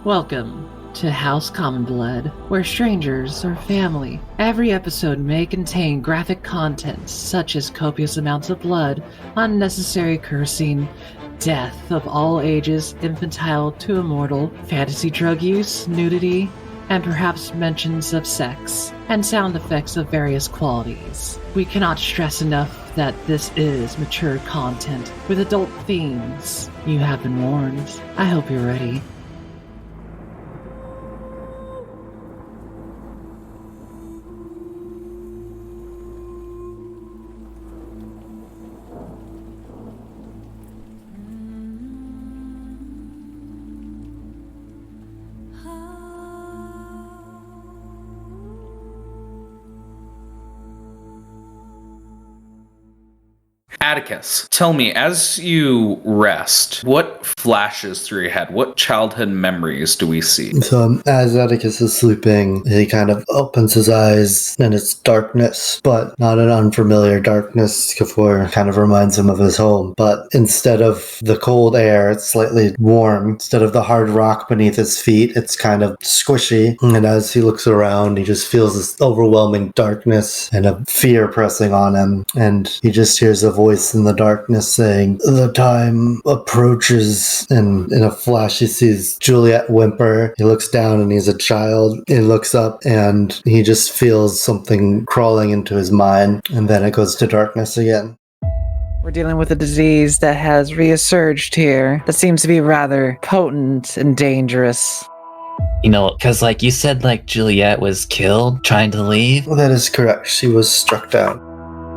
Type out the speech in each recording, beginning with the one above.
Welcome to House Common Blood, where strangers are family. Every episode may contain graphic content such as copious amounts of blood, unnecessary cursing, death of all ages, infantile to immortal, fantasy drug use, nudity, and perhaps mentions of sex, and sound effects of various qualities. We cannot stress enough that this is mature content with adult themes. You have been warned. I hope you're ready. Atticus, tell me, as you rest, what flashes through your head? What childhood memories do we see? So as Atticus is sleeping, he kind of opens his eyes and it's darkness, but not an unfamiliar darkness. Before kind of reminds him of his home. But instead of the cold air, it's slightly warm. Instead of the hard rock beneath his feet, it's kind of squishy. And as he looks around, he just feels this overwhelming darkness and a fear pressing on him. And he just hears a voice in the darkness saying, "The time approaches." And in a flash, he sees Juliet whimper. He looks down and he's a child. He looks up and he just feels something crawling into his mind. And then it goes to darkness again. We're dealing with a disease that has resurged here that seems to be rather potent and dangerous. You know, because like you said, like Juliet was killed trying to leave. Well, that is correct. She was struck down.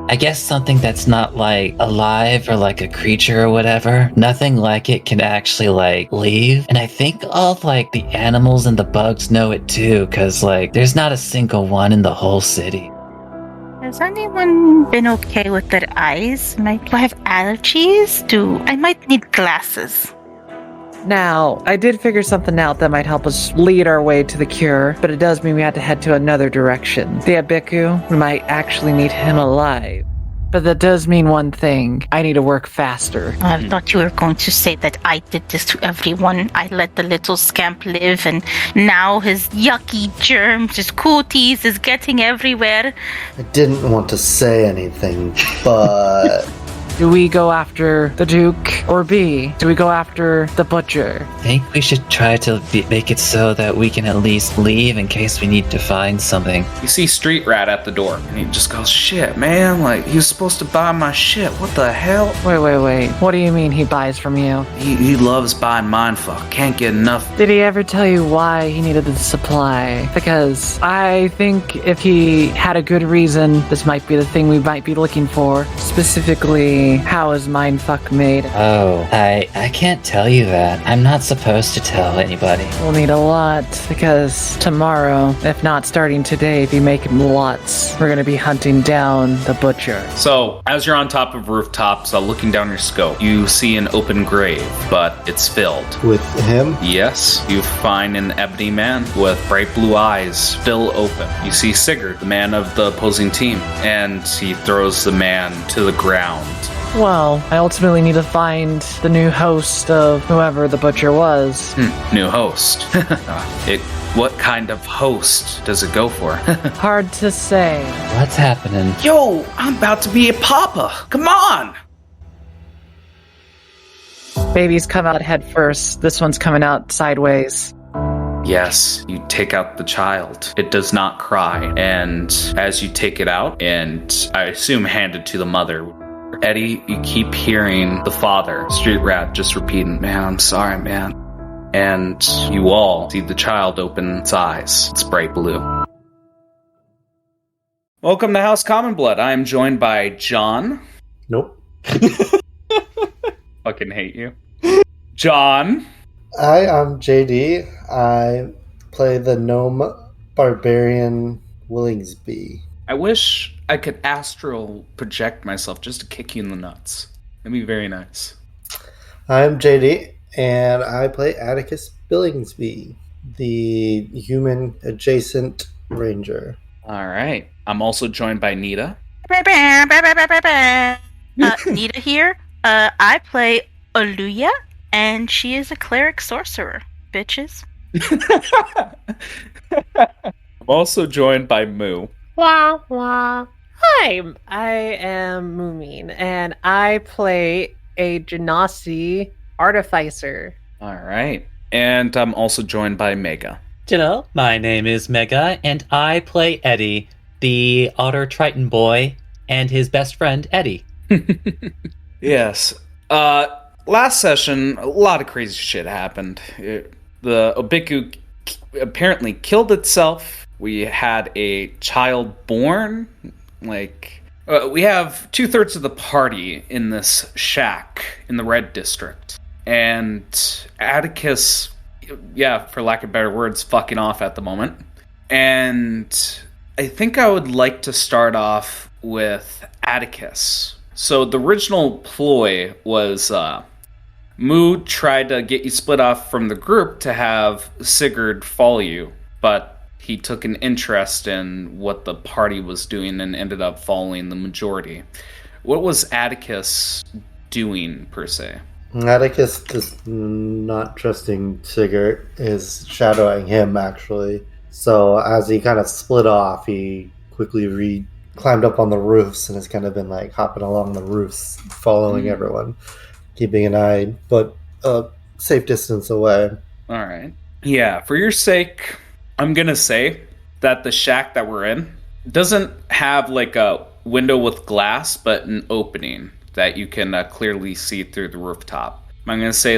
I guess something that's not like alive or like a creature or whatever, nothing like it can actually like leave. And I think all like the animals and the bugs know it too, because like there's not a single one in the whole city. Has anyone been okay with their eyes? Do I have allergies? I might need glasses. Now, I did figure something out that might help us lead our way to the cure, but it does mean we have to head to another direction. The Abiku, we might actually need him alive. But that does mean one thing. I need to work faster. I thought you were going to say that I did this to everyone. I let the little scamp live, and now his yucky germs, his cooties is getting everywhere. I didn't want to say anything, but... Do we go after the Duke, or B, do we go after the Butcher? I think we should try to make it so that we can at least leave in case we need to find something. You see Street Rat at the door, and he just goes, "Shit, man, like, he was supposed to buy my shit. What the hell?" Wait. What do you mean he buys from you? He loves buying mindfuck. Can't get enough. Did he ever tell you why he needed the supply? Because I think if he had a good reason, this might be the thing we might be looking for. Specifically, how is mindfuck made? Oh, I can't tell you that. I'm not supposed to tell anybody. We'll need a lot, because tomorrow, if not starting today, if you make lots, we're gonna be hunting down the Butcher. So, as you're on top of rooftops, looking down your scope, you see an open grave, but it's filled. With him? Yes, you find an ebony man with bright blue eyes, still open. You see Sigurd, the man of the opposing team, and he throws the man to the ground. Well, I ultimately need to find the new host of whoever the Butcher was. New host. What kind of host does it go for? Hard to say. What's happening? Yo, I'm about to be a papa. Come on! Babies come out head first. This one's coming out sideways. Yes, you take out the child. It does not cry. And as you take it out, and I assume hand it to the mother, Eddie, you keep hearing the father, Street Rat, just repeating, "Man, I'm sorry, man." And you all see the child open its eyes. It's bright blue. Welcome to House Common Blood. I am joined by John. Nope. Fucking hate you. John. Hi, I'm JD. I play the gnome barbarian Willingsby. I wish I could astral project myself just to kick you in the nuts. That'd be very nice. I'm JD, and I play Atticus Billingsby, the human adjacent ranger. All right. I'm also joined by Nita. Nita here. I play Oluya, and she is a cleric sorcerer. Bitches. I'm also joined by Moo. Wah, wah. Hi, I am Moomin, and I play a Genasi artificer. All right. And I'm also joined by Mega. Hello, my name is Mega, and I play Eddie, the Otter Triton boy, and his best friend, Eddie. Yes. Last session, a lot of crazy shit happened. The Obiku apparently killed itself. We had a child born. We have 2/3 of the party in this shack in the Red District. And Atticus, for lack of better words, fucking off at the moment. And I think I would like to start off with Atticus. So the original ploy was Moo tried to get you split off from the group to have Sigurd follow you, but he took an interest in what the party was doing and ended up following the majority. What was Atticus doing, per se? Atticus just not trusting Sigurd is shadowing him, actually. So as he kind of split off, he quickly climbed up on the roofs and has kind of been like hopping along the roofs, following everyone, keeping an eye, but a safe distance away. All right. Yeah, for your sake, I'm going to say that the shack that we're in doesn't have like a window with glass, but an opening that you can clearly see through the rooftop. I'm going to say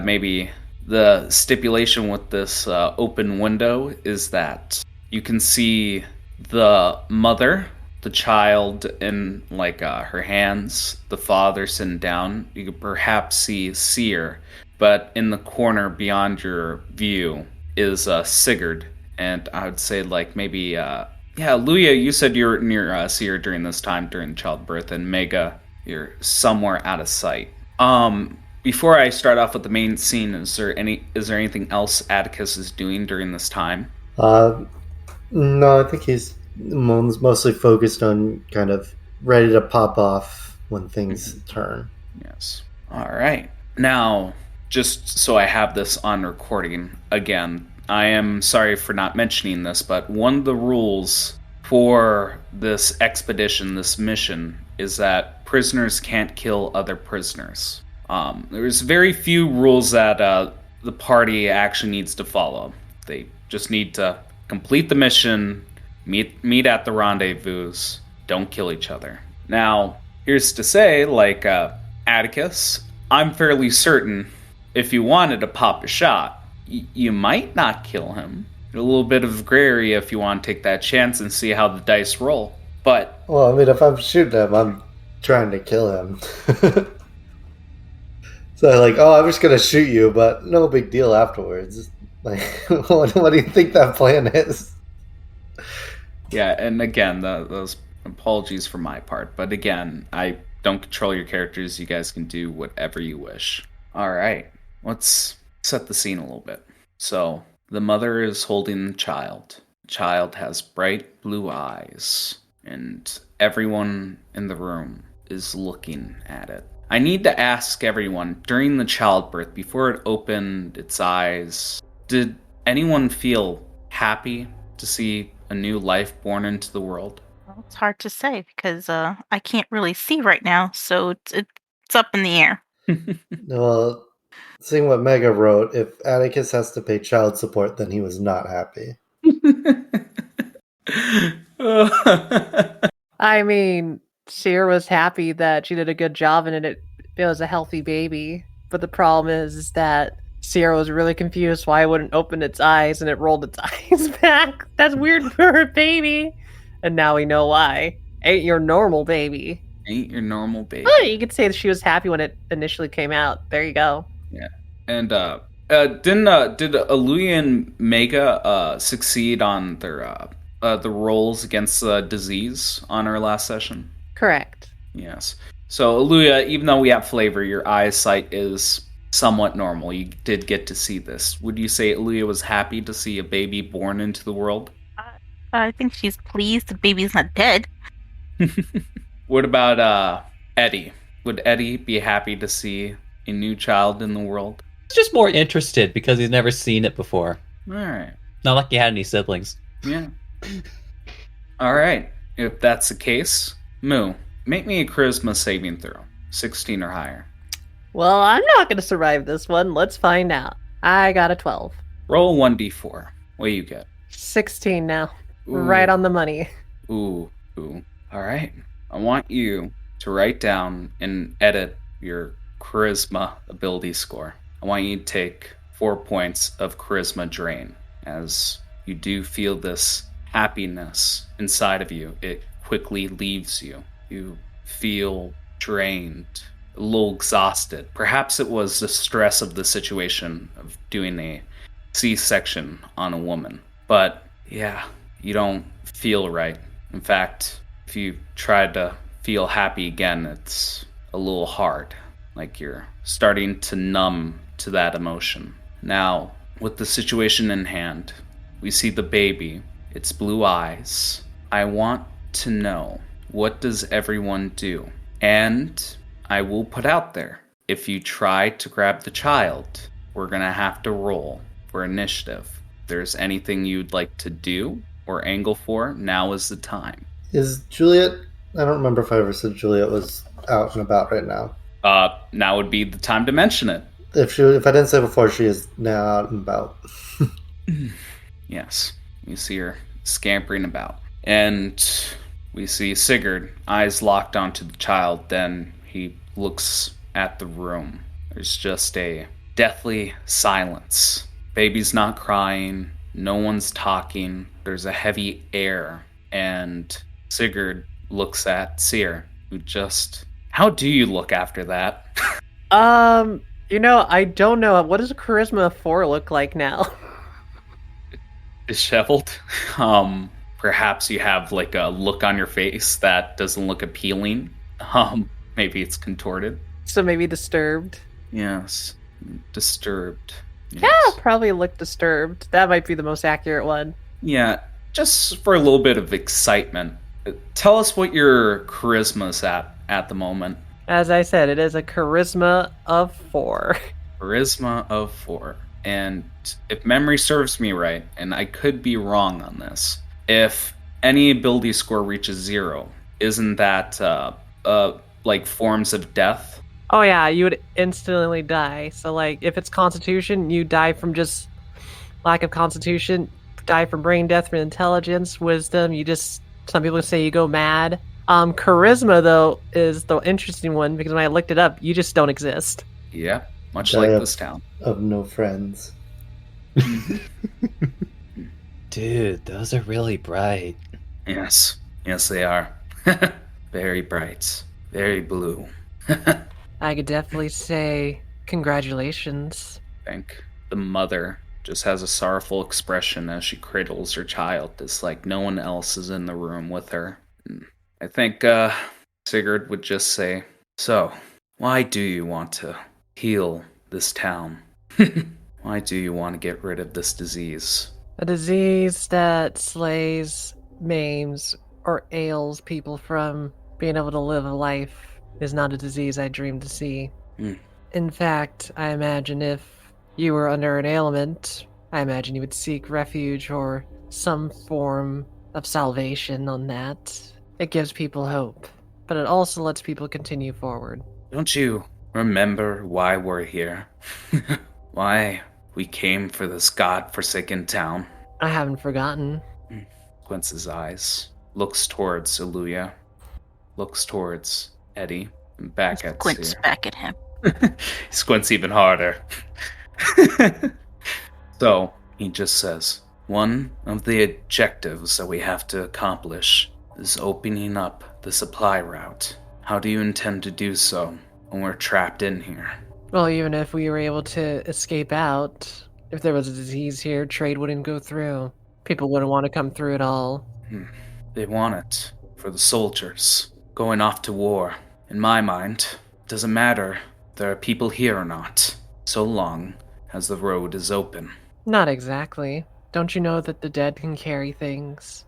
maybe the stipulation with this open window is that you can see the mother, the child in her hands, the father sitting down. You could perhaps see Seer, but in the corner beyond your view is Sigurd. And I would say Luya, you said you were near Seer during this time during childbirth, and Mega, you're somewhere out of sight. Before I start off with the main scene, is there anything else Atticus is doing during this time? No, I think he's mostly focused on kind of ready to pop off when things turn. Yes. All right. Now, just so I have this on recording again, I am sorry for not mentioning this, but one of the rules for this expedition, this mission, is that prisoners can't kill other prisoners. There's very few rules that the party actually needs to follow. They just need to complete the mission, meet at the rendezvous, don't kill each other. Now, here's to say, Atticus, I'm fairly certain if you wanted to pop a shot, you might not kill him. A little bit of gray area if you want to take that chance and see how the dice roll. But well, I mean, if I'm shooting him, I'm trying to kill him. So I'm just gonna shoot you, but no big deal afterwards. What do you think that plan is? Yeah, and again, those apologies for my part, but again, I don't control your characters. You guys can do whatever you wish. All right, let's set the scene a little bit. So the mother is holding the child. The child has bright blue eyes, and everyone in the room is looking at it. I need to ask everyone, during the childbirth, before it opened its eyes, did anyone feel happy to see a new life born into the world? Well, it's hard to say because I can't really see right now, so it's up in the air. Well, seeing what Mega wrote, if Atticus has to pay child support, then he was not happy. I mean, Seer was happy that she did a good job and it was a healthy baby. But the problem is that Seer was really confused why it wouldn't open its eyes and it rolled its eyes back. That's weird for a baby. And now we know why. Ain't your normal baby. Ain't your normal baby. Oh, you could say that she was happy when it initially came out. There you go. Yeah. And did Aluya and Mega succeed on their the rolls against the disease on our last session? Correct. Yes. So Aluya, even though we have flavor, your eyesight is somewhat normal. You did get to see this. Would you say Aluya was happy to see a baby born into the world? I think she's pleased the baby's not dead. What about Eddie? Would Eddie be happy to see a new child in the world? He's just more interested because he's never seen it before. Alright. Not like you had any siblings. Yeah. Alright. If that's the case, Moo, make me a charisma saving throw. 16 or higher. Well, I'm not going to survive this one. Let's find out. I got a 12. Roll 1d4. What do you get? 16 now. Ooh. Right on the money. Ooh. Alright. I want you to write down and edit your charisma ability score. I want you to take 4 points of charisma drain. As you do feel this happiness inside of you, it quickly leaves you. You feel drained, a little exhausted. Perhaps it was the stress of the situation of doing a C-section on a woman. But yeah, you don't feel right. In fact, if you try to feel happy again, it's a little hard. Like you're starting to numb to that emotion. Now, with the situation in hand, we see the baby, its blue eyes. I want to know, what does everyone do? And I will put out there, if you try to grab the child, we're gonna have to roll for initiative. If there's anything you'd like to do or angle for, now is the time. Is Juliet... I don't remember if I ever said Juliet was out and about right now. Now would be the time to mention it. If I didn't say before, she is now out and about. Yes, you see her scampering about. And we see Sigurd, eyes locked onto the child, then he looks at the room. There's just a deathly silence. Baby's not crying, no one's talking, there's a heavy air, and Sigurd looks at Seer, who just... How do you look after that? I don't know. What does a charisma 4 look like now? Disheveled. Perhaps you have like a look on your face that doesn't look appealing. Maybe it's contorted. So maybe disturbed. Yes. Disturbed. Yes. Yeah, probably look disturbed. That might be the most accurate one. Yeah, just for a little bit of excitement. Tell us what your charisma's at the moment. As I said, it is a charisma of 4. Charisma of 4. And if memory serves me right, and I could be wrong on this, if any ability score reaches 0, isn't that like forms of death? Oh yeah, you would instantly die. So like, if it's Constitution, you die from just lack of Constitution, die from brain death, from intelligence, wisdom. Some people say you go mad. Charisma, though, is the interesting one, because when I looked it up, you just don't exist. Yeah, much like this town. Of no friends. Dude, those are really bright. Yes, they are. Very bright, very blue. I could definitely say congratulations. I think the mother just has a sorrowful expression as she cradles her child. It's like no one else is in the room with her. And I think Sigurd would just say, so, why do you want to heal this town? Why do you want to get rid of this disease? A disease that slays, maims, or ails people from being able to live a life is not a disease I dream to see. In fact, I imagine if you were under an ailment, I imagine you would seek refuge or some form of salvation on that. It gives people hope, but it also lets people continue forward. Don't you remember why we're here? Why we came for this god-forsaken town? I haven't forgotten. Squints his eyes, looks towards Aluya, looks towards Eddie, and back at Squints Seer. back at him. Squints even harder. So, he just says, one of the objectives that we have to accomplish is opening up the supply route. How do you intend to do so when we're trapped in here? Well, even if we were able to escape out, if there was a disease here, trade wouldn't go through. People wouldn't want to come through at all. They want it for the soldiers going off to war. In my mind, it doesn't matter if there are people here or not, so long as the road is open. Not exactly. Don't you know that the dead can carry things?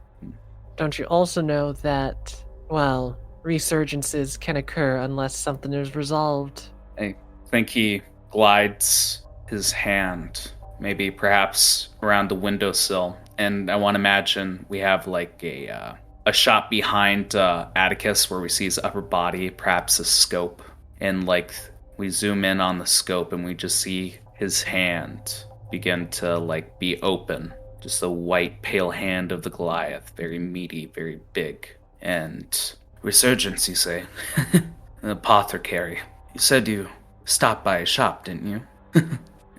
Don't you also know that, well, resurgences can occur unless something is resolved? I think he glides his hand maybe perhaps around the windowsill. And I want to imagine we have like a shot behind Atticus where we see his upper body, perhaps a scope. And like we zoom in on the scope and we just see his hand begin to like be open. Just a white, pale hand of the Goliath, very meaty, very big. And resurgence, you say? An apothecary. You said you stopped by a shop, didn't you?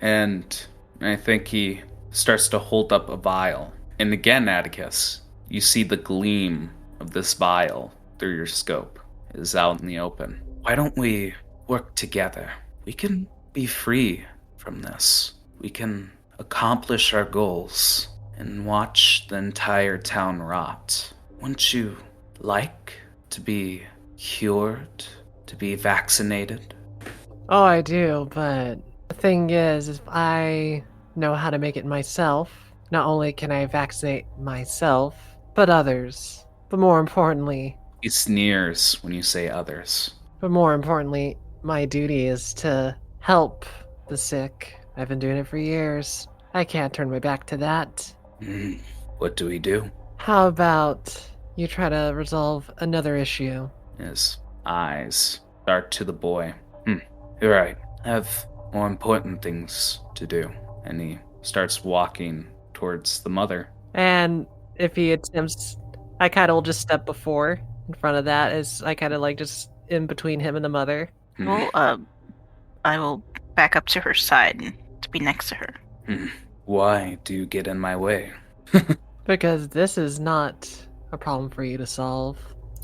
And I think he starts to hold up a vial. And again, Atticus, you see the gleam of this vial through your scope. It is out in the open. Why don't we work together? We can be free from this. We can accomplish our goals and watch the entire town rot. Wouldn't you like to be cured, to be vaccinated? Oh, I do, but the thing is, if I know how to make it myself, not only can I vaccinate myself, but others. But more importantly, He sneers when you say others. my duty is to help the sick. I've been doing it for years. I can't turn my back to that. What do we do? How about you try to resolve another issue? His eyes dart to the boy. You're right. I have more important things to do. And he starts walking towards the mother. And if he attempts, I kind of will just step before in front of that, as I kind of like just in between him and the mother. Well, I will back up to her side and to be next to her. Why do you get in my way? Because this is not a problem for you to solve.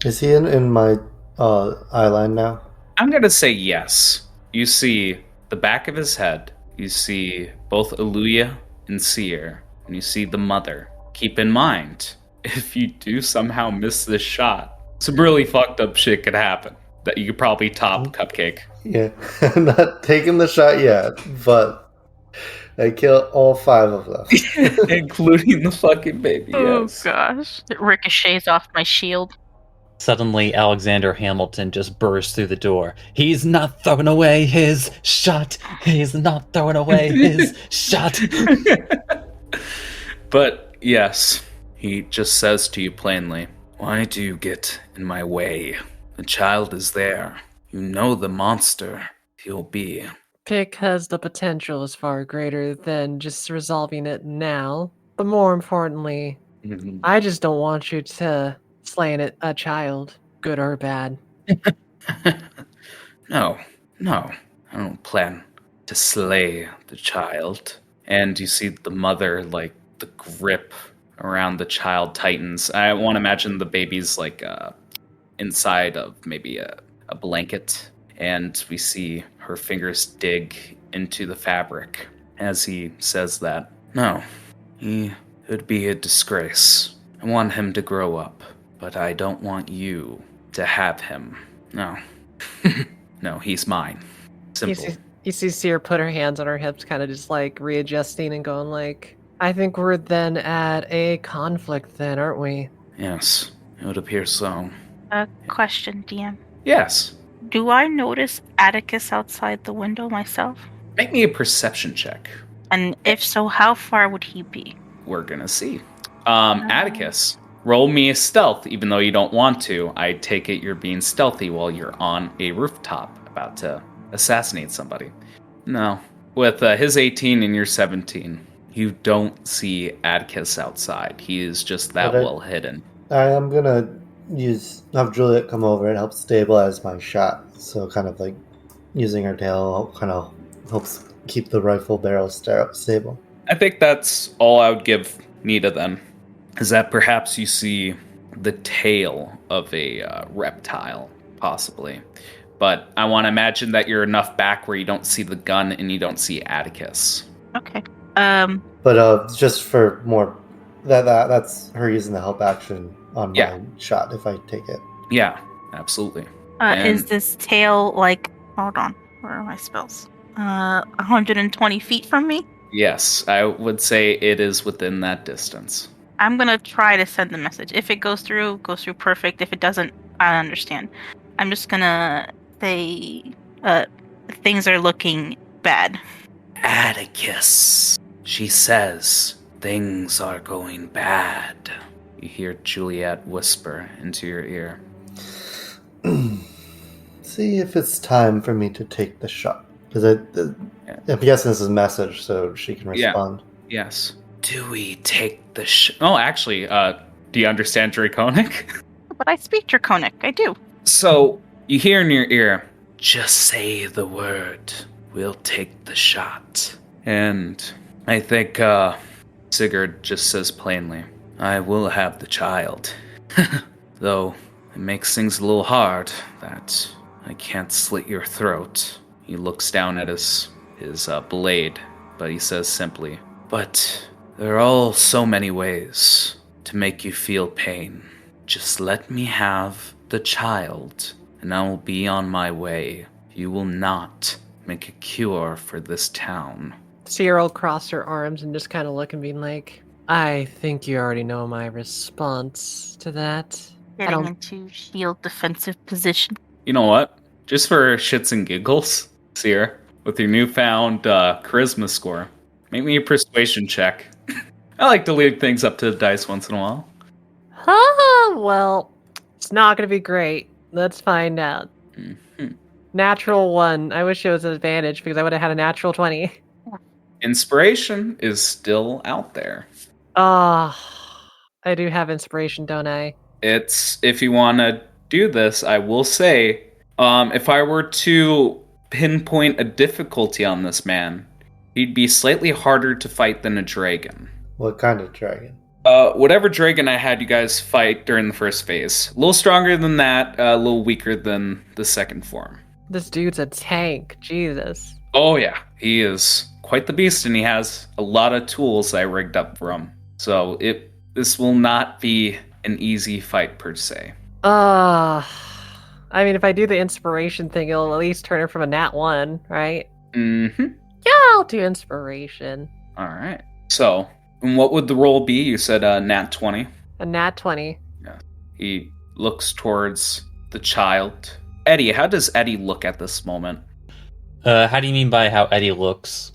Is he in my eyeline now? I'm going to say yes. You see the back of his head. You see both Aluya and Seer. And you see the mother. Keep in mind, if you do somehow miss this shot, some really fucked up shit could happen. That you could probably top Cupcake. Yeah, I'm not taking the shot yet, but I kill all 5 of them. Including the fucking baby, yes. Oh gosh. It ricochets off my shield. Suddenly, Alexander Hamilton just bursts through the door. He's not throwing away his shot. He's not throwing away his shot. But yes, he just says to you plainly, why do you get in my way? The child is there. You know the monster he'll be. Because the potential is far greater than just resolving it now. But more importantly, I just don't want you to slay a child, good or bad. No, I don't plan to slay the child. And you see the mother, like, the grip around the child tightens. I want to imagine the baby's, like, inside of maybe a blanket. And we see her fingers dig into the fabric as he says that. No, he would be a disgrace. I want him to grow up, but I don't want you to have him. No. No, he's mine. Simple. You see Seer put her hands on her hips, kind of just like readjusting and going like, I think we're then at a conflict then, aren't we? Yes, it would appear so. A question, DM. Yes. Do I notice Atticus outside the window myself? Make me a perception check. And if so, how far would he be? We're gonna see. Atticus, roll me a stealth, even though you don't want to. I take it you're being stealthy while you're on a rooftop about to assassinate somebody. No. With his 18 and your 17, you don't see Atticus outside. He is just that well hidden. I am gonna have Juliet come over and help stabilize my shot. So kind of like using her tail kind of helps keep the rifle barrel stable. I think that's all I would give Nita then. Is that perhaps you see the tail of a reptile, possibly. But I want to imagine that you're enough back where you don't see the gun and you don't see Atticus. Okay. But just for more, that's her using the help action on my shot if I take it. Yeah, absolutely. Is this tail like? Hold on. Where are my spells? 120 feet from me. Yes, I would say it is within that distance. I'm gonna try to send the message. If it goes through perfect. If it doesn't, I understand. I'm just gonna say, things are looking bad. Atticus, She says things are going bad. You hear Juliet whisper into your ear. See if it's time for me to take the shot. Because I'm guessing this is a message, so she can respond. Yeah. Yes. Do we take the Oh, actually, do you understand Draconic? But I speak Draconic. I do. So, you hear in your ear, just say the word. We'll take the shot. And I think Sigurd just says plainly, I will have the child. Though it makes things a little hard that I can't slit your throat. He looks down at his blade, but he says simply, but there are all so many ways to make you feel pain. Just let me have the child, and I will be on my way. You will not make a cure for this town. Sierra will cross her arms and just kind of look and be like, I think you already know my response to that. Getting into shield defensive position. You know what? Just for shits and giggles, Sierra, with your newfound charisma score, make me a persuasion check. I like to leave things up to the dice once in a while. Well, it's not going to be great. Let's find out. Mm-hmm. Natural 1. I wish it was an advantage because I would have had a natural 20. Inspiration is still out there. I do have inspiration, don't I? It's, if you want to do this, I will say, if I were to pinpoint a difficulty on this man, he'd be slightly harder to fight than a dragon. What kind of dragon? Whatever dragon I had you guys fight during the first phase. A little stronger than that, a little weaker than the second form. This dude's a tank. Jesus. Oh yeah, he is quite the beast, and he has a lot of tools I rigged up for him. So this will not be an easy fight per se. I mean, if I do the inspiration thing, it'll at least turn it from a nat 1, right? Mm-hmm. Yeah, I'll do inspiration. All right. So, and what would the roll be? You said nat 20. A nat 20. Yeah. He looks towards the child. Eddie, how does Eddie look at this moment? How do you mean by how Eddie looks?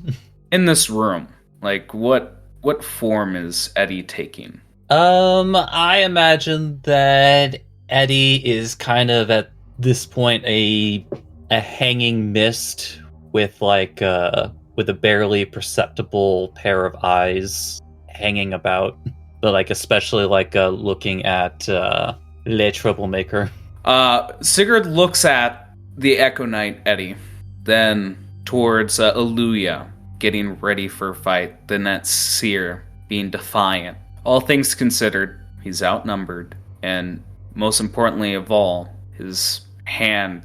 In this room, like what form is Eddie taking? I imagine that Eddie is kind of at this point a hanging mist with with a barely perceptible pair of eyes hanging about, but especially looking at Le Troublemaker. Sigurd looks at the Echo Knight Eddie, then towards Aluya, getting ready for a fight, then at Seer, being defiant. All things considered, he's outnumbered, and most importantly of all, his arm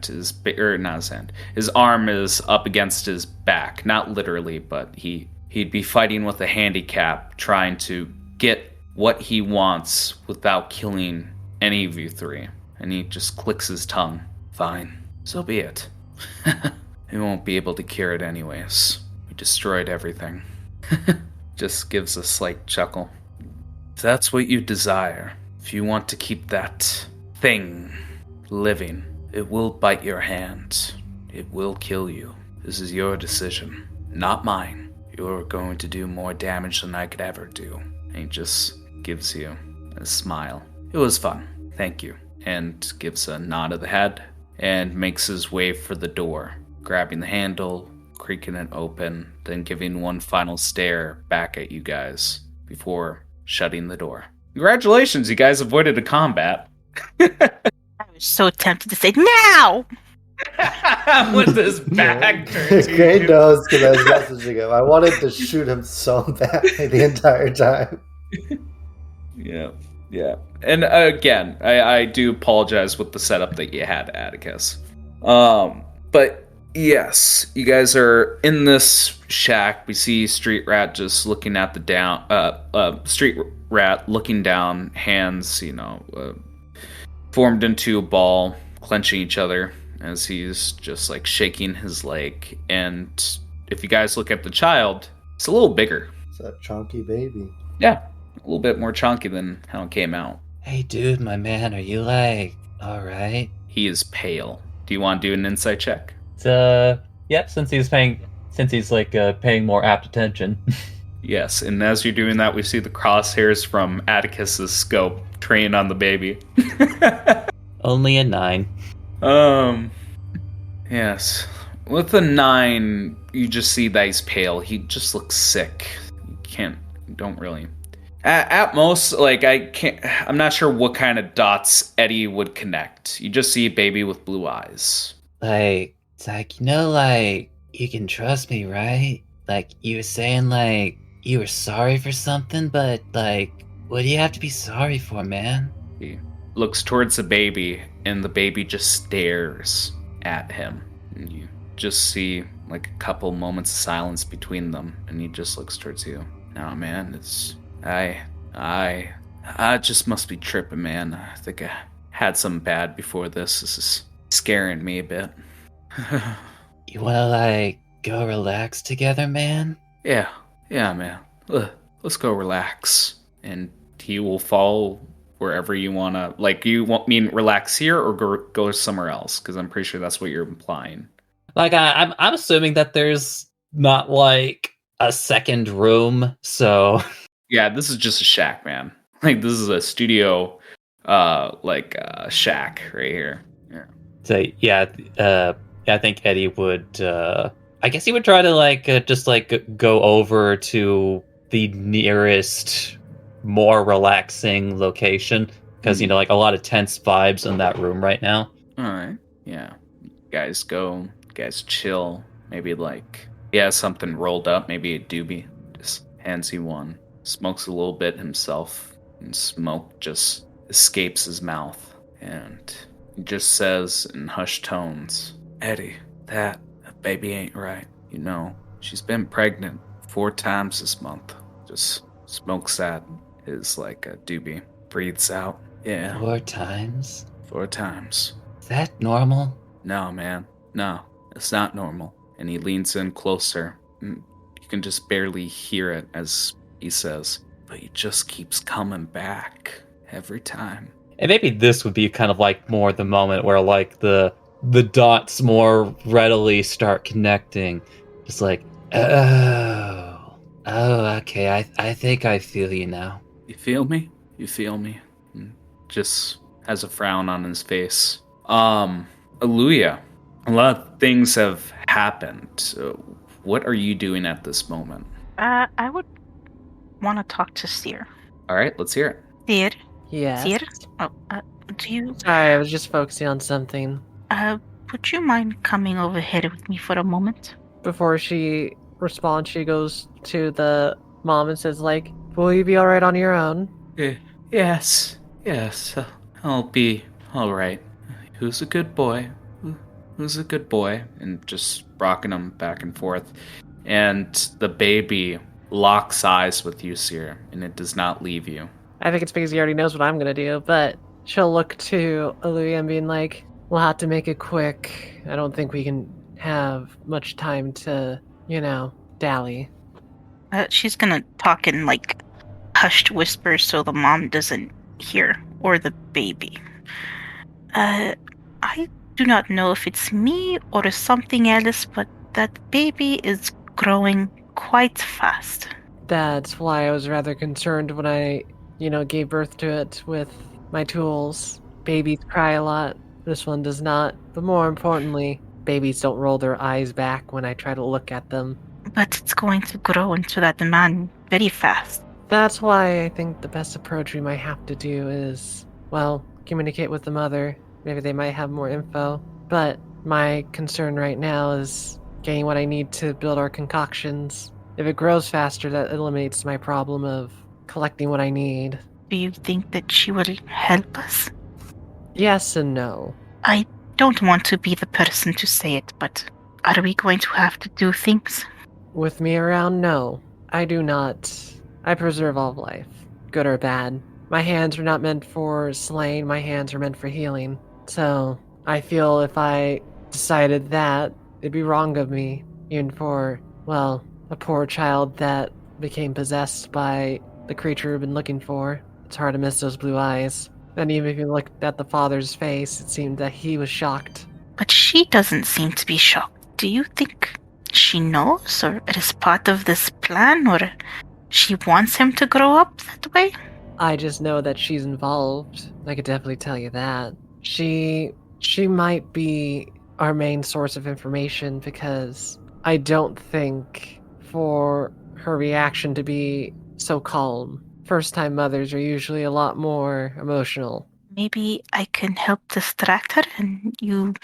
is up against his back. Not literally, but he'd be fighting with a handicap, trying to get what he wants without killing any of you three. And he just clicks his tongue. Fine, so be it. We won't be able to cure it anyways. We destroyed everything. Just gives a slight chuckle. If that's what you desire, if you want to keep that thing living, it will bite your hand. It will kill you. This is your decision, not mine. You're going to do more damage than I could ever do. And he just gives you a smile. It was fun. Thank you. And gives a nod of the head and makes his way for the door, grabbing the handle, creaking it open, then giving one final stare back at you guys before shutting the door. Congratulations, you guys avoided a combat. I was so tempted to say, now! With his back turned to Great you. knows because I was messaging him. I wanted to shoot him so bad the entire time. Yeah. And again, I do apologize with the setup that you had, Atticus. But yes, you guys are in this shack. We see Street Rat just looking at the Street Rat looking down, hands, formed into a ball, clenching each other as he's just shaking his leg. And if you guys look at the child, it's a little bigger. It's a chunky baby. Yeah, a little bit more chunky than how it came out. Hey, dude, my man, are you all right? He is pale. Do you want to do an insight check? Yep. Since he's paying more apt attention. Yes, and as you're doing that, we see the crosshairs from Atticus's scope trained on the baby. Only a 9. Yes. With a 9, you just see that he's pale. He just looks sick. Don't really. At most, like, I'm not sure what kind of dots Eddie would connect. You just see a baby with blue eyes. Like, it's like, like, you can trust me, right? Like, you were saying, like, you were sorry for something, but, like, what do you have to be sorry for, man? He looks towards the baby, and the baby just stares at him. And you just see, like, a couple moments of silence between them, and he just looks towards you. No, man, I just must be tripping, man. I think I had something bad before this. This is scaring me a bit. You wanna, like, go relax together, man? Yeah, man. Let's go relax. And he will fall wherever you wanna. Like, you mean relax here or go somewhere else? Because I'm pretty sure that's what you're implying. Like, I'm assuming that there's not, like, a second room, so... Yeah, this is just a shack, man. Like, this is a studio, shack right here. Yeah. So, I think Eddie would, I guess he would try to, like, just, like, go over to the nearest, more relaxing location. Because, like, a lot of tense vibes in that room right now. Alright, yeah. Guys chill. Maybe, like, something rolled up, maybe a doobie. Just hands you one. Smokes a little bit himself, and smoke just escapes his mouth. And he just says in hushed tones, Eddie, that baby ain't right. You know, she's been pregnant 4 times this month. Just smokes that is like a doobie. Breathes out. Yeah. 4 times? 4 times. Is that normal? No, man. No, it's not normal. And he leans in closer. You can just barely hear it as he says, but he just keeps coming back every time. And maybe this would be kind of like more the moment where like the dots more readily start connecting. Just like, oh, okay, I think I feel you now. You feel me? You feel me? Just has a frown on his face. Aluya, a lot of things have happened. So what are you doing at this moment? I would want to talk to Seer. All right, let's hear it. Seer? Yes. Seer? Oh, do you... Sorry, I was just focusing on something. Would you mind coming over here with me for a moment? Before she responds, she goes to the mom and says, like, will you be alright on your own? Yes, I'll be all right. Who's a good boy? Who's a good boy? And just rocking him back and forth. And the baby locks eyes with you, Seer, and it does not leave you. I think it's because he already knows what I'm gonna do, but she'll look to Aluya and being like, we'll have to make it quick. I don't think we can have much time to, dally. She's gonna talk in, like, hushed whispers so the mom doesn't hear, or the baby. I do not know if it's me or something else, but that baby is growing quite fast. That's why I was rather concerned when I, gave birth to it with my tools. Babies cry a lot. This one does not. But more importantly, babies don't roll their eyes back when I try to look at them. But it's going to grow into that man very fast. That's why I think the best approach we might have to do is, communicate with the mother. Maybe they might have more info. But my concern right now is getting what I need to build our concoctions. If it grows faster, that eliminates my problem of collecting what I need. Do you think that she will help us? Yes and no. I don't want to be the person to say it, but are we going to have to do things? With me around, no. I do not. I preserve all life, good or bad. My hands are not meant for slaying, my hands are meant for healing. So, I feel if I decided that, it'd be wrong of me, even for, a poor child that became possessed by the creature we've been looking for. It's hard to miss those blue eyes. And even if you looked at the father's face, it seemed that he was shocked. But she doesn't seem to be shocked. Do you think she knows, or it is part of this plan, or she wants him to grow up that way? I just know that she's involved. I could definitely tell you that. She might be our main source of information because I don't think for her reaction to be so calm. First-time mothers are usually a lot more emotional. Maybe I can help distract her, and you,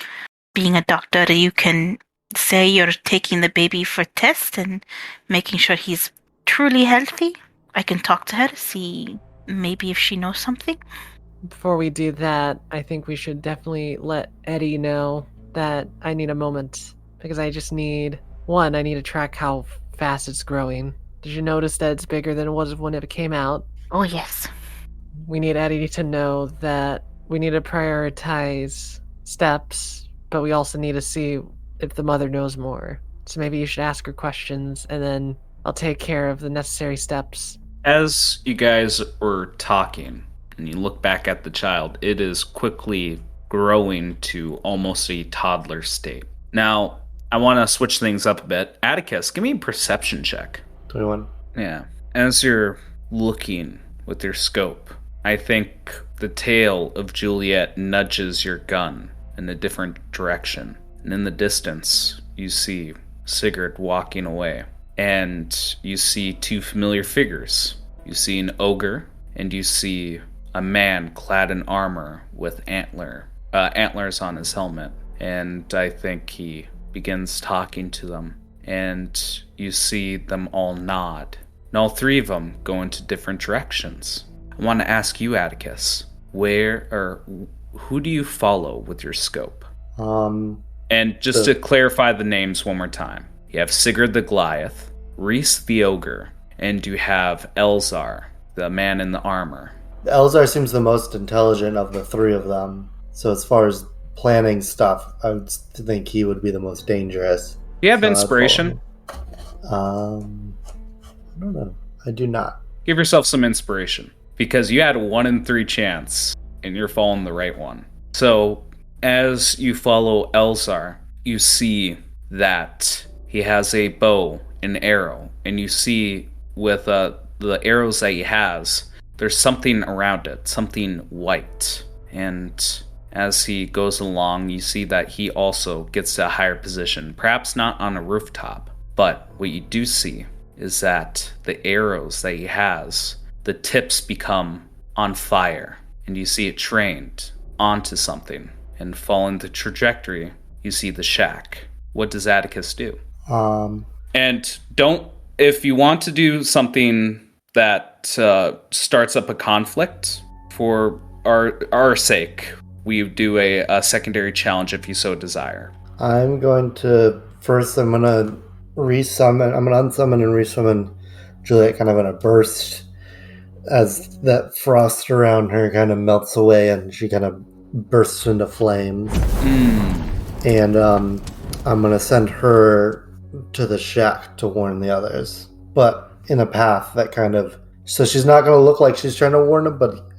being a doctor, you can say you're taking the baby for tests and making sure he's truly healthy. I can talk to her, see maybe if she knows something. Before we do that, I think we should definitely let Eddie know that I need a moment because I just need I need to track how fast it's growing. Did you notice that it's bigger than it was when it came out? Oh, yes. We need Eddie to know that we need to prioritize steps, but we also need to see if the mother knows more. So maybe you should ask her questions and then I'll take care of the necessary steps. As you guys were talking and you look back at the child, it is quickly growing to almost a toddler state. Now, I want to switch things up a bit. Atticus, give me a perception check. 21. Yeah. As you're looking with your scope, I think the tail of Juliet nudges your gun in a different direction. And in the distance, you see Sigurd walking away. And you see two familiar figures. You see an ogre, and you see a man clad in armor with antlers on his helmet. And I think he begins talking to them. And you see them all nod. And all three of them go into different directions. I want to ask you, Atticus, who do you follow with your scope? And just to clarify the names one more time. You have Sigurd the Goliath, Reese the Ogre, and you have Elzar, the man in the armor. Elzar seems the most intelligent of the three of them. So as far as planning stuff, I would think he would be the most dangerous. Do you have inspiration? I don't know. I do not. Give yourself some inspiration, because you had a 1 in 3 chance, and you're following the right one. So, as you follow Elzar, you see that he has a bow and arrow, and you see with the arrows that he has, there's something around it, something white. And as he goes along, you see that he also gets to a higher position, perhaps not on a rooftop, but what you do see is that the arrows that he has, the tips become on fire, and you see it trained onto something, and following the trajectory, you see the shack. What does Atticus do? And if you want to do something that starts up a conflict, for our sake, we do a secondary challenge if you so desire. I'm going to unsummon and resummon Juliet kind of in a burst as that frost around her kind of melts away and she kind of bursts into flames. And I'm going to send her to the shack to warn the others, but in a path that so she's not going to look like she's trying to warn them, but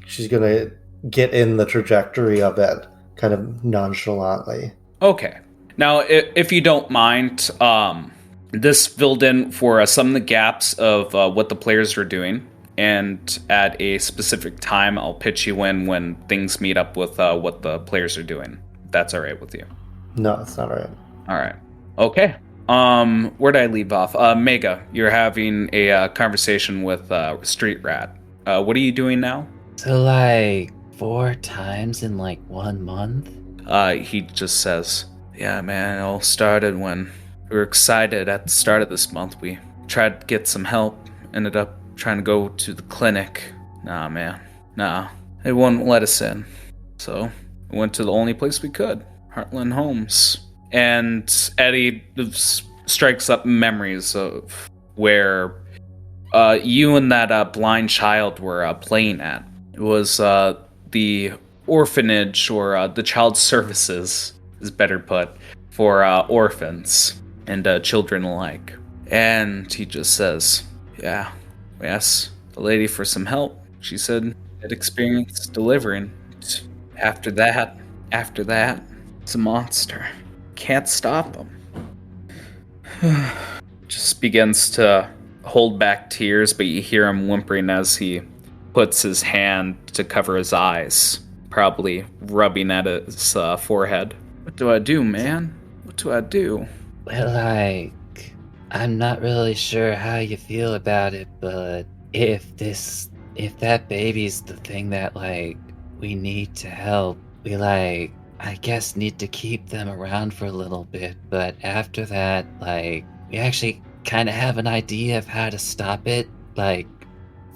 she's going to get in the trajectory of it kind of nonchalantly. Okay. Now, if you don't mind, this filled in for some of the gaps of what the players are doing, and at a specific time, I'll pitch you in when things meet up with what the players are doing. That's all right with you? No, it's not all right. All right. Okay. Where'd I leave off? Mega, you're having a conversation with Street Rat. What are you doing now? So 4 times in 1 month? He just says, yeah, man, it all started when we were excited at the start of this month. We tried to get some help, ended up trying to go to the clinic. Nah, man. Nah, they wouldn't let us in. So we went to the only place we could, Heartland Homes. And Eddie strikes up memories of where you and that blind child were playing at. It was the orphanage, or the child services, is better put, for orphans and children alike. And he just says, yeah, we asked the lady for some help. She said had experience delivering. After that, it's a monster. Can't stop him. Just begins to hold back tears, but you hear him whimpering as he puts his hand to cover his eyes, probably rubbing at his forehead. What do I do, man? What do I do? Well, like, I'm not really sure how you feel about it, but if that baby's the thing that, like, we need to help, we, like, I guess need to keep them around for a little bit, but after that, like, we actually kind of have an idea of how to stop it, like,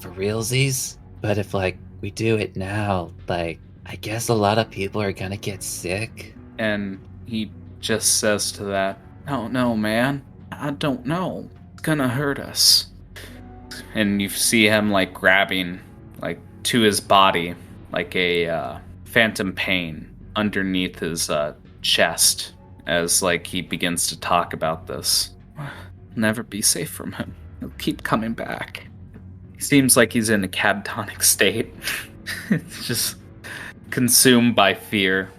for realsies. But if, like, we do it now, like, I guess a lot of people are gonna get sick. And he just says to that, no, man. I don't know. It's gonna hurt us. And you see him, like, grabbing, like, to his body, like a phantom pain underneath his chest as, like, he begins to talk about this. Never be safe from him. He'll keep coming back. He seems like he's in a catatonic state. It's just consumed by fear.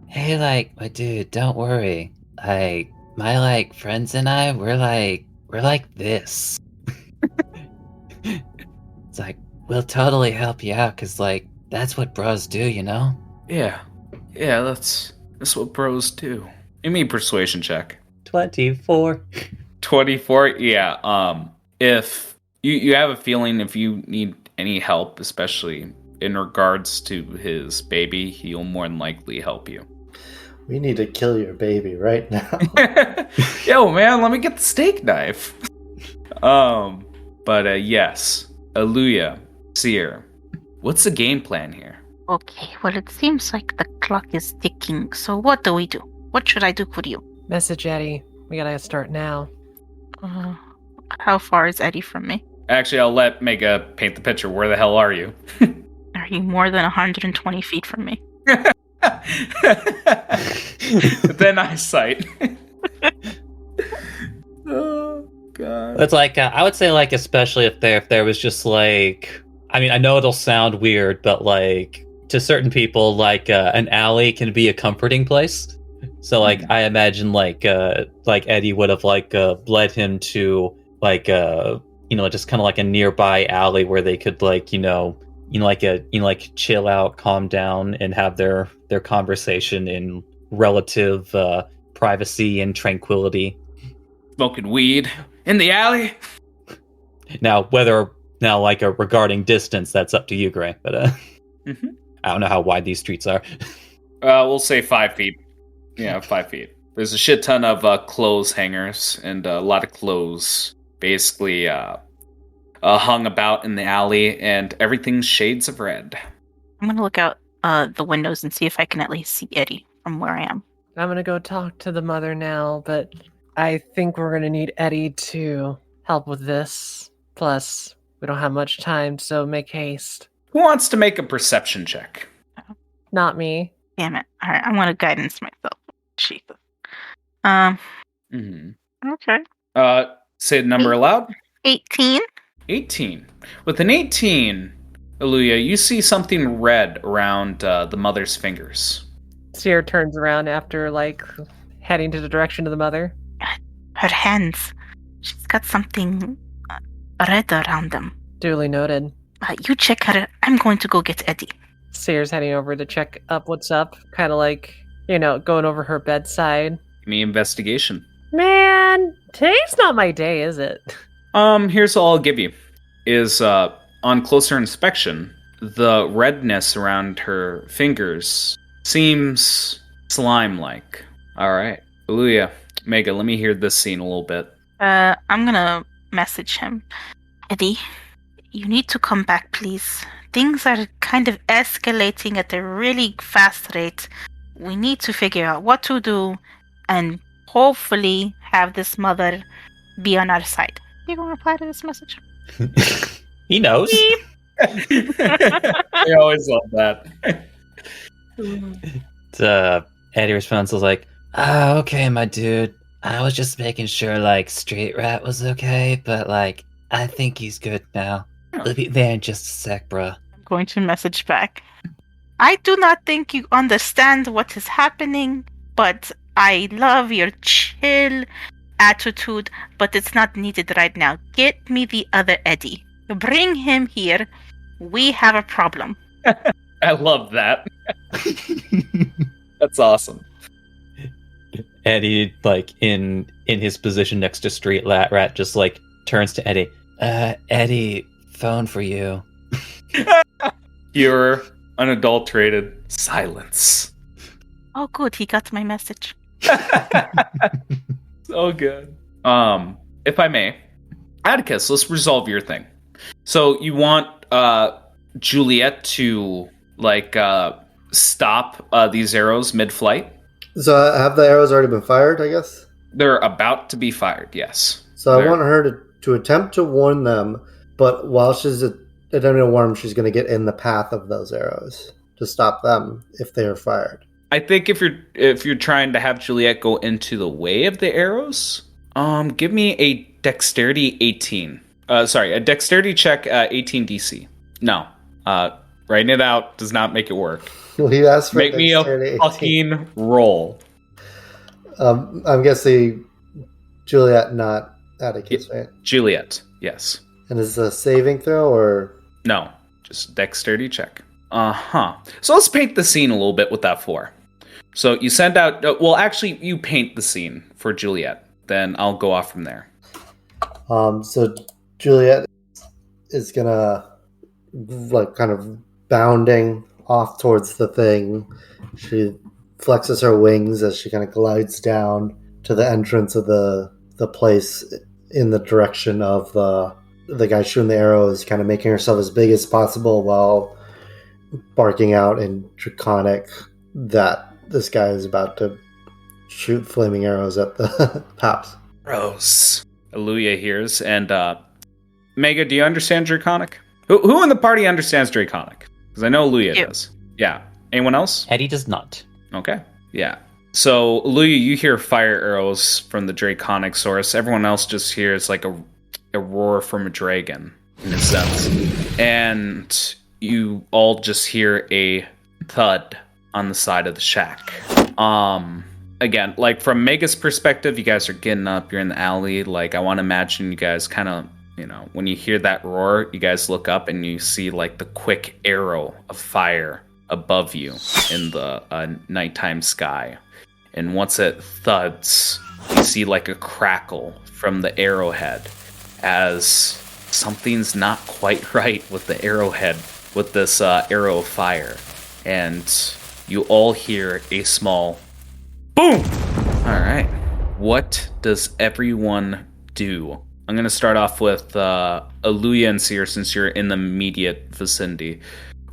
Hey, like, my dude, don't worry. Like, my, like, friends and I, we're like this. It's like, we'll totally help you out, cause, like, that's what bros do, you know? Yeah, that's what bros do. Give me a persuasion check. 24. 24? Yeah, if you have a feeling if you need any help, especially in regards to his baby, he'll more than likely help you. We need to kill your baby right now. Yo, man, let me get the steak knife. But yes, Aluya, Seer, what's the game plan here? Okay, well, it seems like the clock is ticking. So what do we do? What should I do for you? Message Eddie. We gotta start now. How far is Eddie from me? Actually, I'll let Mega paint the picture. Where the hell are you? Are you more than 120 feet from me? Then eyesight. Oh god. It's like I would say, like, especially if there was just like, I mean, I know it'll sound weird, but like to certain people, like an alley can be a comforting place. So like I imagine like Eddie would have like led him to like just kind of like a nearby alley where they could like chill out, calm down, and have their conversation in relative privacy and tranquility. Smoking weed in the alley. Now, regarding distance, that's up to you, Gray. But I don't know how wide these streets are. We'll say 5 feet. Yeah, 5 feet. There's a shit ton of clothes hangers and a lot of clothes basically hung about in the alley, and everything's shades of red. I'm gonna look out the windows and see if I can at least see Eddie from where I am. I'm gonna go talk to the mother now, but I think we're gonna need Eddie to help with this. Plus, we don't have much time, so make haste. Who wants to make a perception check? Not me. Damn it. Alright, I'm gonna guidance myself. Jesus. Okay. Say the number aloud. 18. 18. With an 18, Aluya, you see something red around the mother's fingers. Seer turns around after, like, heading to the direction of the mother. Her hands. She's got something red around them. Duly noted. You check her. I'm going to go get Eddie. Seer's heading over to check up what's up. Kind of like, going over her bedside. Give me investigation. Man, today's not my day, is it? Here's all I'll give you. Is, on closer inspection, the redness around her fingers seems slime-like. Alright. Aluya, Mega, let me hear this scene a little bit. I'm gonna message him. Eddie, you need to come back, please. Things are kind of escalating at a really fast rate. We need to figure out what to do and hopefully have this mother be on our side. You gonna reply to this message? He knows. I always love that. Eddie responds was like, okay, my dude. I was just making sure, like, Straight Rat was okay, but, like, I think he's good now. We'll be there in just a sec, bro. I'm going to message back. I do not think you understand what is happening, but I love your chill attitude, but it's not needed right now. Get me the other Eddie. Bring him here. We have a problem. I love that. That's awesome. Eddie, like in his position next to Street Rat, just like turns to Eddie. Eddie, phone for you. Pure, unadulterated silence. Oh, good. He got my message. So good. If I may, Atticus, let's resolve your thing. So you want Juliet to stop these arrows mid-flight? So have the arrows already been fired, I guess? They're about to be fired, yes. So I want her to attempt to warn them, but while she's attempting to warn them, she's going to get in the path of those arrows to stop them if they are fired. I think if you're trying to have Juliet go into the way of the arrows, give me a dexterity 18. A dexterity check 18 DC. No. Writing it out does not make it work. Well, you asked for make me a fucking roll. I'm guessing Juliet, not Atticus, right? Juliet, yes. And is it a saving throw or? No, just dexterity check. So let's paint the scene a little bit with that 4. So you send out, actually you paint the scene for Juliet. Then I'll go off from there. So Juliet is gonna kind of bounding off towards the thing. She flexes her wings as she kind of glides down to the entrance of the place in the direction of the guy shooting the arrows, kind of making herself as big as possible while barking out in Draconic that this guy is about to shoot flaming arrows at the house. Gross. Aluya hears, and Mega, do you understand Draconic? Who in the party understands Draconic? Because I know Aluya does. Yeah. Anyone else? Eddie does not. Okay. Yeah. So, Aluya, you hear fire arrows from the Draconic source. Everyone else just hears like a roar from a dragon, in a sense. And you all just hear a thud on the side of the shack. Again, like from Mega's perspective, you guys are getting up, you're in the alley. Like, I want to imagine you guys kind of, when you hear that roar, you guys look up and you see like the quick arrow of fire above you in the nighttime sky. And once it thuds, you see like a crackle from the arrowhead as something's not quite right with the arrowhead, with this arrow of fire. And you all hear a small boom! Alright. What does everyone do? I'm going to start off with Aluya and Seer, since you're in the immediate vicinity.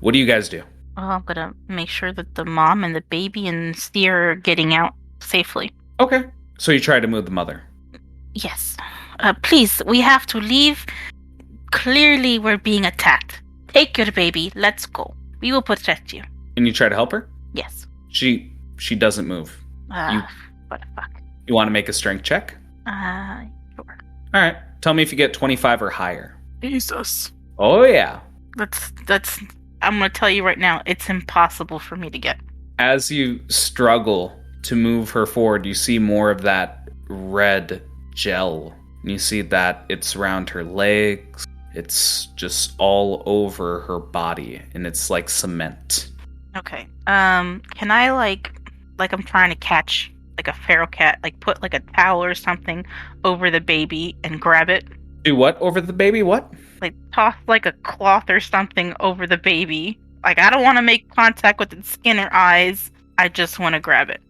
What do you guys do? Well, I'm going to make sure that the mom and the baby and Seer are getting out safely. Okay. So you try to move the mother? Yes. Please, we have to leave. Clearly, we're being attacked. Take your baby. Let's go. We will protect you. And you try to help her? Yes. She doesn't move. What the fuck? You want to make a strength check? Sure. All right. Tell me if you get 25 or higher. Jesus. Oh, yeah. That's. I'm going to tell you right now, it's impossible for me to get. As you struggle to move her forward, you see more of that red gel. And you see that it's around her legs. It's just all over her body, and it's like cement. Okay. Can I like I'm trying to catch like a feral cat, like put like a towel or something over the baby and grab it? Do what over the baby? What? Like toss like a cloth or something over the baby. Like, I don't want to make contact with its skin or eyes. I just want to grab it.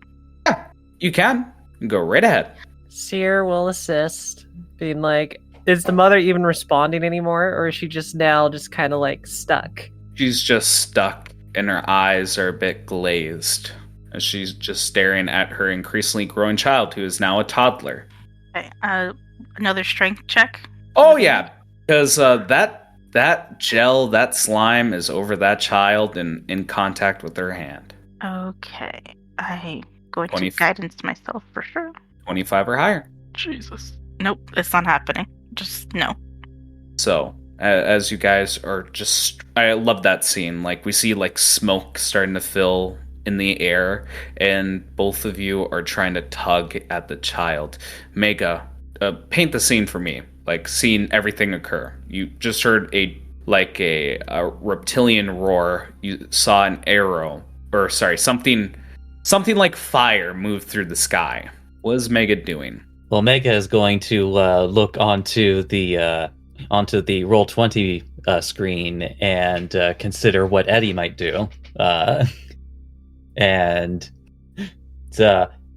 Yeah, you can. Go right ahead. Seer will assist, being like, is the mother even responding anymore, or is she just now just kind of like stuck? She's just stuck, and her eyes are a bit glazed as she's just staring at her increasingly growing child, who is now a toddler. Okay, another strength check? Oh, yeah, because that gel, that slime is over that child and in contact with her hand. Okay, I'm going to guidance myself for sure. 25 or higher. Jesus. Nope, it's not happening. Just no. So, as you guys are just... I love that scene. Like, we see, like, smoke starting to fill in the air, and both of you are trying to tug at the child. Mega, paint the scene for me, like seeing everything occur. You just heard a reptilian roar. You saw an arrow, or sorry, something like fire move through the sky. What is Mega doing? Well, Mega is going to look onto the Roll20 screen and consider what Eddie might do. But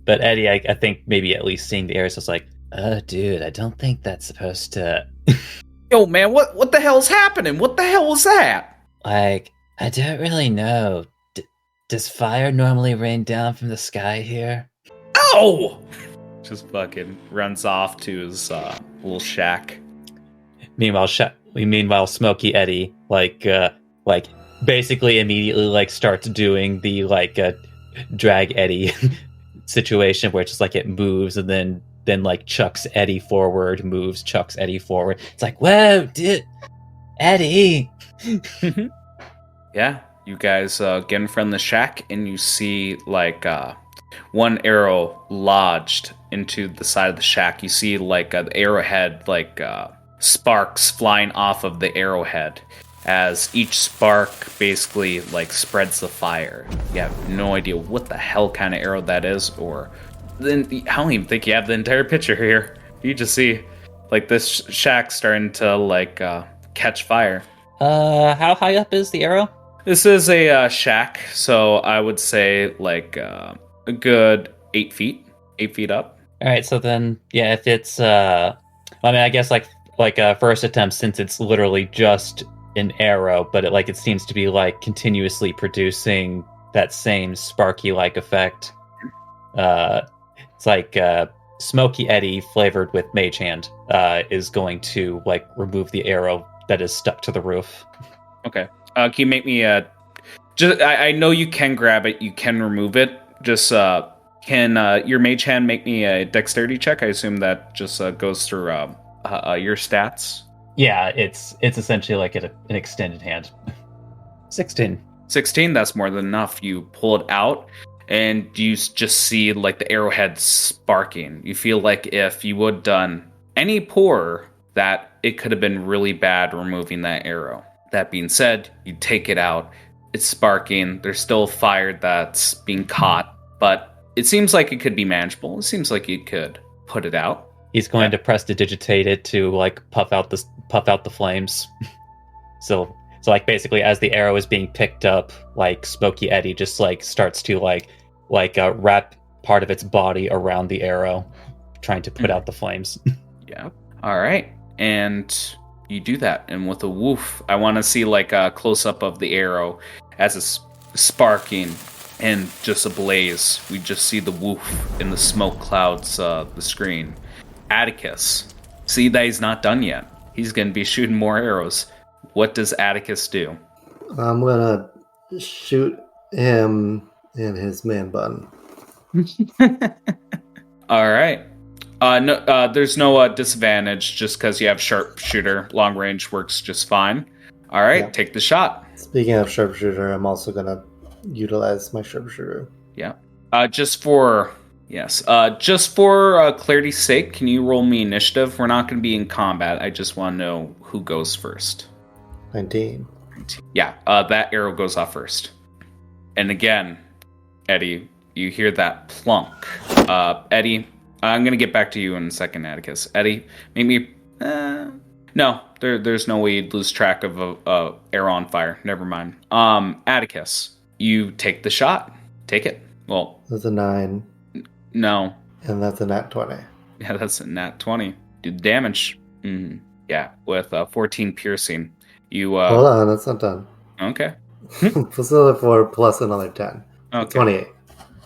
Eddie, I think maybe at least seeing the arrows was like, dude, I don't think that's supposed to. Yo, man, what the hell's happening? What the hell was that? Like, I don't really know. Does fire normally rain down from the sky here? Oh! Just fucking runs off to his little shack. Meanwhile, Smokey Eddie like basically immediately like starts doing the drag Eddie situation where it's just like it moves and then like chucks Eddie forward, moves, chucks Eddie forward. It's like, whoa, dude, Eddie. Yeah, you guys get in front of the shack and you see like one arrow lodged into the side of the shack. You see like the arrowhead, like sparks flying off of the arrowhead as each spark basically like spreads the fire. You have no idea what the hell kind of arrow that is, or then I don't even think you have the entire picture here. You just see like this shack starting to like catch fire. How high up is the arrow? This is a shack, so I would say like a good 8 feet. 8 feet up. All right, so then yeah, if it's I mean, I guess like a first attempt, since it's literally just an arrow, but it seems to be like continuously producing that same sparky like effect. It's like Smoky Eddie flavored with Mage Hand is going to like remove the arrow that is stuck to the roof. Okay. Can you make me just I know you can grab it, you can remove it. Just can your Mage Hand make me a dexterity check? I assume that just goes through your stats. Yeah, it's essentially like an extended hand. 16. 16, that's more than enough. You pull it out, and you just see like the arrowhead sparking. You feel like if you would done any poorer, that it could have been really bad removing that arrow. That being said, you take it out. It's sparking. There's still fire that's being caught, but it seems like it could be manageable. It seems like you could put it out. He's going to prestidigitate it to like puff out the flames. so like basically as the arrow is being picked up, like Smoky Eddie just like starts to like wrap part of its body around the arrow, trying to put out the flames. Yeah. All right. And you do that, and with a woof, I want to see like a close up of the arrow as it's sparking and just ablaze. We just see the woof in the smoke clouds, the screen. Atticus, see that he's not done yet. He's going to be shooting more arrows. What does Atticus do? I'm gonna shoot him in his man bun. All right. No, there's no disadvantage just because you have sharpshooter. Long range works just fine. All right, yeah. Take the shot. Speaking of sharpshooter, I'm also gonna utilize my sharpshooter. Yeah. Just for clarity's sake, can you roll me initiative? We're not going to be in combat. I just want to know who goes first. 19. Yeah, that arrow goes off first. And again, Eddie, you hear that plunk. Eddie, I'm going to get back to you in a second, Atticus. Eddie, make me... no, there's no way you'd lose track of a arrow on fire. Never mind. Atticus, you take the shot. Take it. Well... That's a 9. No. And that's a nat 20. Yeah, that's a nat 20. Do the damage. Mm-hmm. Yeah, with 14 piercing. You Hold on, that's not done. Okay. Plus another 4 plus another 10. Okay. 28.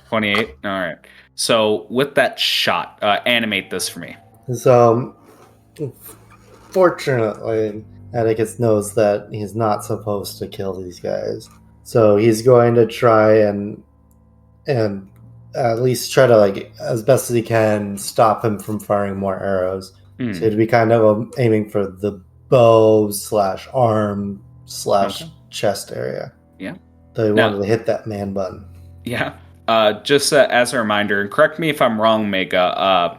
28. All right. So with that shot, animate this for me. So, fortunately, Atticus knows that he's not supposed to kill these guys. So he's going to try and at least try to, like, as best as he can, stop him from firing more arrows. So he'd be kind of aiming for the bow /arm/chest area. Yeah. So he wanted to hit that man bun. Yeah. Just as a reminder, and correct me if I'm wrong, Mega.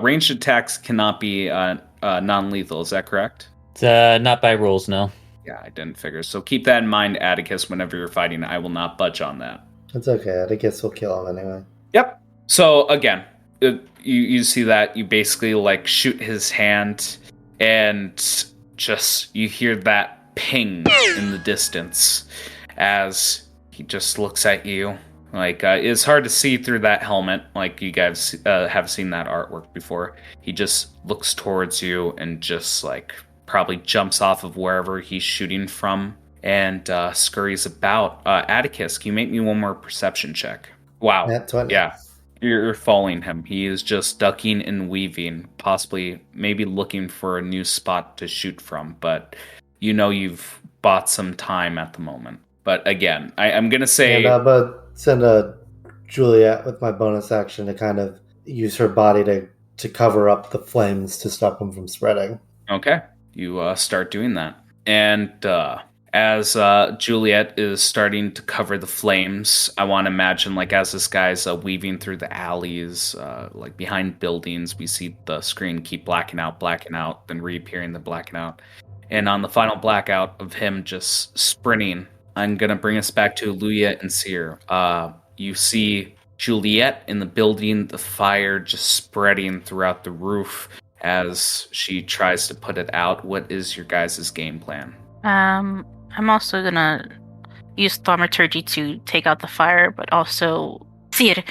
Ranged attacks cannot be non-lethal. Is that correct? Not by rules, no. Yeah, I didn't figure. So keep that in mind, Atticus. Whenever you're fighting, I will not budge on that. It's okay. I guess we'll kill him anyway. Yep. So again, you see that you basically like shoot his hand, and just you hear that ping in the distance as he just looks at you. Like it's hard to see through that helmet. Like you guys have seen that artwork before. He just looks towards you and just like probably jumps off of wherever he's shooting from and scurries about. Atticus, can you make me one more perception check? Wow. Nat 20. Yeah. You're following him. He is just ducking and weaving, possibly maybe looking for a new spot to shoot from, but you know you've bought some time at the moment. But again, I'm going to say... And I'm going to send a Juliet with my bonus action to kind of use her body to cover up the flames to stop them from spreading. Okay. You start doing that. And as Juliet is starting to cover the flames, I want to imagine, like, as this guy's weaving through the alleys, like behind buildings, we see the screen keep blacking out, then reappearing, then blacking out. And on the final blackout of him just sprinting, I'm going to bring us back to Luya and Seer. You see Juliet in the building, the fire just spreading throughout the roof as she tries to put it out. What is your guys' game plan? I'm also gonna use thaumaturgy to take out the fire, but also Seer,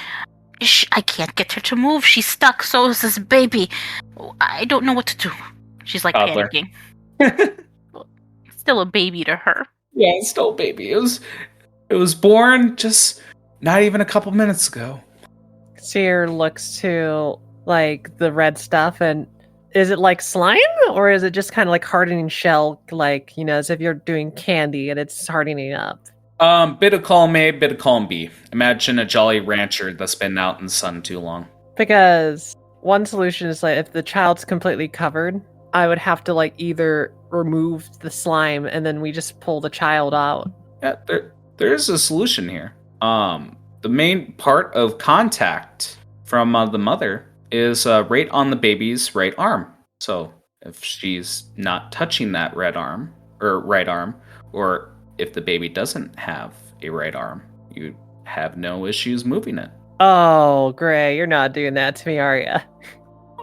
I can't get her to move. She's stuck. So is this baby. I don't know what to do. She's like Toddler. panicking. Still a baby to her. Yeah, it's still a baby. It was born just not even a couple minutes ago. Seer looks to like the red stuff, and is it like slime, or is it just kind of like hardening shell, like, you know, as if you're doing candy and it's hardening up? Bit of column A, bit of column B. Imagine a Jolly Rancher that's been out in the sun too long. Because one solution is like if the child's completely covered, I would have to like either remove the slime and then we just pull the child out. Yeah, there is a solution here. The main part of contact from the mother is right on the baby's right arm. So if she's not touching that right arm, or if the baby doesn't have a right arm, you have no issues moving it. Oh, Gray, you're not doing that to me, are you?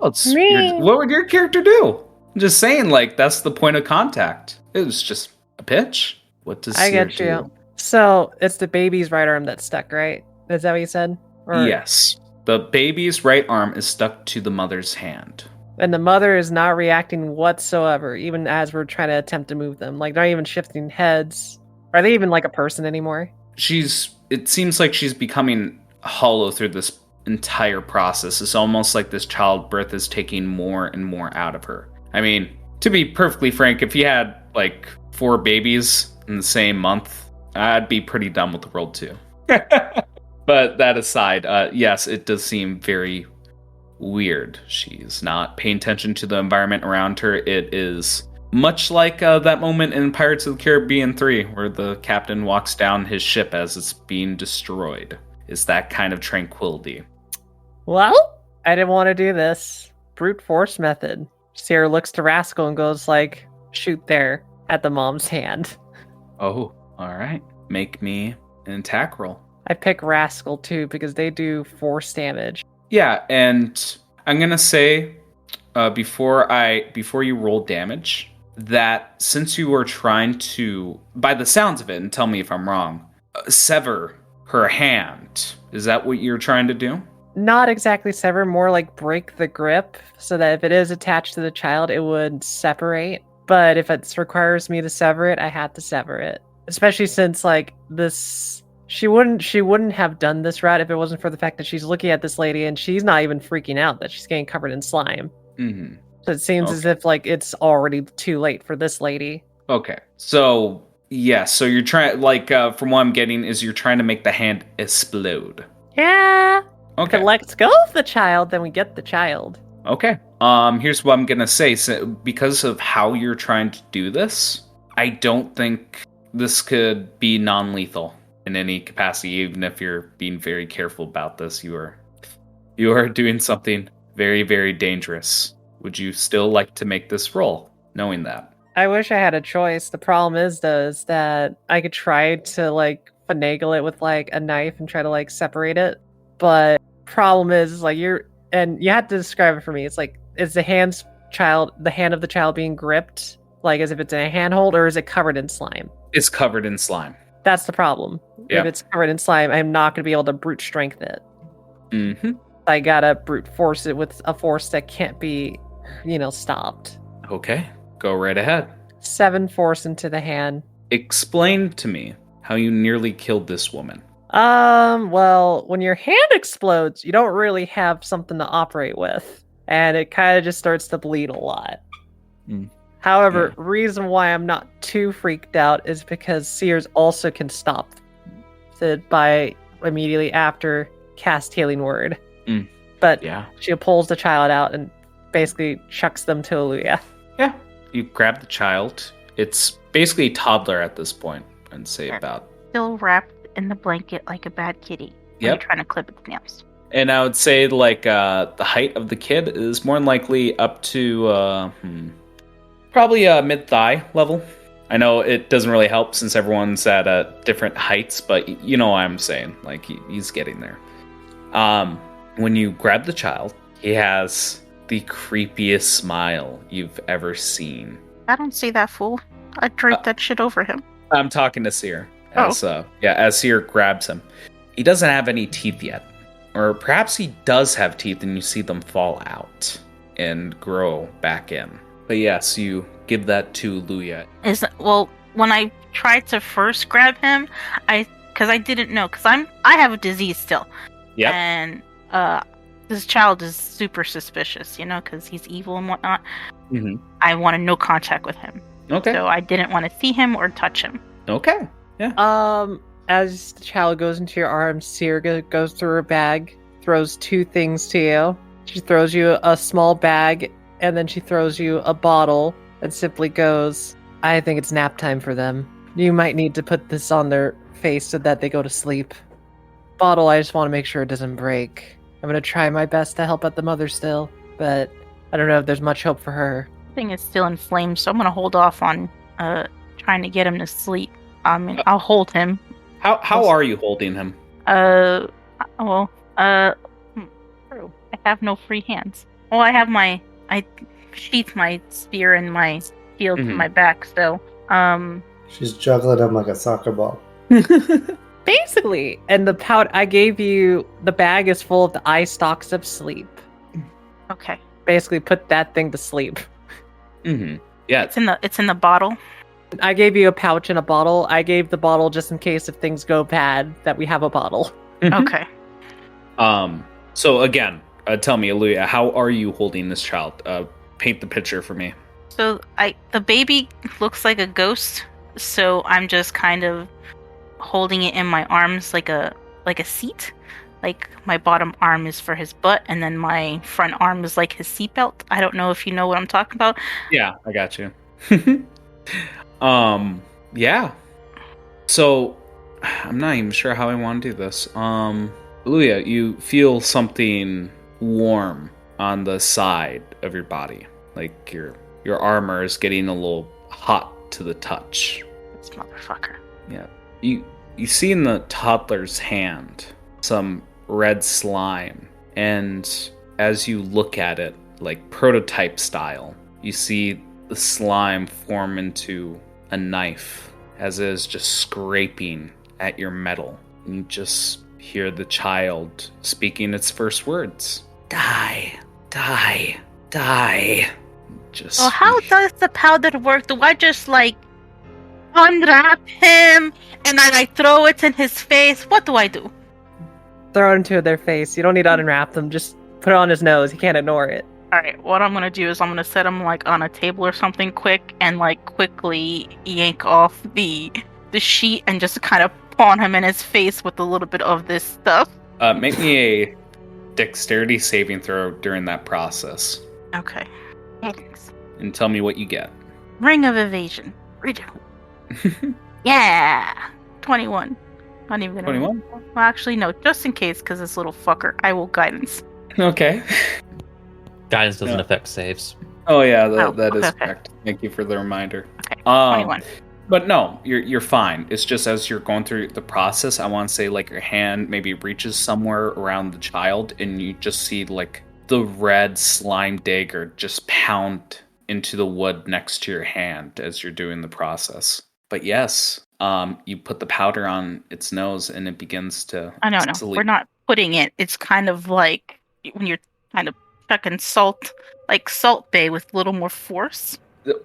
Well, what would your character do? I'm just saying, like, that's the point of contact. It was just a pitch. What does I Seer get you. do? So it's the baby's right arm that's stuck, right? Is that what you said? Or... Yes. The baby's right arm is stuck to the mother's hand. And the mother is not reacting whatsoever, even as we're trying to attempt to move them. Like, not even shifting heads. Are they even like a person anymore? It seems like she's becoming hollow through this entire process. It's almost like this childbirth is taking more and more out of her. I mean, to be perfectly frank, if you had like 4 babies in the same month, I'd be pretty done with the world too. But that aside, yes, it does seem very weird. She's not paying attention to the environment around her. It is much like that moment in Pirates of the Caribbean 3, where the captain walks down his ship as it's being destroyed. It's that kind of tranquility. Well, I didn't want to do this. Brute force method. Seer looks to Rascal and goes like, shoot there, at the mom's hand. Oh, all right. Make me an attack roll. I pick Rascal too because they do force damage. Yeah, and I'm gonna say before you roll damage, that since you were trying to, by the sounds of it, and tell me if I'm wrong, sever her hand. Is that what you're trying to do? Not exactly sever, more like break the grip so that if it is attached to the child, it would separate. But if it requires me to sever it, I had to sever it. Especially since like this, she wouldn't have done this route if it wasn't for the fact that she's looking at this lady and she's not even freaking out that she's getting covered in slime. Mm-hmm. So it seems as if like it's already too late for this lady. Okay, so yeah, so you're trying, like, from what I'm getting is you're trying to make the hand explode. Yeah. Okay. If it lets go of the child, then we get the child. Okay. Here's what I'm gonna say. So, because of how you're trying to do this, I don't think this could be non-lethal. in any capacity, even if you're being very careful about this. You are doing something very, very dangerous. Would you still like to make this roll, knowing that? I wish I had a choice. The problem is, though, is that I could try to, like, finagle it with, like, a knife and try to, like, separate it. But problem is, like, you have to describe it for me. It's like, is the hand of the child being gripped, like, as if it's in a handhold, or is it covered in slime? It's covered in slime. That's the problem. Yeah. If it's covered in slime, I'm not going to be able to brute strength it. Mm-hmm. I gotta brute force it with a force that can't be, stopped. Okay, go right ahead. 7 force into the hand. Explain to me how you nearly killed this woman. Well, when your hand explodes, you don't really have something to operate with. And it kind of just starts to bleed a lot. However, reason why I'm not too freaked out is because Seers also can stop it by immediately after cast Healing Word. But she pulls the child out and basically chucks them to Aluya. Yeah. You grab the child. It's basically a toddler at this point, and say about. Still wrapped in the blanket like a bad kitty. Yep. You're trying to clip its nails. And I would say, like, the height of the kid is more than likely up to, probably mid-thigh level. I know it doesn't really help since everyone's at different heights, but you know what I'm saying. Like, he's getting there. When you grab the child, he has the creepiest smile you've ever seen. I don't see that fool. I'd drape that shit over him. I'm talking to Seer. As Seer grabs him. He doesn't have any teeth yet. Or perhaps he does have teeth and you see them fall out and grow back in. But yes, you give that to Luya. When I tried to first grab him, because I didn't know, because I have a disease still. Yep. And this child is super suspicious, because he's evil and whatnot. Mm-hmm. I wanted no contact with him. Okay. So I didn't want to see him or touch him. Okay. Yeah. As the child goes into your arms, Seer goes through her bag, throws 2 things to you. She throws you a small bag, and then she throws you a bottle, and simply goes, I think it's nap time for them. You might need to put this on their face so that they go to sleep. Bottle, I just want to make sure it doesn't break. I'm going to try my best to help out the mother still, but I don't know if there's much hope for her. The thing is still inflamed, so I'm going to hold off on trying to get him to sleep. I'll hold him. How are you holding him? True. I have no free hands. Well, I sheath my spear and my shield to my back, so, She's juggling him like a soccer ball. Basically, and the pouch I gave you, the bag is full of the eye stalks of sleep. Okay. Basically, put that thing to sleep. Mm-hmm. Yeah. It's in the bottle. I gave you a pouch and a bottle. I gave the bottle just in case if things go bad that we have a bottle. Okay. So again, tell me, Aluya, how are you holding this child? Paint the picture for me. So the baby looks like a ghost, so I'm just kind of holding it in my arms like a seat. Like my bottom arm is for his butt, and then my front arm is like his seatbelt. I don't know if you know what I'm talking about. Yeah, I got you. Yeah. So I'm not even sure how I want to do this. Aluya, you feel something warm on the side of your body. Like your armor is getting a little hot to the touch. This motherfucker. Yeah. You see in the toddler's hand some red slime, and as you look at it, like prototype style, you see the slime form into a knife as it is just scraping at your metal. And you just hear the child speaking its first words. Die, die, die. Just. Well, how does the powder work? Do I just unwrap him and I throw it in his face? What do I do? Throw it into their face. You don't need to unwrap them. Just put it on his nose. He can't ignore it. Alright, what I'm gonna do is I'm gonna set him on a table or something quick and quickly yank off the sheet and just kind of pawn him in his face with a little bit of this stuff. Make me a dexterity saving throw during that process. Okay. Thanks. And tell me what you get. Ring of evasion. Read it. Yeah! 21. Not even gonna. 21. Well, actually, no. Just in case, because this little fucker, I will guidance. Okay. Guidance doesn't No. affect saves. Oh yeah, Oh, that is okay. correct. Thank you for the reminder. Okay, 21. But no, you're fine. It's just as you're going through the process, I want to say like your hand maybe reaches somewhere around the child, and you just see like the red slime dagger just pound into the wood next to your hand as you're doing the process. But yes, you put the powder on its nose, and it begins to No. sleep. We're not putting it. It's kind of like when you're kind of chucking salt, like Salt Bay with a little more force.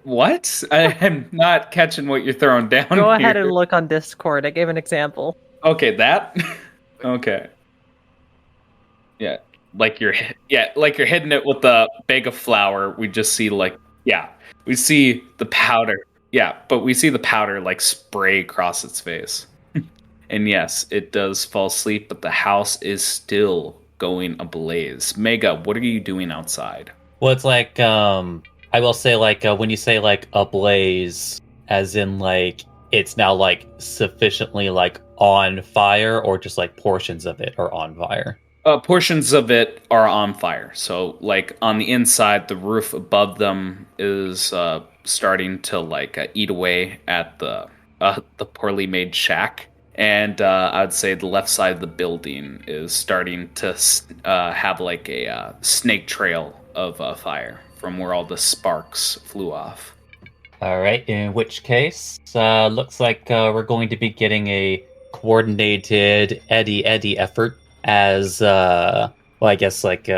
What? I am not catching what you're throwing down. Go ahead here. and look on Discord. I gave an example. Okay, that. Okay. Yeah, like you're hitting it with a bag of flour. We just see we see the powder. Yeah, but we see the powder like spray across its face. And yes, it does fall asleep, but the house is still going ablaze. Mega, what are you doing outside? Well, it's like, I will say, like, when you say, like, ablaze, as in, like, it's now, like, sufficiently, like, on fire, or just, like, portions of it are on fire? Portions of it are on fire. So, like, on the inside, the roof above them is starting to, like, eat away at the poorly made shack. And I would say the left side of the building is starting to have, like, a snake trail of fire from where all the sparks flew off. All right, in which case, looks like we're going to be getting a coordinated Eddie effort as, well, I guess, like,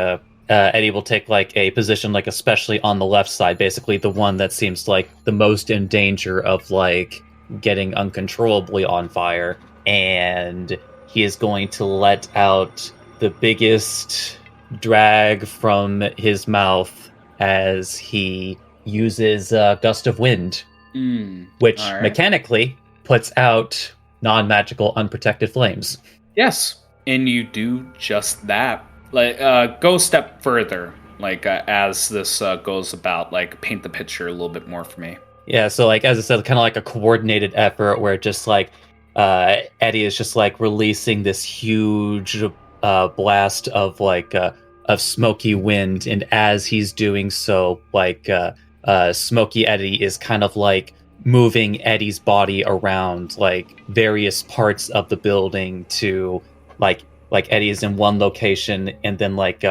Eddie will take, like, a position, like, especially on the left side, basically the one that seems like the most in danger of, like, getting uncontrollably on fire, and he is going to let out the biggest drag from his mouth as he uses Gust of Wind, which all right. mechanically puts out non-magical unprotected flames. Yes, and you do just that. Like, go a step further. Like, as this goes about, like, paint the picture a little bit more for me. Yeah, so, like, as I said, kind of like a coordinated effort where just, like, Eddie is just, like, releasing this huge blast of, like, of smoky wind, and as he's doing so, like, Smoky Eddie is kind of, like, moving Eddie's body around, like, various parts of the building to, like Eddie is in one location, and then, like,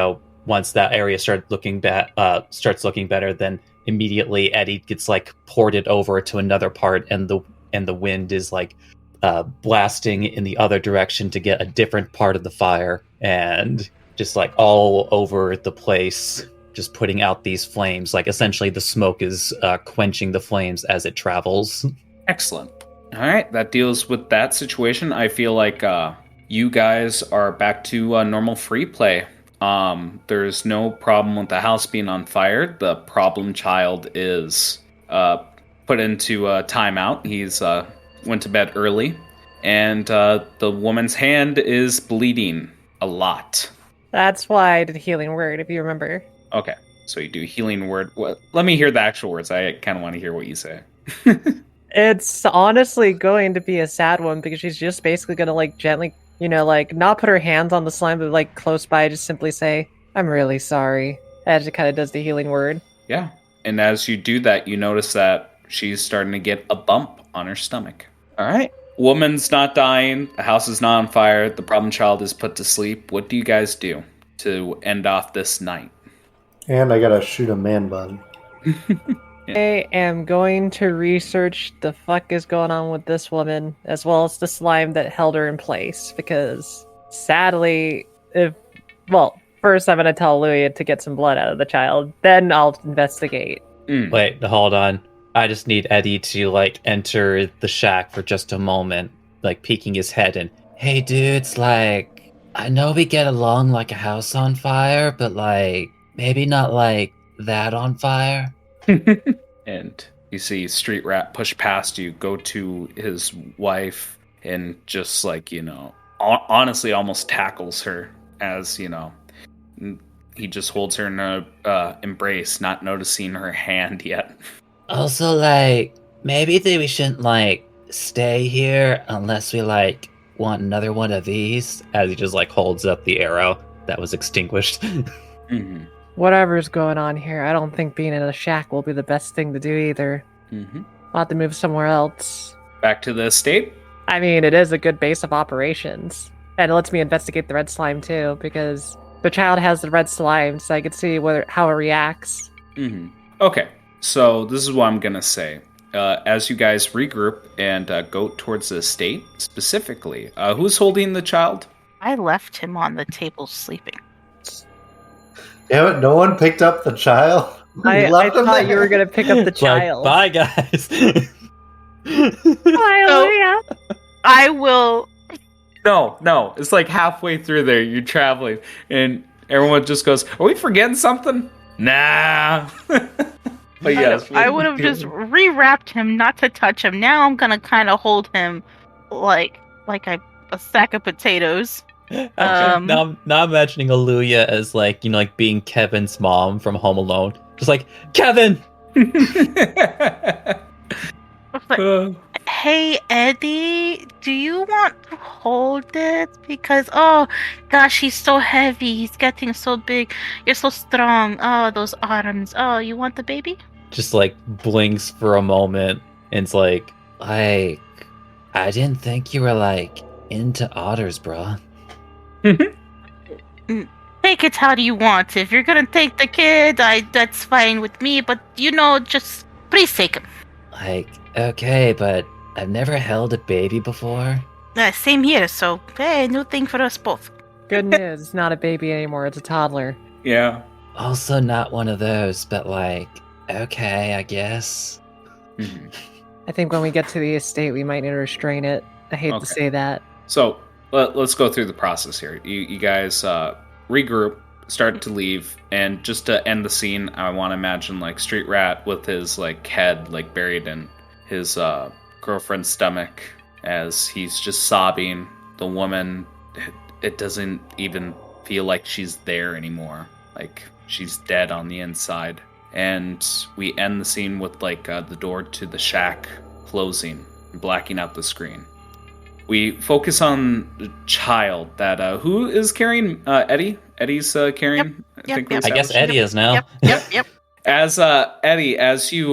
once that area starts looking better, then immediately Eddie gets, like, ported over to another part, and the wind is, like, blasting in the other direction to get a different part of the fire, and just, like, all over the place, just putting out these flames. Like, essentially the smoke is quenching the flames as it travels. Excellent. All right, that deals with that situation. I feel like you guys are back to normal free play. There's no problem with the house being on fire. The problem child is put into timeout. He's went to bed early, and the woman's hand is bleeding a lot. That's why I did healing word, if you remember. Okay, so you do healing word. Let me hear the actual words. I kind of want to hear what you say. It's honestly going to be a sad one because she's just basically going to, like, gently, you know, like, not put her hands on the slime, but, like, close by, just simply say, "I'm really sorry." As it kind of does the healing word. Yeah, and as you do that, you notice that she's starting to get a bump on her stomach. All right. Woman's not dying. The house is not on fire. The problem child is put to sleep. What do you guys do to end off this night? And I gotta shoot a man bun. I am going to research the fuck is going on with this woman, as well as the slime that held her in place, because sadly, first I'm going to tell Louis to get some blood out of the child, then I'll investigate. Wait, hold on. I just need Eddie to, like, enter the shack for just a moment, like, peeking his head in. Hey, dudes, like, I know we get along like a house on fire, but, like, maybe not, like, that on fire. And you see Street Rat push past you, go to his wife, and just, like, you know, honestly almost tackles her as, you know, he just holds her in a embrace, not noticing her hand yet. Also, like, maybe we shouldn't, like, stay here unless we, like, want another one of these? As he just like holds up the arrow that was extinguished. Mm-hmm. Whatever's going on here, I don't think being in a shack will be the best thing to do either. Mm-hmm. I'll have to move somewhere else. Back to the estate? I mean, it is a good base of operations. And it lets me investigate the red slime too, because the child has the red slime, so I can see how it reacts. Mm-hmm. Okay, so this is what I'm going to say. As you guys regroup and go towards the estate, specifically, who's holding the child? I left him on the table sleeping. Damn it, no one picked up the child? I left him thought you there? were going to pick up the child. Like, bye, guys. Hallelujah. I will. No. It's like halfway through there, you're traveling, and everyone just goes, "Are we forgetting something?" Nah. But yes. I would have just rewrapped him, not to touch him. Now I'm going to kind of hold him like a sack of potatoes. Okay. Now I'm imagining Aluya as like, like being Kevin's mom from Home Alone. Just like, Kevin! Like, hey, Eddie, do you want to hold it? Because, oh, gosh, he's so heavy. He's getting so big. You're so strong. Oh, those arms. Oh, you want the baby? Just like blinks for a moment and it's like, I didn't think you were like into otters, bro. Take it how do you want. If you're gonna take the kid, that's fine with me. But, just please take him. Like, okay, but I've never held a baby before. Same here, so, hey, new thing for us both. Good news, it's not a baby anymore, it's a toddler. Yeah. Also not one of those, but like, okay, I guess. Mm-hmm. I think when we get to the estate, we might need to restrain it. I hate to say that. So let's go through the process here. You guys regroup, start to leave, and just to end the scene, I want to imagine like Street Rat with his like head like buried in his girlfriend's stomach as he's just sobbing. The woman, it doesn't even feel like she's there anymore. Like she's dead on the inside. And we end the scene with like the door to the shack closing, blacking out the screen. We focus on the child that who is carrying Eddie? Eddie's carrying. Yep. I guess Eddie is now. Yep. As Eddie, as you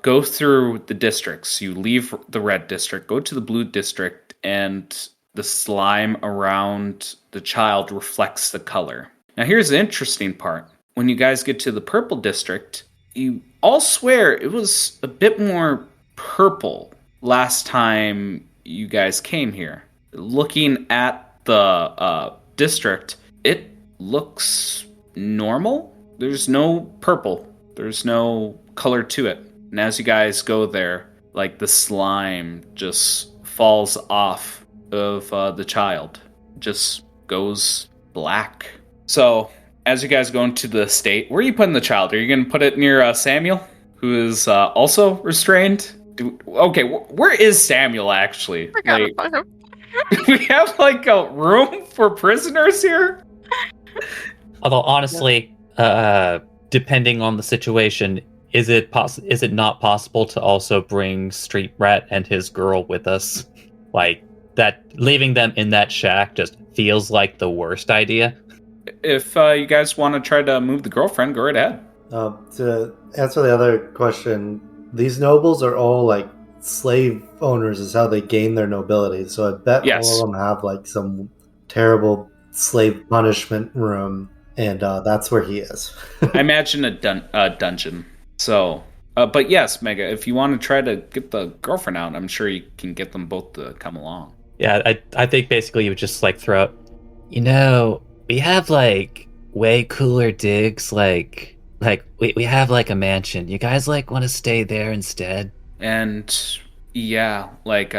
go through the districts, you leave the red district, go to the blue district, and the slime around the child reflects the color. Now here's the interesting part. When you guys get to the purple district, you all swear it was a bit more purple last time you guys came here. Looking at the district, it looks normal. There's no purple. There's no color to it. And as you guys go there, like the slime just falls off of the child. Just goes black. So as you guys go into the estate, where are you putting the child? Are you going to put it near Samuel, who is also restrained? Where is Samuel actually? I gotta find him. We have like a room for prisoners here? Although honestly, depending on the situation, is it not possible to also bring Street Rat and his girl with us? Like that, leaving them in that shack just feels like the worst idea. If you guys want to try to move the girlfriend, go right ahead. To answer the other question, these nobles are all like slave owners is how they gain their nobility. So I bet Yes. all of them have like some terrible slave punishment room, and that's where he is. I imagine a dungeon. So, but yes, Mega, if you want to try to get the girlfriend out, I'm sure you can get them both to come along. Yeah, I think basically you would just like throw out, we have like way cooler digs, like we have like a mansion. You guys like want to stay there instead? And yeah, like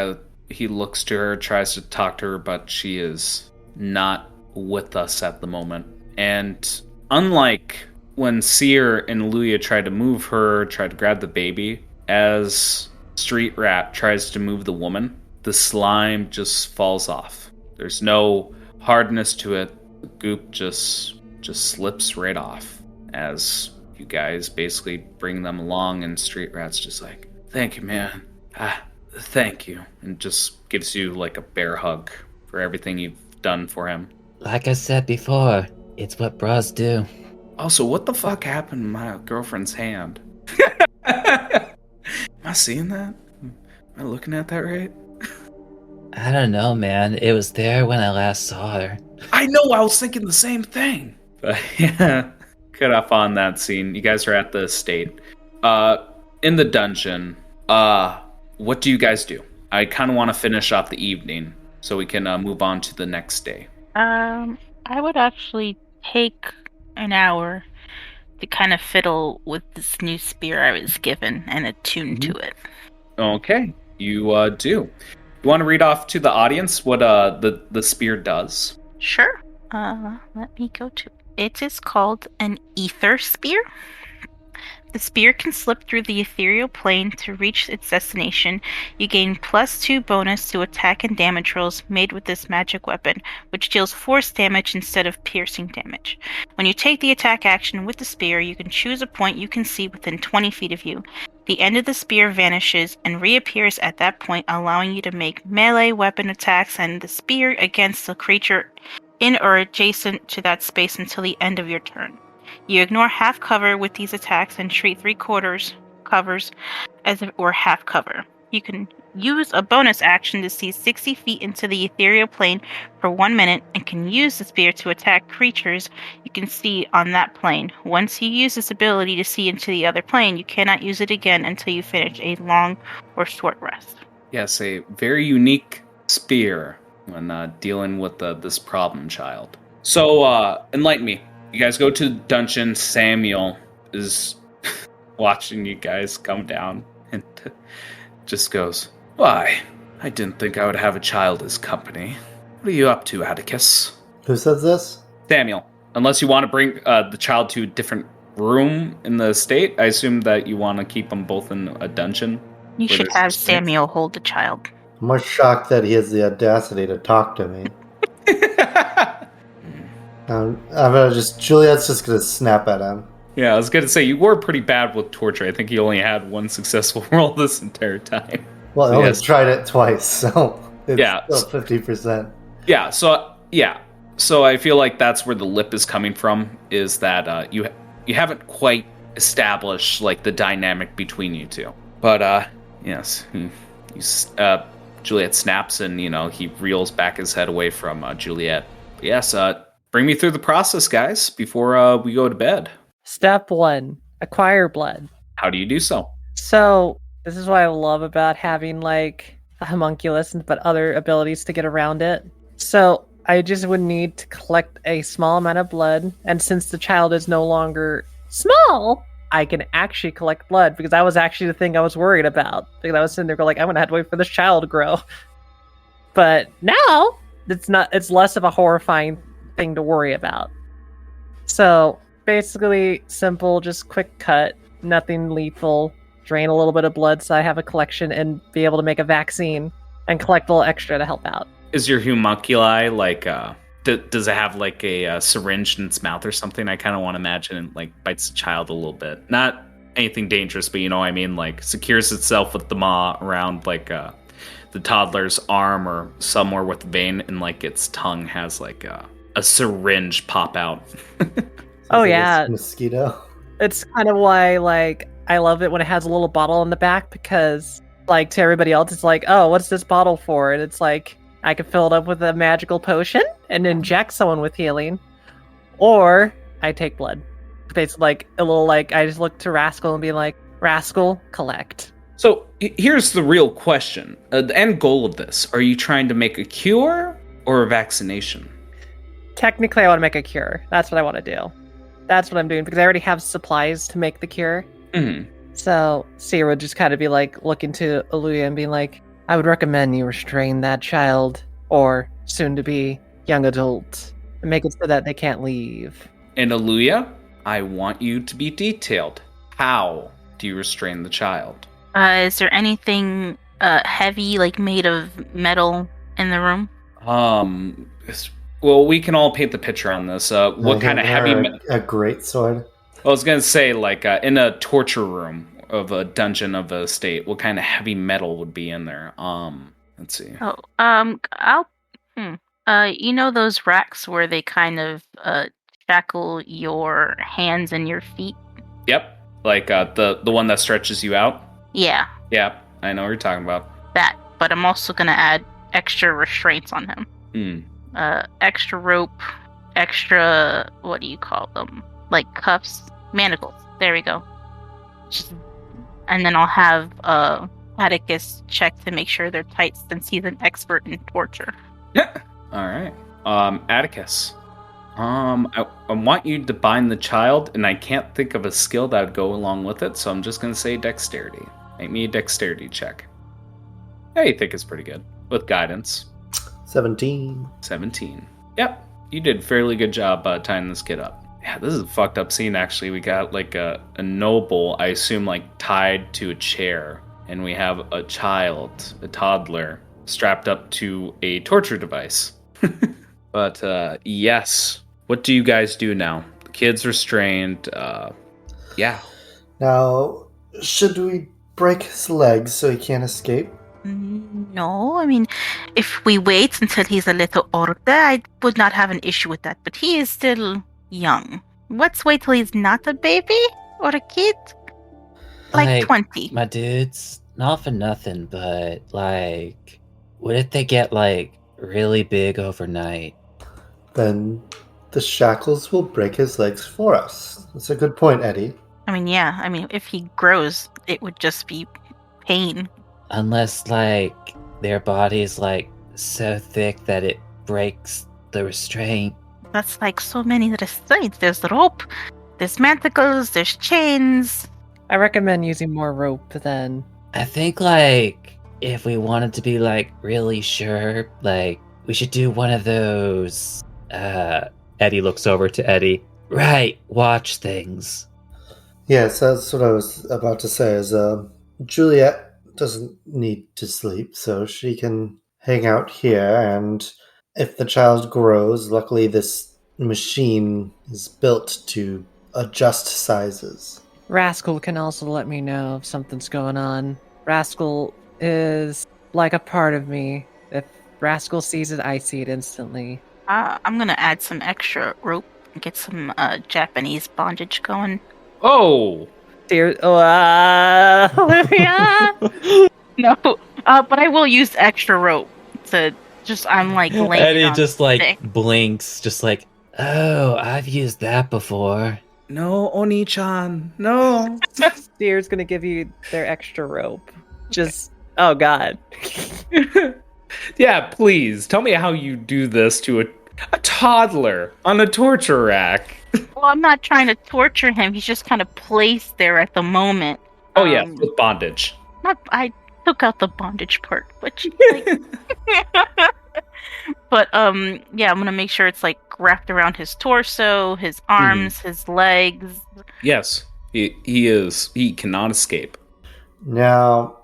he looks to her, tries to talk to her, but she is not with us at the moment. And unlike when Seer and Luya tried to move her, tried to grab the baby, as Street Rat tries to move the woman, the slime just falls off. There's no hardness to it. The goop just slips right off as you guys basically bring them along, and Street Rat's just like, "Thank you, man. Thank you," and just gives you like a bear hug. for everything you've done for him. Like I said before, it's what bras do. Also, what the fuck happened to my girlfriend's hand? Am I seeing that? Am I looking at that right? I don't know, man. It was there when I last saw her. I know, I was thinking the same thing. But yeah, cut off on that scene. You guys are at the estate. In the dungeon, what do you guys do? I kind of want to finish off the evening so we can move on to the next day. I would actually take an hour to kind of fiddle with this new spear I was given and attune to it. Okay, you do. You want to read off to the audience what the spear does? Sure. Let me go to it. Is called an ether spear. The spear can slip through the ethereal plane to reach its destination. You gain +2 bonus to attack and damage rolls made with this magic weapon, which deals force damage instead of piercing damage. When you take the attack action with the spear, you can choose a point you can see within 20 feet of you. The end of the spear vanishes and reappears at that point, allowing you to make melee weapon attacks and the spear against the creature in or adjacent to that space until the end of your turn. You ignore half cover with these attacks and treat 3/4 covers as if it were half cover. You can use a bonus action to see 60 feet into the ethereal plane for 1 minute and can use the spear to attack creatures you can see on that plane. Once you use this ability to see into the other plane, you cannot use it again until you finish a long or short rest. Yes, a very unique spear when dealing with this problem child. So, enlighten me. You guys go to the dungeon. Samuel is watching you guys come down and just goes, "Why, I didn't think I would have a child as company. What are you up to, Atticus?" Who says this? Samuel, unless you want to bring the child to a different room in the estate, I assume that you want to keep them both in a dungeon. You should have Samuel hold the child. I'm more shocked that he has the audacity to talk to me. Juliet's just gonna snap at him. Yeah, I was gonna say, you were pretty bad with torture. I think you only had one successful roll this entire time. Well, I only tried it twice, so it's still 50%. Yeah, so I feel like that's where the lip is coming from, is that you haven't quite established like the dynamic between you two. But yes, Juliet snaps and he reels back his head away from Juliet. But yes, bring me through the process, guys, before we go to bed. Step 1, acquire blood. How do you do so? So, this is what I love about having, like, a homunculus, but other abilities to get around it. So, I just would need to collect a small amount of blood, and since the child is no longer small, I can actually collect blood, because that was actually the thing I was worried about. Because I was sitting there going, like, I'm going to have to wait for this child to grow. But now, it's less of a horrifying thing to worry about. So basically simple, just quick cut, nothing lethal, drain a little bit of blood so I have a collection and be able to make a vaccine and collect a little extra to help out. Is your homunculi like does it have like a syringe in its mouth or something? I kind of want to imagine it like bites the child a little bit, not anything dangerous, but I mean, like secures itself with the maw around like the toddler's arm or somewhere with the vein, and like its tongue has like a syringe pop out. Oh yeah, mosquito. It's kind of why like I love it when it has a little bottle in the back, because like to everybody else it's like, oh, what's this bottle for? And it's like I could fill it up with a magical potion and inject someone with healing, or I take blood. Basically, like a little like I just look to Rascal and be like, Rascal, collect. So here's the real question: the end goal of this? Are you trying to make a cure or a vaccination? Technically, I want to make a cure. That's what I want to do. That's what I'm doing, because I already have supplies to make the cure. Mm-hmm. So Seer would just kind of be like looking to Aluya and being like, I would recommend you restrain that child, or soon to be young adult, and make it so that they can't leave. And Aluya, I want you to be detailed. How do you restrain the child? Is there anything heavy, like made of metal, in the room? Well, we can all paint the picture on this. What kind of heavy? A great sword. I was gonna say, like, in a torture room of a dungeon of a state, what kind of heavy metal would be in there? Let's see. Oh, I'll You know those racks where they kind of shackle your hands and your feet? Yep. Like the one that stretches you out? Yeah, Yeah, I know what you're talking about. that. But I'm also gonna add extra restraints on him. Extra rope, extra, what do you call them? Like cuffs, manacles. There we go. And then I'll have Atticus check to make sure they're tight since he's an expert in torture. Yeah. All right. Atticus. I want you to bind the child, and I can't think of a skill that would go along with it, so I'm just gonna say dexterity. Make me a dexterity check. Yeah, you think it's pretty good with guidance. 17. 17. Yep, you did a fairly good job tying this kid up. Yeah, this is a fucked up scene, actually. We got like a noble, I assume, like tied to a chair, and we have a child, a toddler, strapped up to a torture device. But yes, what do you guys do now? The kid's restrained. Yeah. Now, should we break his legs so he can't escape? No, I mean, if we wait until he's a little older, I would not have an issue with that. But he is still young. Let's wait till he's not a baby or a kid. Like 20. My dudes, not for nothing, but like, what if they get like really big overnight? Then the shackles will break his legs for us. That's a good point, Eddie. I mean, yeah. I mean, if he grows, it would just be pain. Unless like their body's like so thick that it breaks the restraint. That's like so many restraints. There's rope, there's manacles, there's chains. I recommend using more rope then. I think like if we wanted to be like really sure, like we should do one of those Eddie looks over to Eddie. Right, watch things. Yes, that's what I was about to say is Juliet doesn't need to sleep, so she can hang out here, and if the child grows, luckily this machine is built to adjust sizes. Rascal can also let me know if something's going on. Rascal is like a part of me. If Rascal sees it, I see it instantly. I'm gonna add some extra rope and get some Japanese bondage going. Oh! Dear, Olivia! No, but I will use extra rope to just, I'm like laying Eddie on just like thick. blinks, just like, oh, I've used that before. No, Oni-chan, no. Deer's gonna give you their extra rope. Just, oh god. Yeah, please, tell me how you do this to a toddler on a torture rack. Well, I'm not trying to torture him. He's just kind of placed there at the moment. Oh yeah, with bondage. I took out the bondage part, but like, but yeah, I'm gonna make sure it's like wrapped around his torso, his arms, his legs. Yes, he cannot escape. Now,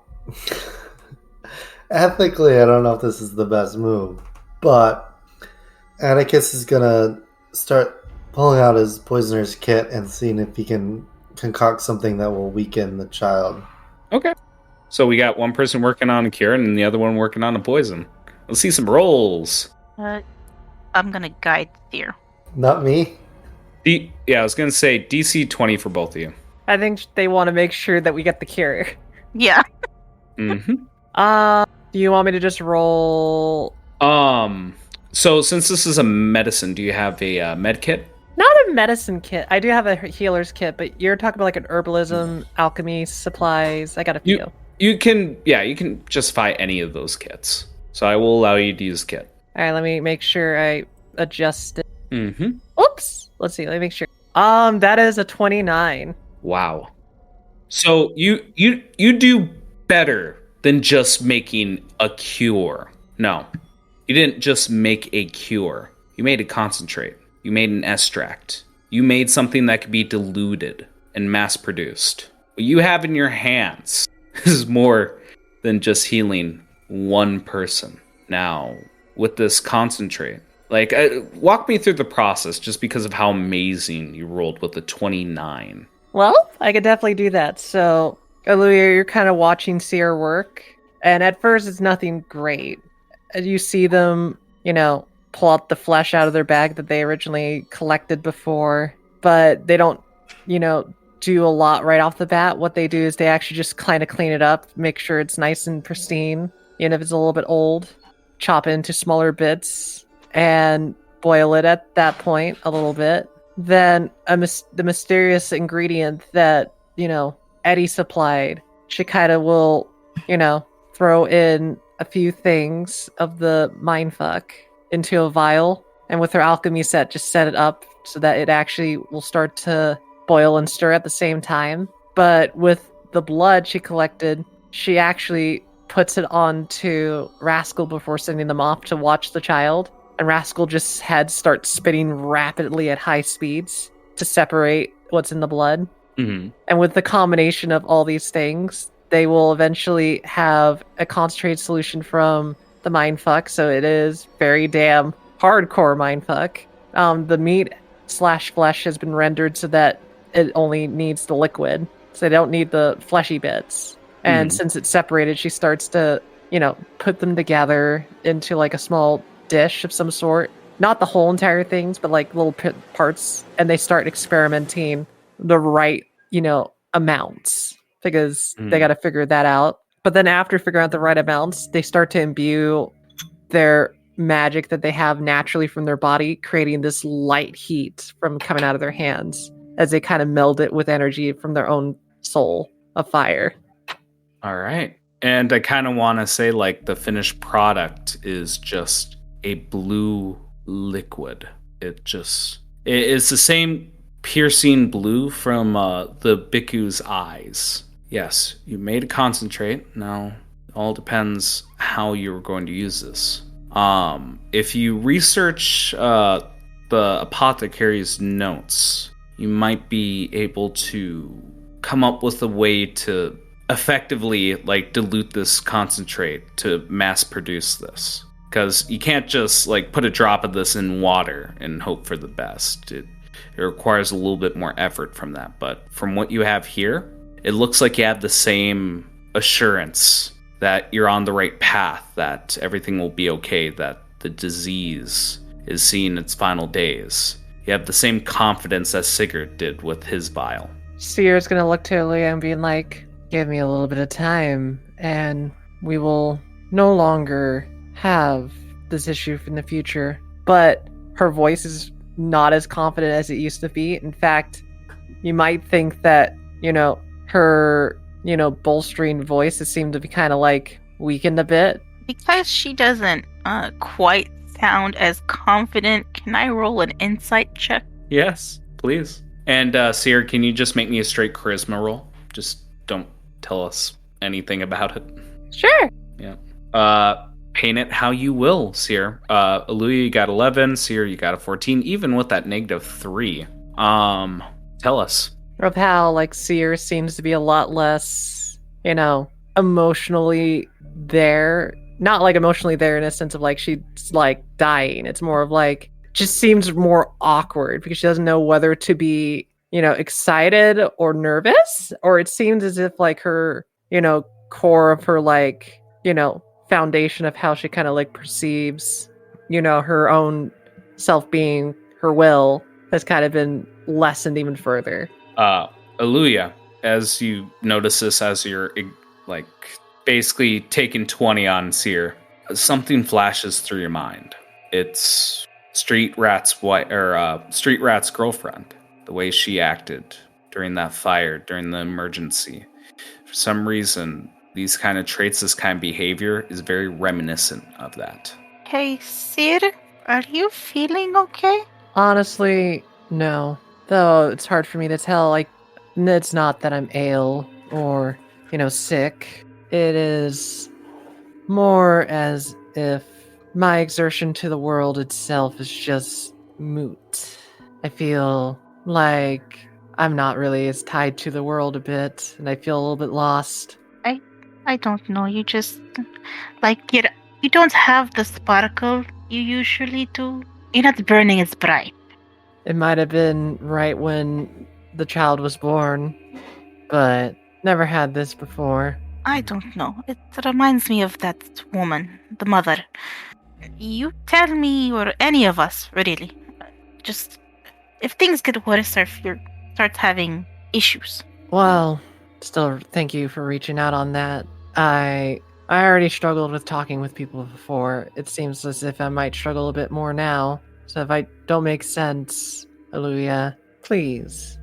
ethically, I don't know if this is the best move, but Atticus is gonna start pulling out his poisoner's kit and seeing if he can concoct something that will weaken the child. Okay. So we got one person working on a cure and the other one working on a poison. Let's see some rolls. I'm gonna guide Seer. Not me. Yeah, I was gonna say DC 20 for both of you. I think they want to make sure that we get the cure. Yeah. Mm-hmm. Do you want me to just roll? So since this is a medicine, do you have a med kit? Not a medicine kit. I do have a healer's kit, but you're talking about like an herbalism, alchemy, supplies. I got a few. You can justify any of those kits. So I will allow you to use a kit. All right, let me make sure I adjust it. Mm-hmm. Oops. Let's see. Let me make sure. That is a 29. Wow. So you do better than just making a cure. No. You didn't just make a cure. You made a concentrate. You made an extract. You made something that could be diluted and mass-produced. What you have in your hands is more than just healing one person. Now, with this concentrate, walk me through the process just because of how amazing you rolled with the 29. Well, I could definitely do that. So, Olivia, you're kind of watching Seer work, and at first it's nothing great. You see them, pull out the flesh out of their bag that they originally collected before, but they don't, do a lot right off the bat. What they do is they actually just kind of clean it up, make sure it's nice and pristine, even if it's a little bit old, chop it into smaller bits, and boil it at that point a little bit. Then the mysterious ingredient that, Eddie supplied, Shikita will, throw in a few things of the mindfuck into a vial, and with her alchemy set, just set it up so that it actually will start to boil and stir at the same time. But with the blood she collected, she actually puts it onto Rascal before sending them off to watch the child. And Rascal just had starts spitting rapidly at high speeds to separate what's in the blood. Mm-hmm. And with the combination of all these things, they will eventually have a concentrated solution from the mindfuck. So it is very damn hardcore mindfuck. The meat/flesh has been rendered so that it only needs the liquid. So they don't need the fleshy bits. And since it's separated, she starts to, put them together into like a small dish of some sort. Not the whole entire things, but like little parts. And they start experimenting the right, amounts, because they got to figure that out. But then after figuring out the right amounts, they start to imbue their magic that they have naturally from their body, creating this light heat from coming out of their hands as they kind of meld it with energy from their own soul of fire. All right. And I kind of want to say, like, the finished product is just a blue liquid. It's the same piercing blue from the Biku's eyes. Yes, you made a concentrate. Now, it all depends how you're going to use this. If you research the apothecary's notes, you might be able to come up with a way to effectively, like, dilute this concentrate to mass produce this. Because you can't just, like, put a drop of this in water and hope for the best. It requires a little bit more effort from that. But from what you have here, it looks like you have the same assurance that you're on the right path, that everything will be okay, that the disease is seeing its final days. You have the same confidence as Sigurd did with his vial. Seer's gonna look to Leah and being like, give me a little bit of time, and we will no longer have this issue in the future. But her voice is not as confident as it used to be. In fact, you might think that, her, bolstering voice has seemed to be kind of like weakened a bit. Because she doesn't quite sound as confident, can I roll an insight check? Yes, please. And Seer, can you just make me a straight charisma roll? Just don't tell us anything about it. Sure. Yeah. Paint it how you will, Seer. Aluya, you got 11. Seer, you got a 14. Even with that -3. Tell us. Rapal, like, Seer seems to be a lot less, emotionally there. Not like emotionally there in a sense of like she's like dying. It's more of like, just seems more awkward because she doesn't know whether to be, excited or nervous. Or it seems as if like her, core of her like, foundation of how she kind of like perceives, her own self-being, her will, has kind of been lessened even further. Aluya, as you notice this, as you're like basically taking 20 on Seer, something flashes through your mind. It's Street Rat's girlfriend, the way she acted during that fire, during the emergency. For some reason, these kind of traits, this kind of behavior is very reminiscent of that. Hey, Sid, are you feeling okay? Honestly, no. Though it's hard for me to tell. Like, it's not that I'm ill or, sick. It is more as if my exertion to the world itself is just moot. I feel like I'm not really as tied to the world a bit, and I feel a little bit lost. I don't know. You just you don't have the sparkle you usually do. You're not burning as bright. It might have been right when the child was born, but never had this before. I don't know. It reminds me of that woman, the mother. You tell me, or any of us, really. Just if things get worse or if you start having issues. Well, still, thank you for reaching out on that. I already struggled with talking with people before. It seems as if I might struggle a bit more now. So if I don't make sense, Aluya, please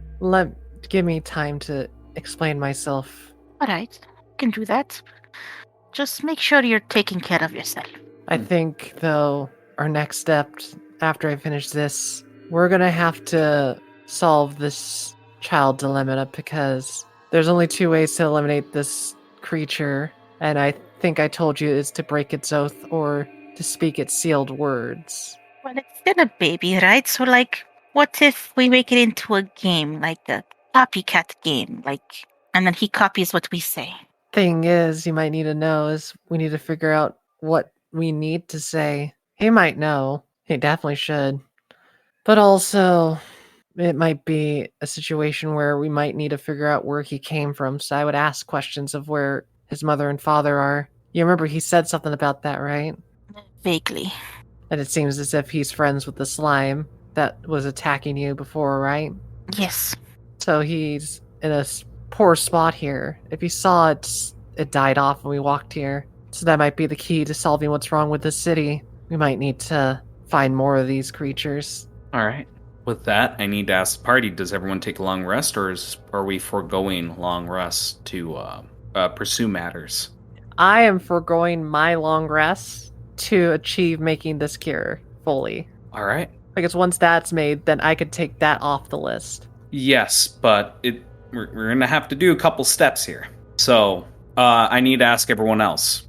give me time to explain myself. All right, can do that. Just make sure you're taking care of yourself. I think, though, our next step after I finish this, we're gonna have to solve this child dilemma because there's only two ways to eliminate this creature, and I think I told you is to break its oath or to speak its sealed words. Well, it's still a baby, right? So, like, what if we make it into a game, like a copycat game, and then he copies what we say? Thing is, you might need to know is we need to figure out what we need to say. He might know. He definitely should. But also, it might be a situation where we might need to figure out where he came from. So I would ask questions of where his mother and father are. You remember he said something about that, right? Vaguely. And it seems as if he's friends with the slime that was attacking you before, right? Yes. So he's in a poor spot here. If he saw it died off when we walked here. So that might be the key to solving what's wrong with the city. We might need to find more of these creatures. All right. With that, I need to ask the party, does everyone take a long rest, or are we foregoing long rests to pursue matters? I am foregoing my long rest to achieve making this cure fully. All right. Because once that's made, then I could take that off the list. Yes, but we're going to have to do a couple steps here. So I need to ask everyone else.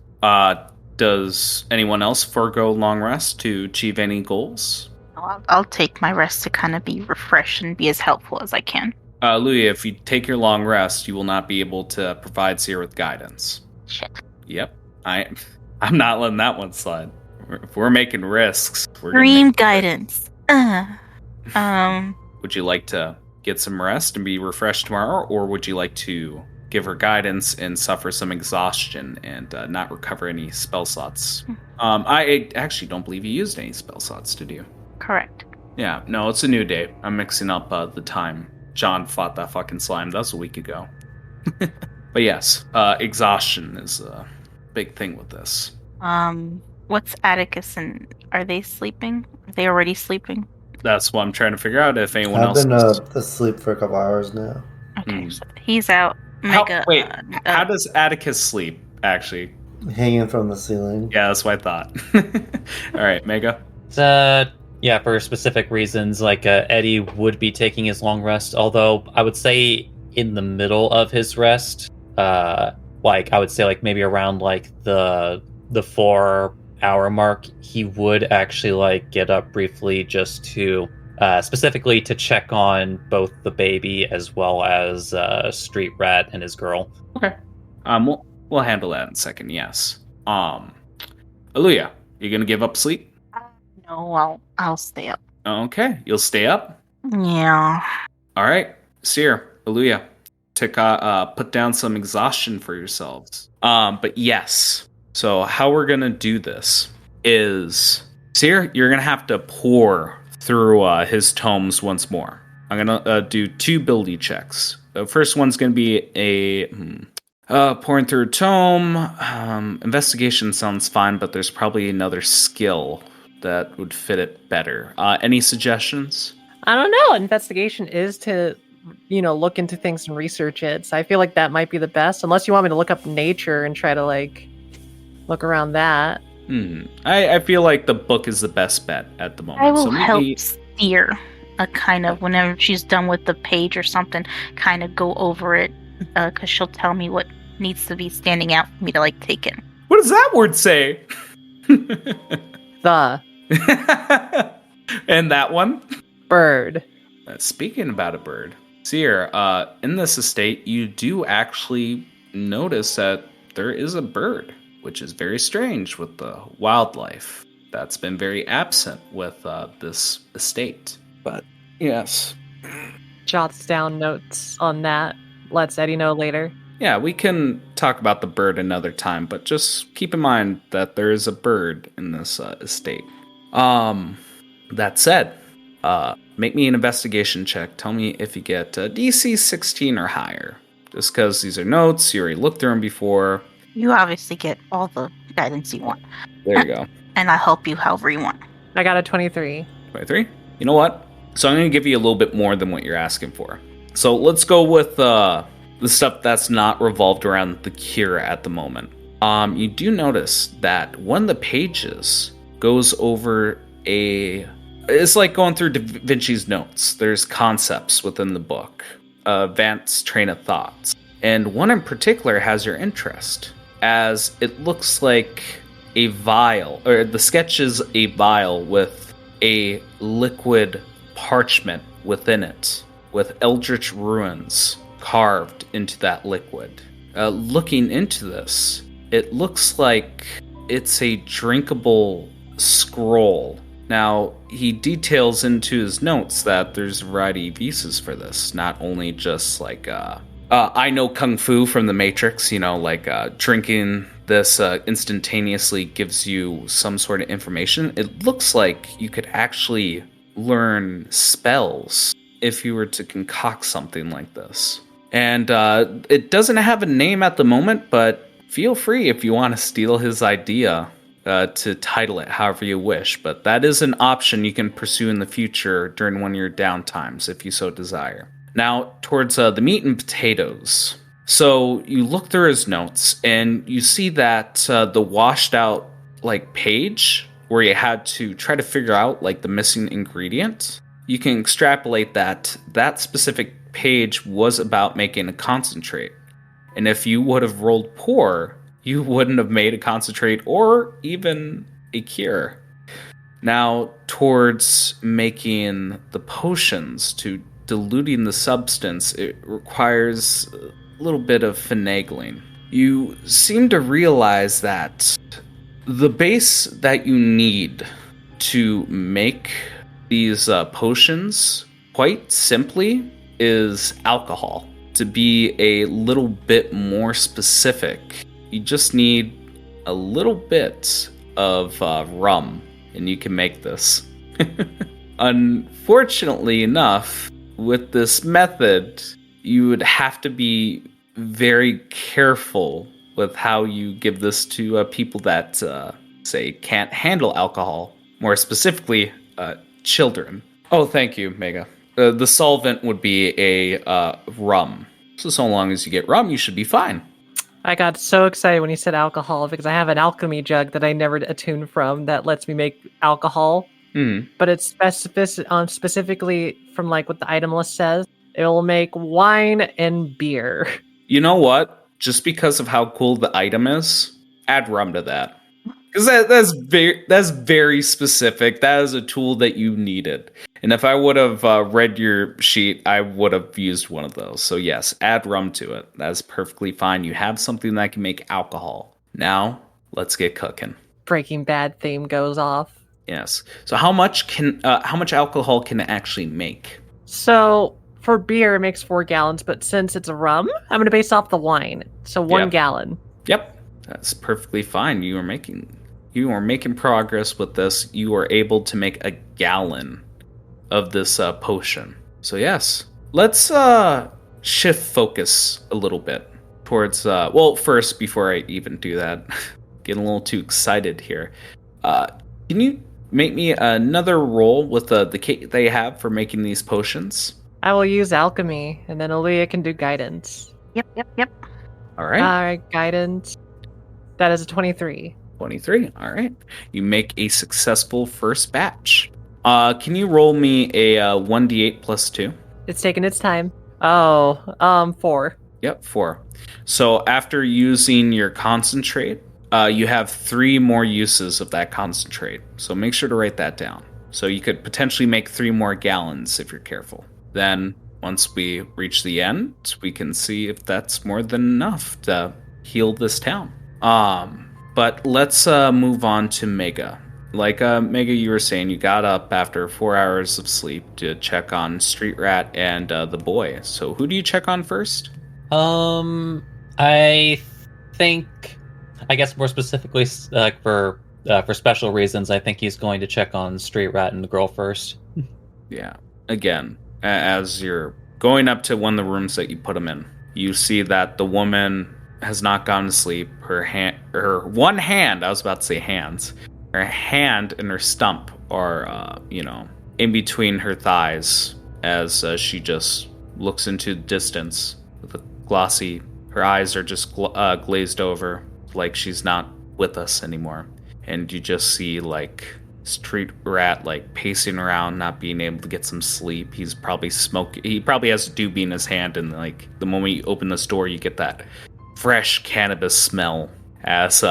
Does anyone else forego long rest to achieve any goals? I'll take my rest to kind of be refreshed and be as helpful as I can. Luya, if you take your long rest, you will not be able to provide Seer with guidance. Shit. Yep. I'm not letting that one slide. If we're making risks, we're Dream guidance. Would you like to get some rest and be refreshed tomorrow, or would you like to give her guidance and suffer some exhaustion and not recover any spell slots? I actually don't believe you used any spell slots, did you? Correct. Yeah, no, it's a new day. I'm mixing up the time John fought that fucking slime. That was a week ago. But yes, exhaustion is a big thing with this. What's Atticus and are they sleeping? Are they already sleeping? That's what I'm trying to figure out if anyone I've else been is. asleep for a couple hours now. Okay, so he's out. How does Atticus sleep, actually? Hanging from the ceiling. Yeah, that's what I thought. All right, Mega? Yeah, for specific reasons, Eddie would be taking his long rest, although I would say in the middle of his rest, I would say maybe around the 4-hour mark, he would actually get up briefly just to specifically to check on both the baby as well as Street Rat and his girl. Okay. We'll handle that in a second. Yes. Aluya, you gonna give up sleep? No, I'll stay up. Okay, you'll stay up. Yeah. All right, Seer, Aluya, put down some exhaustion for yourselves. But yes. So how we're gonna do this is, Seer, you're gonna have to pour through his tomes once more. I'm gonna do 2 ability checks. The first one's gonna be pouring through a tome. Investigation sounds fine, but there's probably another skill that would fit it better. Any suggestions? I don't know. Investigation is to, look into things and research it. So I feel like that might be the best, unless you want me to look up nature and try to look around that. I feel like the book is the best bet at the moment. I will help steer kind of whenever she's done with the page or something, kind of go over it because she'll tell me what needs to be standing out for me to take in. What does that word say? The and that one? Bird. Speaking about a bird, Seer, in this estate, you do actually notice that there is a bird, which is very strange with the wildlife that's been very absent with this estate. But yes. Jots down notes on that. Lets Eddie know later. Yeah, we can talk about the bird another time, but just keep in mind that there is a bird in this estate. That said, make me an investigation check. Tell me if you get DC 16 or higher. Just because these are notes, you already looked through them before. You obviously get all the guidance you want. There you go. And I'll help you however you want. I got a 23. 23? You know what? So I'm going to give you a little bit more than what you're asking for. So let's go with the stuff that's not revolved around the cure at the moment. You do notice that one of the pages goes over it's like going through Da Vinci's notes. There's concepts within the book, advanced train of thoughts. And one in particular has your interest, as it looks like a vial, or the sketch is a vial with a liquid parchment within it, with eldritch runes carved into that liquid. Looking into this, it looks like it's a drinkable scroll. Now, he details into his notes that there's a variety of uses for this, not only just like, I know Kung Fu from the Matrix, drinking this instantaneously gives you some sort of information. It looks like you could actually learn spells if you were to concoct something like this. And it doesn't have a name at the moment, but feel free if you want to steal his idea to title it however you wish. But that is an option you can pursue in the future during one of your downtimes if you so desire. Now, towards the meat and potatoes. So you look through his notes and you see that the washed out page where you had to try to figure out the missing ingredient, you can extrapolate that specific page was about making a concentrate. And if you would have rolled poor, you wouldn't have made a concentrate or even a cure. Now, towards making the potions, to diluting the substance, it requires a little bit of finagling. You seem to realize that the base that you need to make these potions, quite simply, is alcohol. To be a little bit more specific, you just need a little bit of rum, and you can make this. Unfortunately enough, with this method, you would have to be very careful with how you give this to people that, say, can't handle alcohol. More specifically, children. Oh, thank you, Mega. The solvent would be a rum. So long as you get rum, you should be fine. I got so excited when you said alcohol because I have an alchemy jug that I never attuned from that lets me make alcohol. Mm-hmm. But it's specifically from what the item list says. It will make wine and beer. You know what? Just because of how cool the item is, add rum to that. Because that's very specific. That is a tool that you needed. And if I would have read your sheet, I would have used one of those. So yes, add rum to it. That's perfectly fine. You have something that can make alcohol. Now, let's get cooking. Breaking Bad theme goes off. Yes. So how much alcohol can it actually make? So for beer, it makes 4 gallons. But since it's a rum, I'm going to base off the wine. So 1 gallon. Yep. That's perfectly fine. You are making progress with this. You are able to make a gallon of this potion. So yes, let's shift focus a little bit towards first, before I even do that, getting a little too excited here. Can you make me another roll with the kit they have for making these potions? I will use alchemy, and then Aaliyah can do guidance. Yep. All right. Guidance. That is a 23. 23. All right. You make a successful first batch. Can you roll me a 1d8 plus 2? It's taking its time. 4. Yep, 4. So after using your concentrate, you have 3 more uses of that concentrate. So make sure to write that down. So you could potentially make 3 more gallons if you're careful. Then once we reach the end, we can see if that's more than enough to heal this town. But let's move on to Mega. Mega, you were saying you got up after 4 hours of sleep to check on Street Rat and the boy. So who do you check on first? I think, I guess more specifically, for special reasons, I think he's going to check on Street Rat and the girl first. Yeah. Again, as you're going up to one of the rooms that you put him in, you see that the woman has not gone to sleep. Her one hand, I was about to say hands, her hand and her stump are, in between her thighs as she just looks into the distance with a glossy, her eyes are just glazed over like she's not with us anymore. And you just see like Street Rat like pacing around, not being able to get some sleep. He's probably smoking. He probably has a doobie in his hand, and like the moment you open this door, you get that fresh cannabis smell as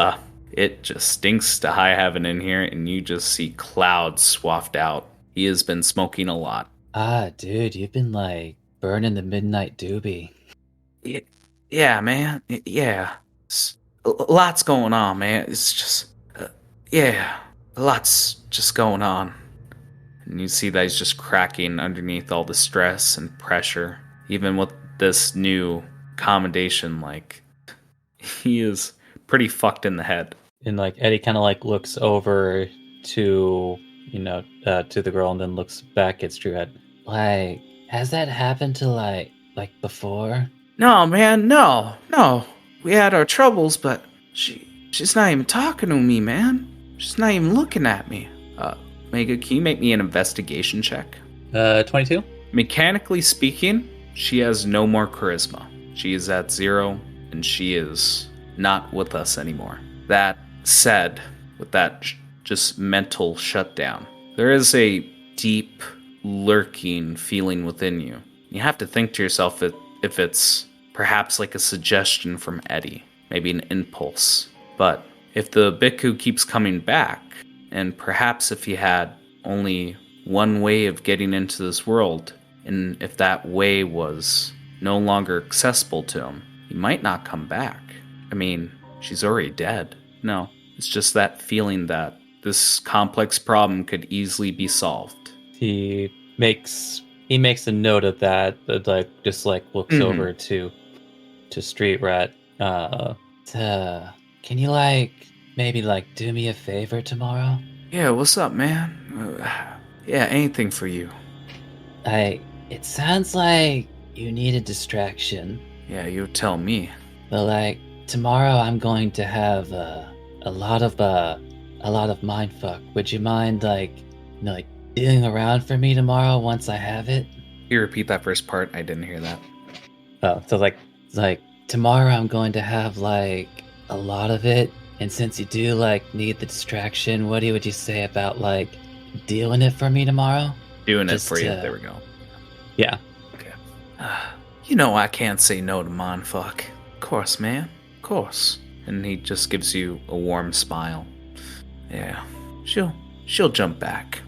it just stinks to high heaven in here, and you just see clouds swathed out. He has been smoking a lot. Ah, dude, you've been like burning the midnight doobie. Yeah, man. Yeah. Lots going on, man. It's just, lots just going on. And you see that he's just cracking underneath all the stress and pressure. Even with this new commendation, like, he is pretty fucked in the head. And like Eddie kind of like looks over to, to the girl and then looks back at Street Rat. Like, has that happened to like before? No, man, no. We had our troubles, but she's not even talking to me, man. She's not even looking at me. Mega, can you make me an investigation check? 22? Mechanically speaking, she has no more charisma. She is at 0, and she is not with us anymore. That said, with that just mental shutdown, there is a deep, lurking feeling within you. You have to think to yourself if it's perhaps like a suggestion from Eddie, maybe an impulse. But if the Bhikkhu keeps coming back, and perhaps if he had only one way of getting into this world, and if that way was no longer accessible to him, he might not come back. I mean, she's already dead. No, it's just that feeling that this complex problem could easily be solved. He makes a note of that, but like just like looks over to Street Rat. Can you like maybe like do me a favor tomorrow? Yeah, what's up, man? Yeah, anything for you. It sounds like you need a distraction. Yeah, you tell me. But like tomorrow, I'm going to have a lot of mindfuck. Would you mind like dealing around for me tomorrow once I have it? You repeat that first part? I didn't hear that. Oh, so like tomorrow I'm going to have like a lot of it, and since you do like need the distraction, what would you say about like dealing it for me tomorrow? Doing it for you. There we go. Yeah. Okay. I can't say no to mindfuck. Of course, man. Of course. And he just gives you a warm smile. Yeah. She'll jump back.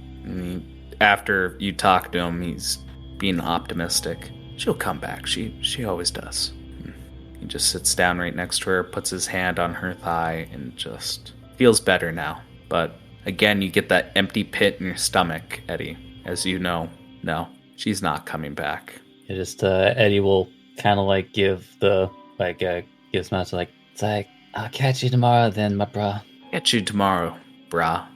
After you talk to him, he's being optimistic. She'll come back. She always does. He just sits down right next to her, puts his hand on her thigh, and just feels better now. But again, you get that empty pit in your stomach, Eddie. As you know, no, she's not coming back. It just Eddie will kind of like give the gives mouth to like, it's like, I'll catch you tomorrow then, my brah. Catch you tomorrow, brah.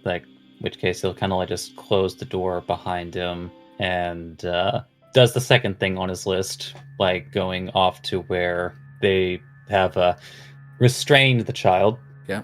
Like, which case he'll kind of like just close the door behind him and does the second thing on his list, like going off to where they have restrained the child. Yeah.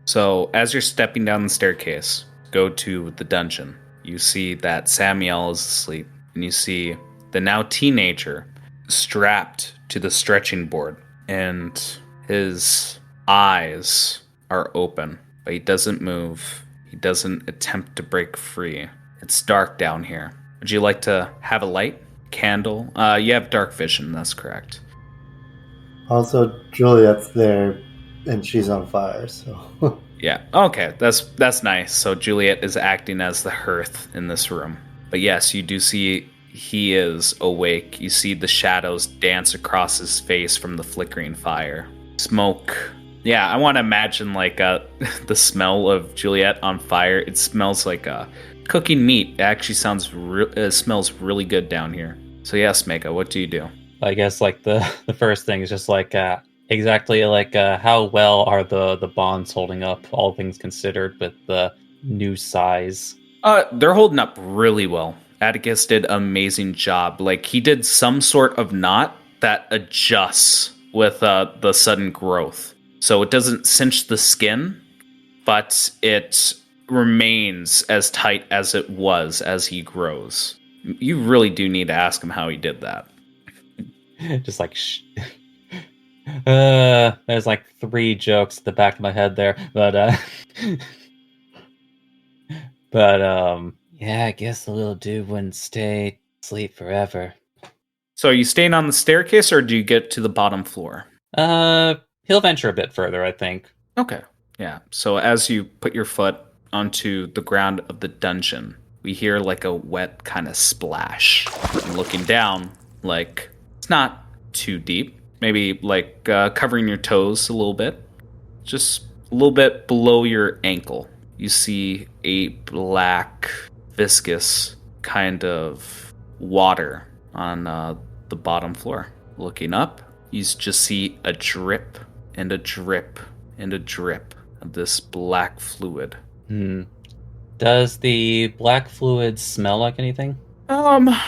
So as you're stepping down the staircase, go to the dungeon. You see that Samuel is asleep, and you see the now teenager strapped to the stretching board, and his eyes are open, but he doesn't move. He doesn't attempt to break free. It's dark down here. Would you like to have a light? Candle? You have dark vision, that's correct. Also, Juliet's there, and she's on fire, so... Yeah, okay, that's nice. So Juliet is acting as the hearth in this room. But yes, you do see he is awake. You see the shadows dance across his face from the flickering fire. Smoke. Yeah, I want to imagine like the smell of Juliet on fire. It smells like cooking meat. It actually smells really good down here. So yes, Mega, what do you do? I guess like the first thing is just like exactly like how well are the bonds holding up, all things considered, with the new size? They're holding up really well. Atticus did an amazing job. Like, he did some sort of knot that adjusts with the sudden growth. So it doesn't cinch the skin, but it remains as tight as it was as he grows. You really do need to ask him how he did that. Just like there's like 3 jokes at the back of my head there, but yeah, I guess the little dude wouldn't stay asleep forever. So are you staying on the staircase, or do you get to the bottom floor? He'll venture a bit further, I think. Okay. Yeah. So as you put your foot onto the ground of the dungeon, we hear like a wet kind of splash. And looking down, like, it's not too deep. Maybe like covering your toes a little bit. Just a little bit below your ankle. You see a black, viscous kind of water on the bottom floor. Looking up, you just see a drip and a drip and a drip of this black fluid. Does the black fluid smell like anything? What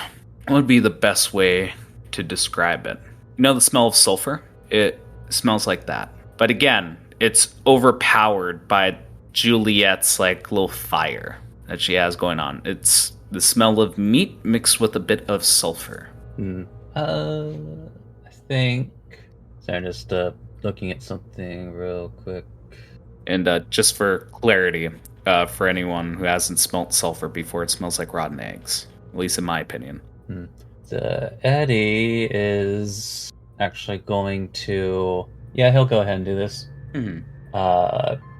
would be the best way to describe it? You know the smell of sulfur? It smells like that. But again, it's overpowered by Juliet's like little fire that she has going on. It's the smell of meat mixed with a bit of sulfur. I think. So I'm just looking at something real quick. And just for clarity, for anyone who hasn't smelt sulfur before, it smells like rotten eggs. At least in my opinion. Eddie is actually going to... Yeah, he'll go ahead and do this.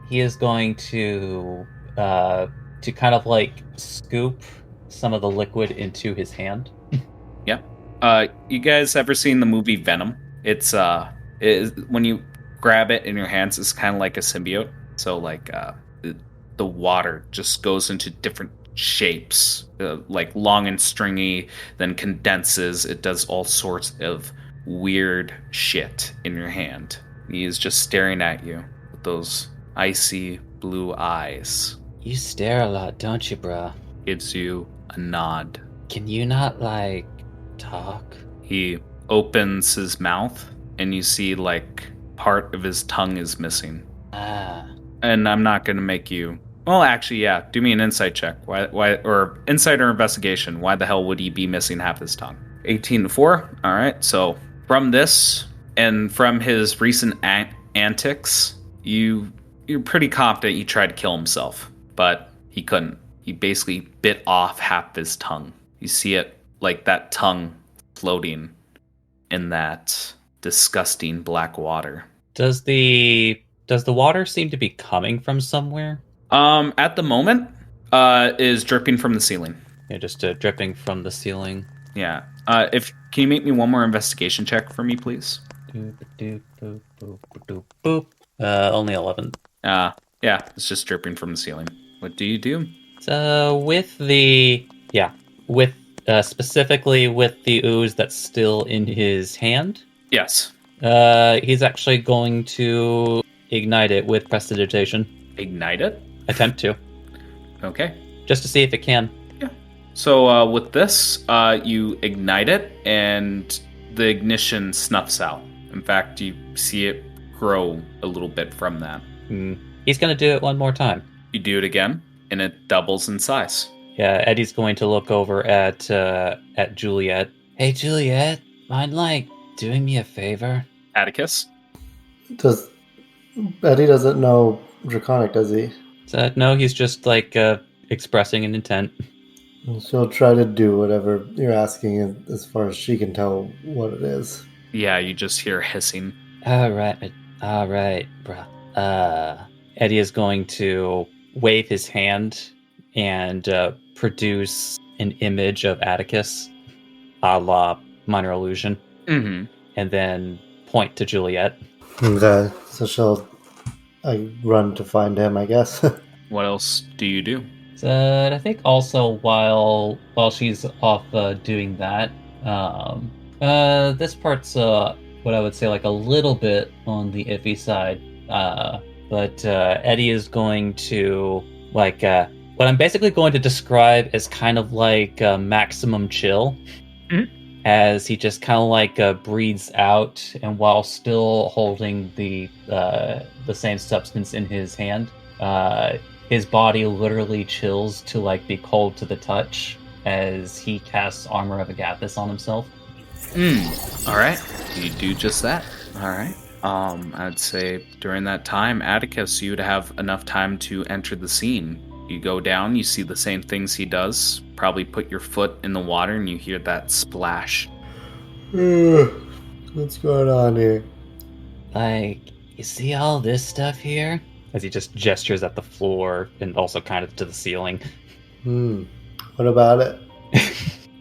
He is going to kind of like scoop some of the liquid into his hand. Yep. You guys ever seen the movie Venom? It's when you grab it in your hands, it's kind of like a symbiote. So like the water just goes into different shapes, like long and stringy, then condenses. It does all sorts of weird shit in your hand. He is just staring at you with those icy blue eyes. You stare a lot, don't you, bruh? Gives you a nod. Can you not, like, talk? He opens his mouth, and you see, like, part of his tongue is missing. And I'm not going to make you... Well, actually, yeah. Do me an insight check. Why, or insight or investigation. Why the hell would he be missing half his tongue? 18-4. All right. So from this and from his recent antics, you're pretty confident he tried to kill himself, but he couldn't. He basically bit off half his tongue. You see it like that tongue floating in that disgusting black water. Does the water seem to be coming from somewhere? At the moment, is dripping from the ceiling. Yeah, just dripping from the ceiling. Yeah. Can you make me one more investigation check for me, please? Only 11. Yeah, it's just dripping from the ceiling. What do you do? Specifically with the ooze that's still in his hand. Yes. He's actually going to ignite it with prestidigitation. Ignite it? Attempt to. Okay. Just to see if it can. Yeah. So with this, you ignite it, and the ignition snuffs out. In fact, you see it grow a little bit from that. He's going to do it one more time. You do it again, and it doubles in size. Yeah, Eddie's going to look over at Juliet. Hey, Juliet, mind, like, doing me a favor? Atticus? Eddie doesn't know Draconic, does he? No, he's just, like, expressing an intent. She'll try to do whatever you're asking as far as she can tell what it is. Yeah, you just hear hissing. All right, bruh. Eddie is going to wave his hand and produce an image of Atticus, a la Minor Illusion, and then point to Juliet. Okay, so I run to find him, I guess. What else do you do? I think also while she's off doing that, this part's what I would say like a little bit on the iffy side. But Eddie is going to like what I'm basically going to describe as kind of like maximum chill, as he just kind of like breathes out, and while still holding the same substance in his hand, his body literally chills to like be cold to the touch as he casts Armor of Agathis on himself. All right, you do just that. All right. I'd say during that time, Atticus, you'd have enough time to enter the scene. You go down, you see the same things he does. Probably put your foot in the water, and you hear that splash. What's going on here? Like, you see all this stuff here? As he just gestures at the floor and also kind of to the ceiling. What about it?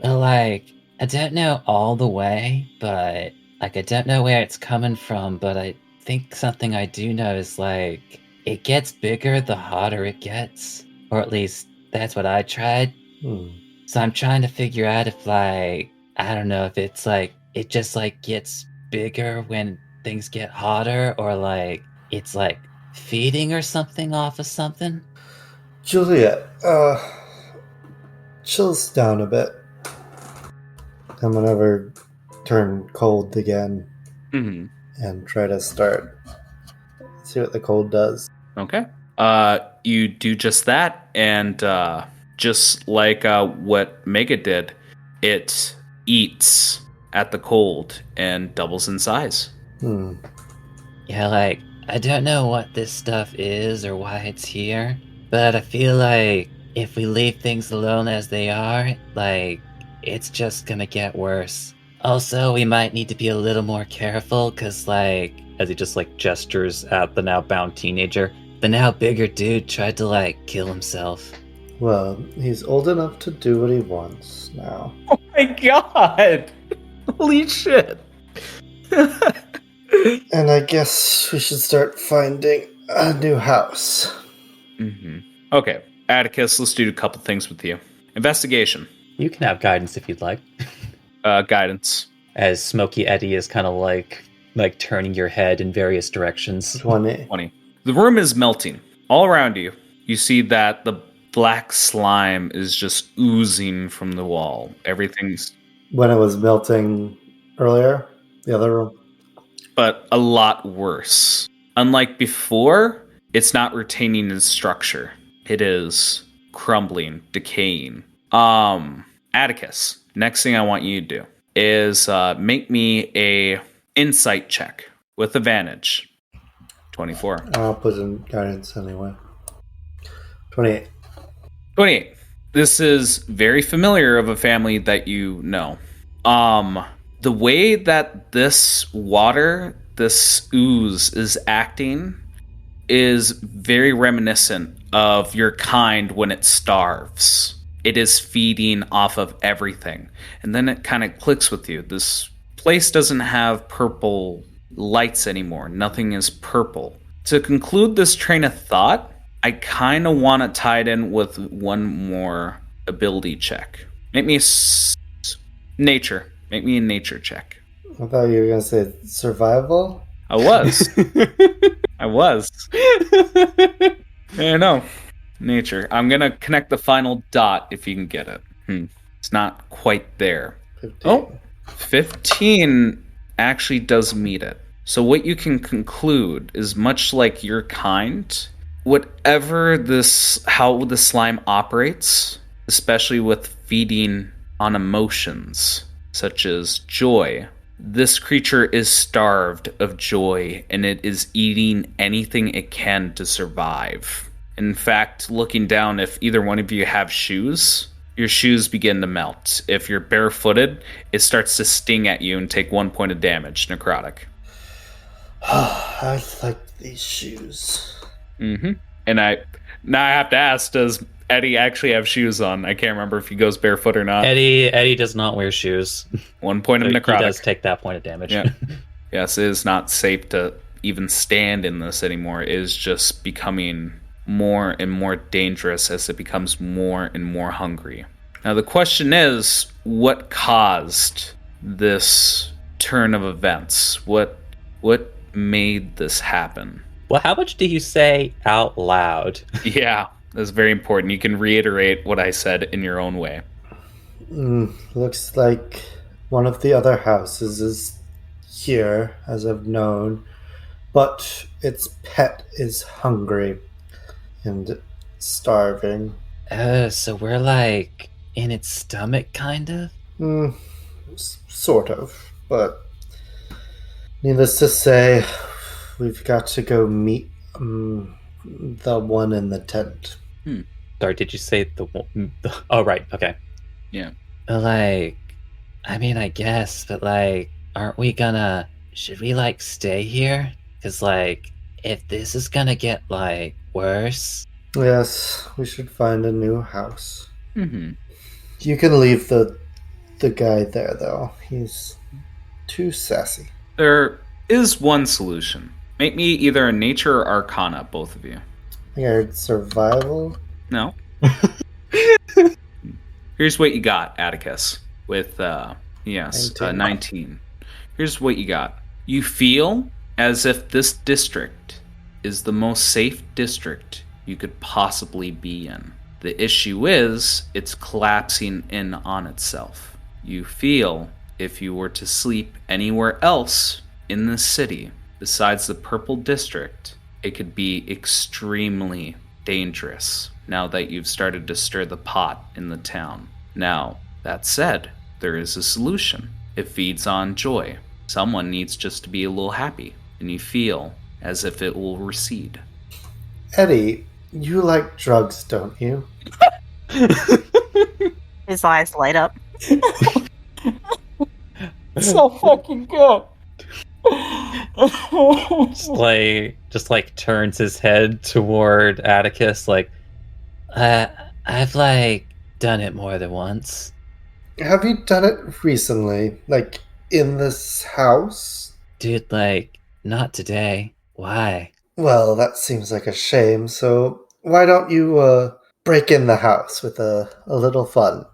Well, like, I don't know all the way, but like, I don't know where it's coming from, but I think something I do know is like, it gets bigger the hotter it gets. Or at least, that's what I tried. So I'm trying to figure out if like, I don't know, if it's like, it just like gets bigger when things get hotter, or like, it's like feeding or something off of something. Juliet, chills down a bit. I'm gonna never turn cold again and try to see what the cold does. Okay. You do just that, and just like what Mega did, it eats at the cold and doubles in size. Yeah, like, I don't know what this stuff is or why it's here, but I feel like if we leave things alone as they are, like, it's just gonna get worse. Also, we might need to be a little more careful, because, like, as he just, like, gestures at the now bound teenager, the now bigger dude tried to, like, kill himself. Well, he's old enough to do what he wants now. Oh my god! Holy shit! And I guess we should start finding a new house. Okay, Atticus, let's do a couple things with you. Investigation. You can have guidance if you'd like. Guidance. As Smoky Eddie is kind of like turning your head in various directions. 20. The room is melting. All around you, you see that the black slime is just oozing from the wall. Everything's... When it was melting earlier, the other room. But a lot worse. Unlike before, it's not retaining its structure. It is crumbling, decaying. Atticus, next thing I want you to do is make me a insight check with advantage. 24. I'll put in guidance anyway. 28. 28. This is very familiar of a family that you know. The way that this water, this ooze is acting is very reminiscent of your kind when it starves. It is feeding off of everything. And then it kind of clicks with you. This place doesn't have purple lights anymore. Nothing is purple. To conclude this train of thought, I kind of want to tie it in with one more ability check. Make me nature. Make me a nature check. I thought you were going to say survival? I was. I was. Yeah, no. Nature. I'm going to connect the final dot if you can get it. It's not quite there. 15. Oh, 15 actually does meet it. So what you can conclude is much like your kind, whatever how the slime operates, especially with feeding on emotions, such as joy, this creature is starved of joy, and it is eating anything it can to survive. In fact, looking down, if either one of you have shoes, your shoes begin to melt. If you're barefooted, it starts to sting at you and take 1 point of damage, necrotic. I like these shoes. And now I have to ask, does Eddie actually have shoes on? I can't remember if he goes barefoot or not. Eddie does not wear shoes. 1 point of necrotic. He does take that point of damage. Yeah. Yes, it is not safe to even stand in this anymore. It is just becoming more and more dangerous as it becomes more and more hungry. Now the question is, what caused this turn of events? What made this happen? Well, how much do you say out loud? Yeah, that's very important. You can reiterate what I said in your own way. Looks like one of the other houses is here, as I've known, but its pet is hungry and starving. So we're like in its stomach, kind of? Sort of, but needless to say, we've got to go meet the one in the tent. Sorry, did you say the one? Oh, right, okay. Yeah. Like, I mean, I guess, but like, aren't we gonna. Should we like stay here? Because, like, if this is gonna get like worse. Yes, we should find a new house. Mm-hmm. You can leave the guy there, though. He's too sassy. There is one solution. Make me either a nature or arcana, both of you. I heard survival. No. Here's what you got, Atticus, with 19. Here's what you got. You feel as if this district is the most safe district you could possibly be in. The issue is it's collapsing in on itself. You feel if you were to sleep anywhere else in the city besides the Purple District, it could be extremely dangerous now that you've started to stir the pot in the town. Now, that said, there is a solution. It feeds on joy. Someone needs just to be a little happy, and you feel as if it will recede. Eddie, you like drugs, don't you? His eyes light up. So fucking good. just like turns his head toward Atticus, like, I've like done it more than once. Have you done it recently? Like, in this house? Dude, like, not today. Why? Well, that seems like a shame, so why don't you, break in the house with a little fun?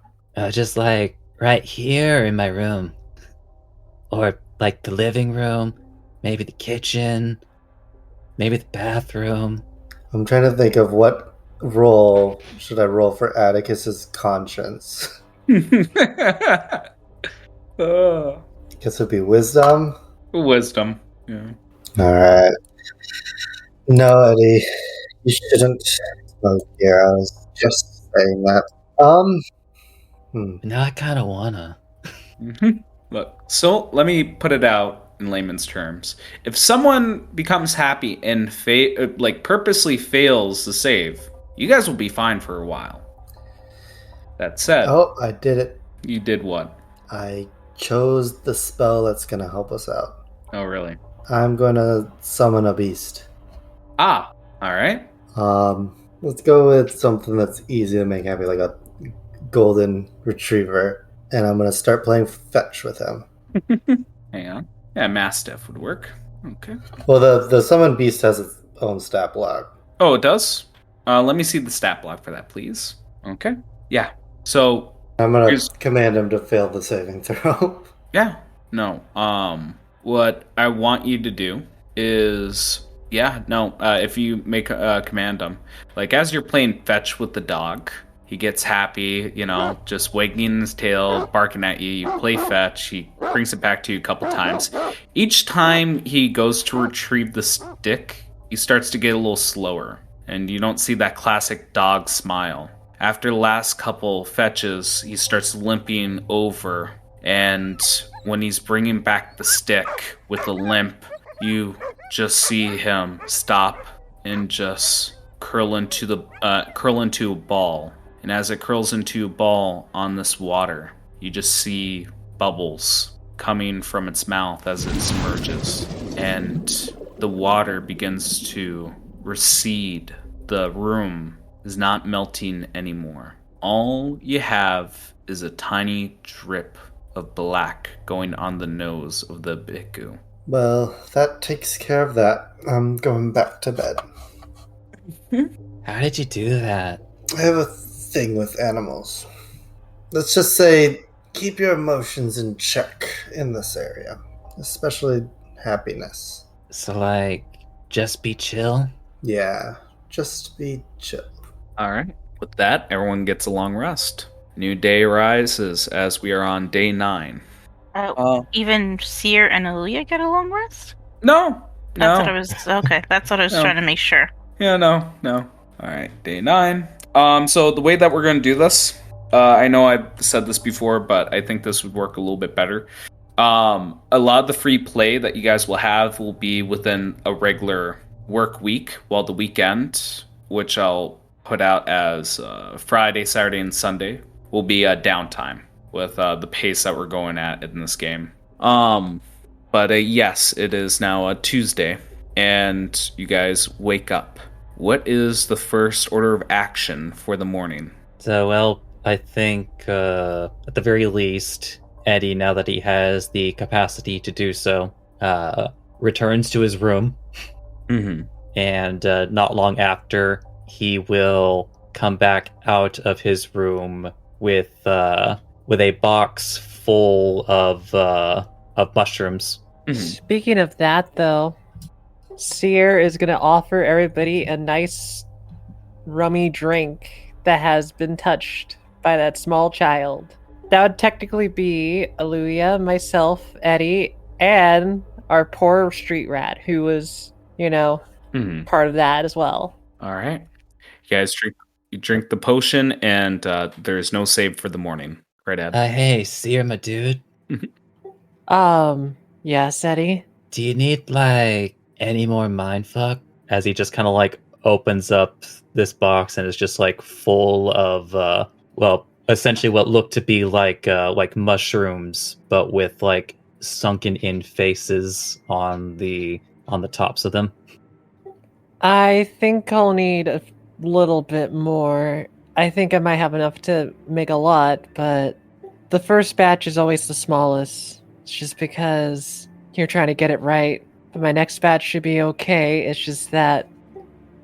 Just like right here in my room. Or like the living room, maybe the kitchen, maybe the bathroom. I'm trying to think of what roll should I roll for Atticus's conscience. Guess it'd be wisdom. Wisdom. Yeah. Alright. No, Eddie, you shouldn't smoke here. I was just saying that. Now I kind of wanna. Mm-hmm. Look, so let me put it out in layman's terms. If someone becomes happy and purposely fails to save, you guys will be fine for a while. That said, Oh, I did it. You did what? I chose the spell that's gonna help us out. Oh, really? I'm gonna summon a beast. Ah, all right. Let's go with something that's easy to make happy, like a golden retriever. And I'm gonna start playing fetch with him. Hang on. Yeah, Mastiff would work. Okay. Well, the summon beast has its own stat block. Oh, it does? Let me see the stat block for that, please. Okay. Yeah. So I'm gonna command him to fail the saving throw. Yeah. No. What I want you to do is, if you make command him, like as you're playing fetch with the dog, he gets happy, just wagging his tail, barking at you. You play fetch. He brings it back to you a couple times. Each time he goes to retrieve the stick, he starts to get a little slower, and you don't see that classic dog smile. After the last couple fetches, he starts limping over, and when he's bringing back the stick with a limp, you just see him stop and just curl into a ball. And as it curls into a ball on this water, you just see bubbles coming from its mouth as it submerges. And the water begins to recede. The room is not melting anymore. All you have is a tiny drip of black going on the nose of the bhikkhu. Well, that takes care of that. I'm going back to bed. How did you do that? I have a thing with animals. Let's just say, keep your emotions in check in this area. especially happiness. So, like, just be chill? Yeah, just be chill. All right. With that, everyone gets a long rest. New day rises as we are on day 9. Even Seer and Aaliyah get a long rest? No. That's what I was No. trying to make sure. Yeah, no. All right, day 9. So the way that we're going to do this, I know I've said this before, but I think this would work a little bit better. A lot of the free play that you guys will have will be within a regular work week, while the weekend, which I'll put out as Friday, Saturday, and Sunday, will be a downtime with the pace that we're going at in this game. But yes, it is now a Tuesday, and you guys wake up. What is the first order of action for the morning? So, well, I think at the very least, Eddie, now that he has the capacity to do so, returns to his room. Mm-hmm. And not long after, he will come back out of his room with a box full of mushrooms. Mm-hmm. Speaking of that, though, Seer is going to offer everybody a nice rummy drink that has been touched by that small child. That would technically be Aluya, myself, Eddie, and our poor street rat, who was, part of that as well. All right. You guys drink the potion, and there's no save for the morning. Right, Ed? Hey, Seer, my dude. Yes, Eddie? Do you need, like, any more mindfuck? As he just kind of, like, opens up this box and is just, like, full of, essentially what looked to be like mushrooms, but with, like, sunken in faces on the tops of them. I think I'll need a little bit more. I think I might have enough to make a lot, but the first batch is always the smallest. It's just because you're trying to get it right. But my next batch should be okay. It's just that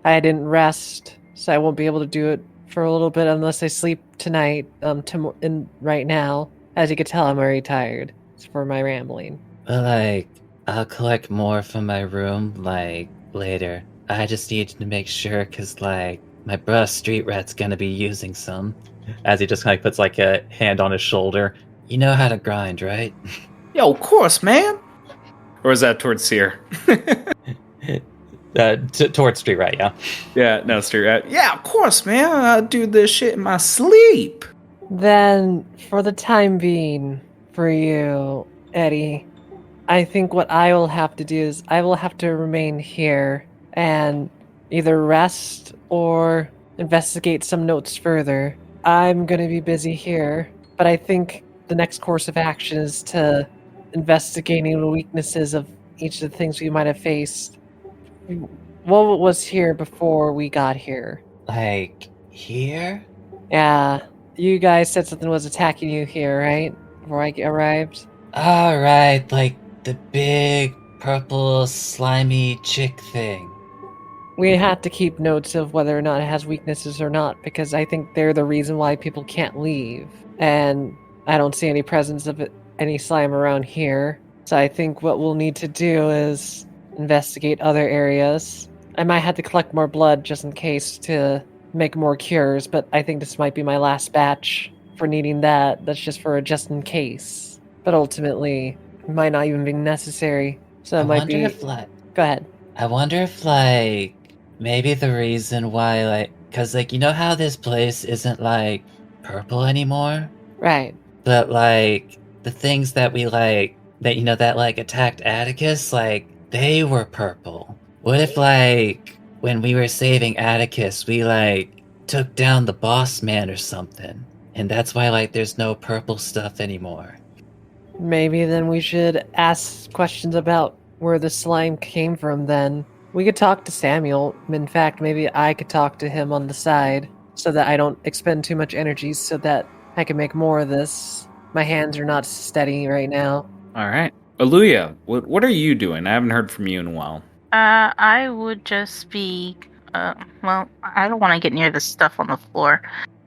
I didn't rest, so I won't be able to do it for a little bit unless I sleep tonight. Right now, as you can tell, I'm already tired. It's for my rambling. But, like, I'll collect more from my room, like, later. I just need to make sure, because, like, my bruh Street Rat's gonna be using some. As he just kind of puts, like, a hand on his shoulder. You know how to grind, right? Yo, of course, man. Or is that towards Seer? Towards Street Rat, yeah. Yeah, no, Street Rat. Yeah, of course, man. I do this shit in my sleep. Then, for the time being, for you, Eddie, I think what I will have to do is I will have to remain here and either rest or investigate some notes further. I'm going to be busy here, but I think the next course of action is to investigating the weaknesses of each of the things we might have faced. What was here before we got here? Like, here? Yeah, you guys said something was attacking you here, right? Before I arrived? Alright, like the big, purple, slimy chick thing. We had to keep notes of whether or not it has weaknesses or not, because I think they're the reason why people can't leave. And I don't see any presence of any slime around here. So I think what we'll need to do is investigate other areas. I might have to collect more blood just in case to make more cures, but I think this might be my last batch for needing that. That's just for a just in case. But ultimately, it might not even be necessary. So it might be... Go ahead. I wonder if, like, maybe the reason why, like, because, like, you know how this place isn't, like, purple anymore? Right. But, like, the things that we, like, that attacked Atticus, like, they were purple. What if, like, when we were saving Atticus, we, like, took down the boss man or something? And that's why, like, there's no purple stuff anymore. Maybe then we should ask questions about where the slime came from then. We could talk to Samuel. In fact, maybe I could talk to him on the side so that I don't expend too much energy so that I can make more of this. My hands are not steady right now. All right. Aluya, what are you doing? I haven't heard from you in a while. I would just be, I don't want to get near the stuff on the floor.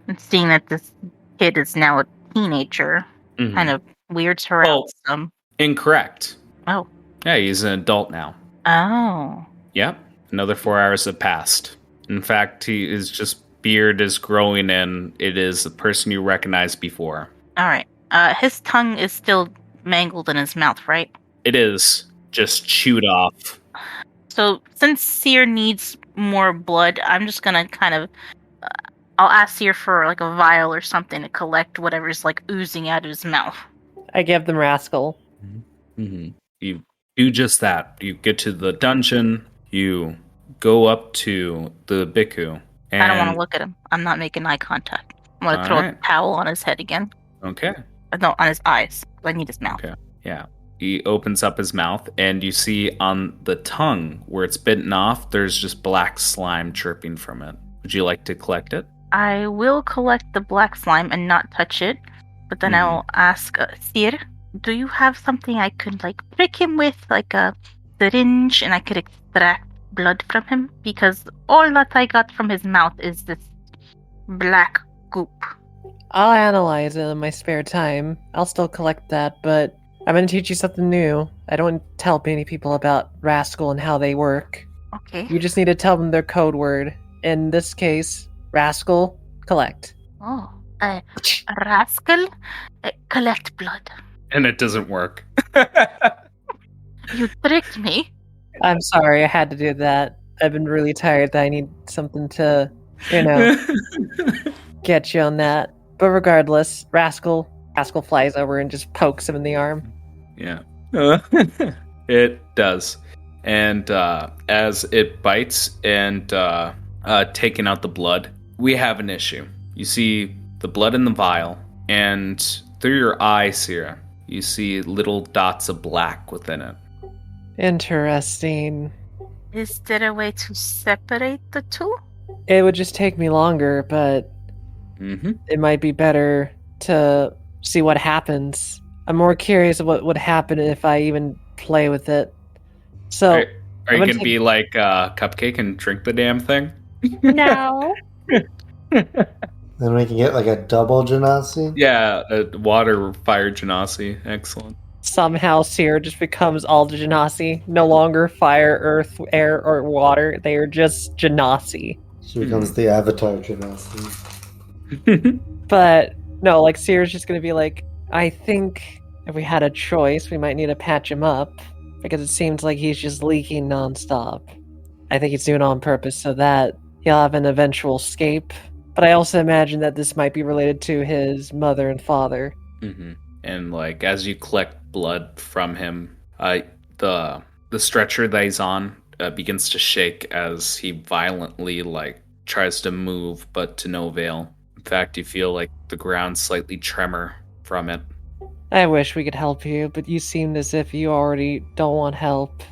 And seeing that this kid is now a teenager kind of weirds her out some. Incorrect. Oh. Yeah, he's an adult now. Oh. Yep. Another 4 hours have passed. In fact, beard is growing and it is the person you recognized before. All right. His tongue is still mangled in his mouth, right? It is just chewed off. So since Seer needs more blood, I'm just gonna kind of, I'll ask Seer for like a vial or something to collect whatever's like oozing out of his mouth. I give them Rascal. Mm-hmm. You do just that. You get to the dungeon. You go up to the Bhikkhu. And I don't want to look at him. I'm not making eye contact. I'm gonna throw a towel on his head again. Okay. No, on his eyes. I need his mouth. Okay. Yeah. He opens up his mouth, and you see on the tongue where it's bitten off, there's just black slime dripping from it. Would you like to collect it? I will collect the black slime and not touch it, but then I'll ask Seer, do you have something I could like prick him with, like a syringe, and I could extract blood from him? Because all that I got from his mouth is this black goop. I'll analyze it in my spare time. I'll still collect that, but I'm going to teach you something new. I don't tell many people about Rascal and how they work. Okay. You just need to tell them their code word. In this case, Rascal, collect. Oh, Rascal, collect blood. And it doesn't work. You tricked me. I'm sorry, I had to do that. I've been really tired that I need something to, get you on that. But regardless, Rascal flies over and just pokes him in the arm. Yeah. It does. And as it bites and taking out the blood, we have an issue. You see the blood in the vial, and through your eyes here, you see little dots of black within it. Interesting. Is there a way to separate the two? It would just take me longer, but it might be better to see what happens. I'm more curious of what would happen if I even play with it. So, are you gonna be like Cupcake and drink the damn thing? No. Then we can get like a double genasi. Yeah, water fire genasi. Excellent. Somehow Seer just becomes all the genasi. No longer fire, earth, air, or water. They are just genasi. She becomes the Avatar genasi. But no, like Seer's just gonna be like, I think if we had a choice, we might need to patch him up because it seems like he's just leaking nonstop. I think he's doing it on purpose so that he'll have an eventual escape. But I also imagine that this might be related to his mother and father. And like as you collect blood from him, the stretcher that he's on begins to shake as he violently tries to move, but to no avail. In fact, you feel like the ground slightly tremor from it. I wish we could help you, but you seemed as if you already don't want help.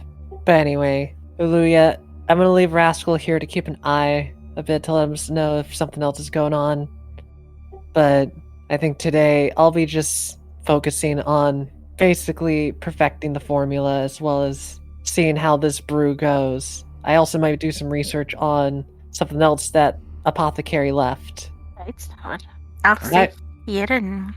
But anyway, Uluya, I'm gonna leave Rascal here to keep an eye a bit to let him know if something else is going on. But I think today I'll be just focusing on basically perfecting the formula as well as seeing how this brew goes. I also might do some research on something else that Apothecary left. Right, I'll sit here and